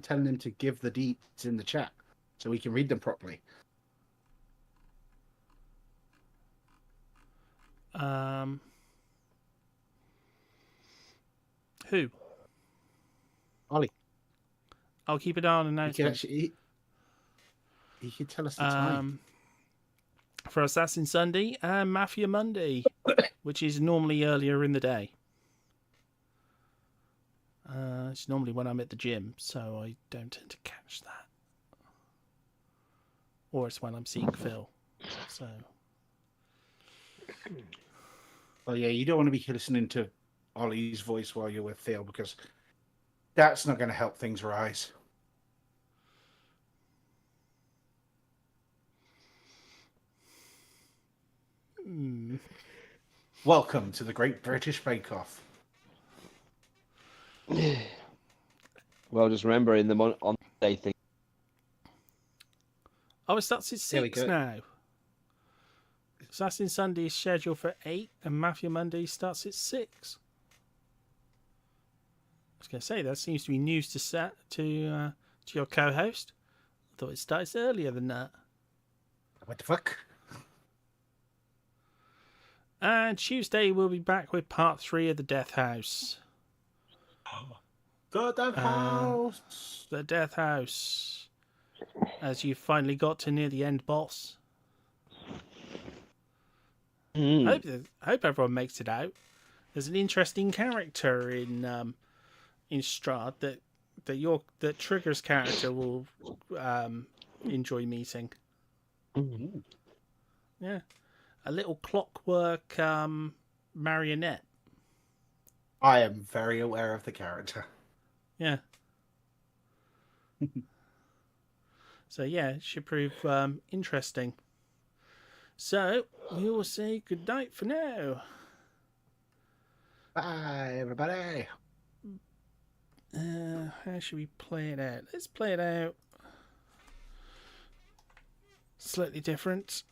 telling them to give the deets in the chat so we can read them properly. Who? Ollie. I'll keep an eye on announcements. He could tell us the time. For Assassin Sunday and Mafia Monday, which is normally earlier in the day. It's normally when I'm at the gym, so I don't tend to catch that. Or it's when I'm seeing Phil. So. Well, yeah, you don't want to be listening to Ollie's voice while you're with Phil, because that's not going to help things rise. Welcome to the Great British Bake Off. Well, just remember in the on day thing. Oh, it starts at 6 now. Assassin Sunday is scheduled for 8, and Mafia Monday starts at 6. I was going to say, that seems to be news to your co-host. I thought it starts earlier than that. What the fuck? And Tuesday we'll be back with part 3 of the Death House. The Death House. The Death House. As you finally got to near the end boss. I hope everyone makes it out. There's an interesting character in Strahd that Trigger's character will enjoy meeting. Mm-hmm. Yeah, a little clockwork marionette. I am very aware of the character. Yeah. So yeah, it should prove interesting. So we will say good night for now. Bye, everybody. How should we play it out? Let's play it out slightly different.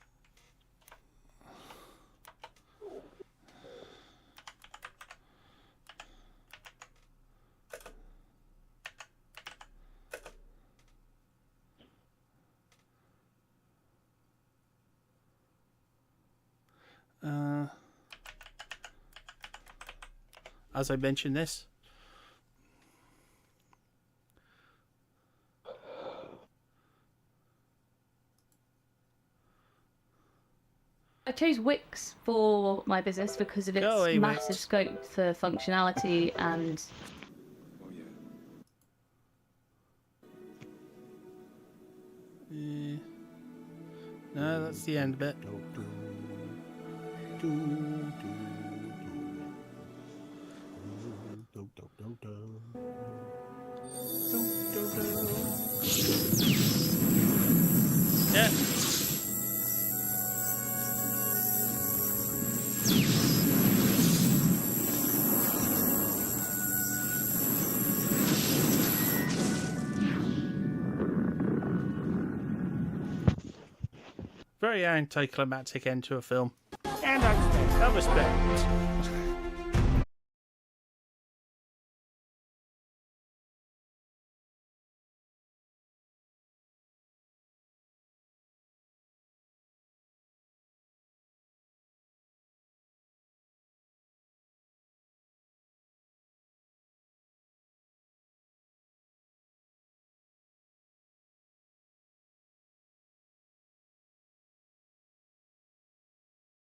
As I mentioned this. I chose Wix for my business because of its massive scope for functionality and no, that's the end bit. Yeah. Very anticlimactic end to a film. And I respect.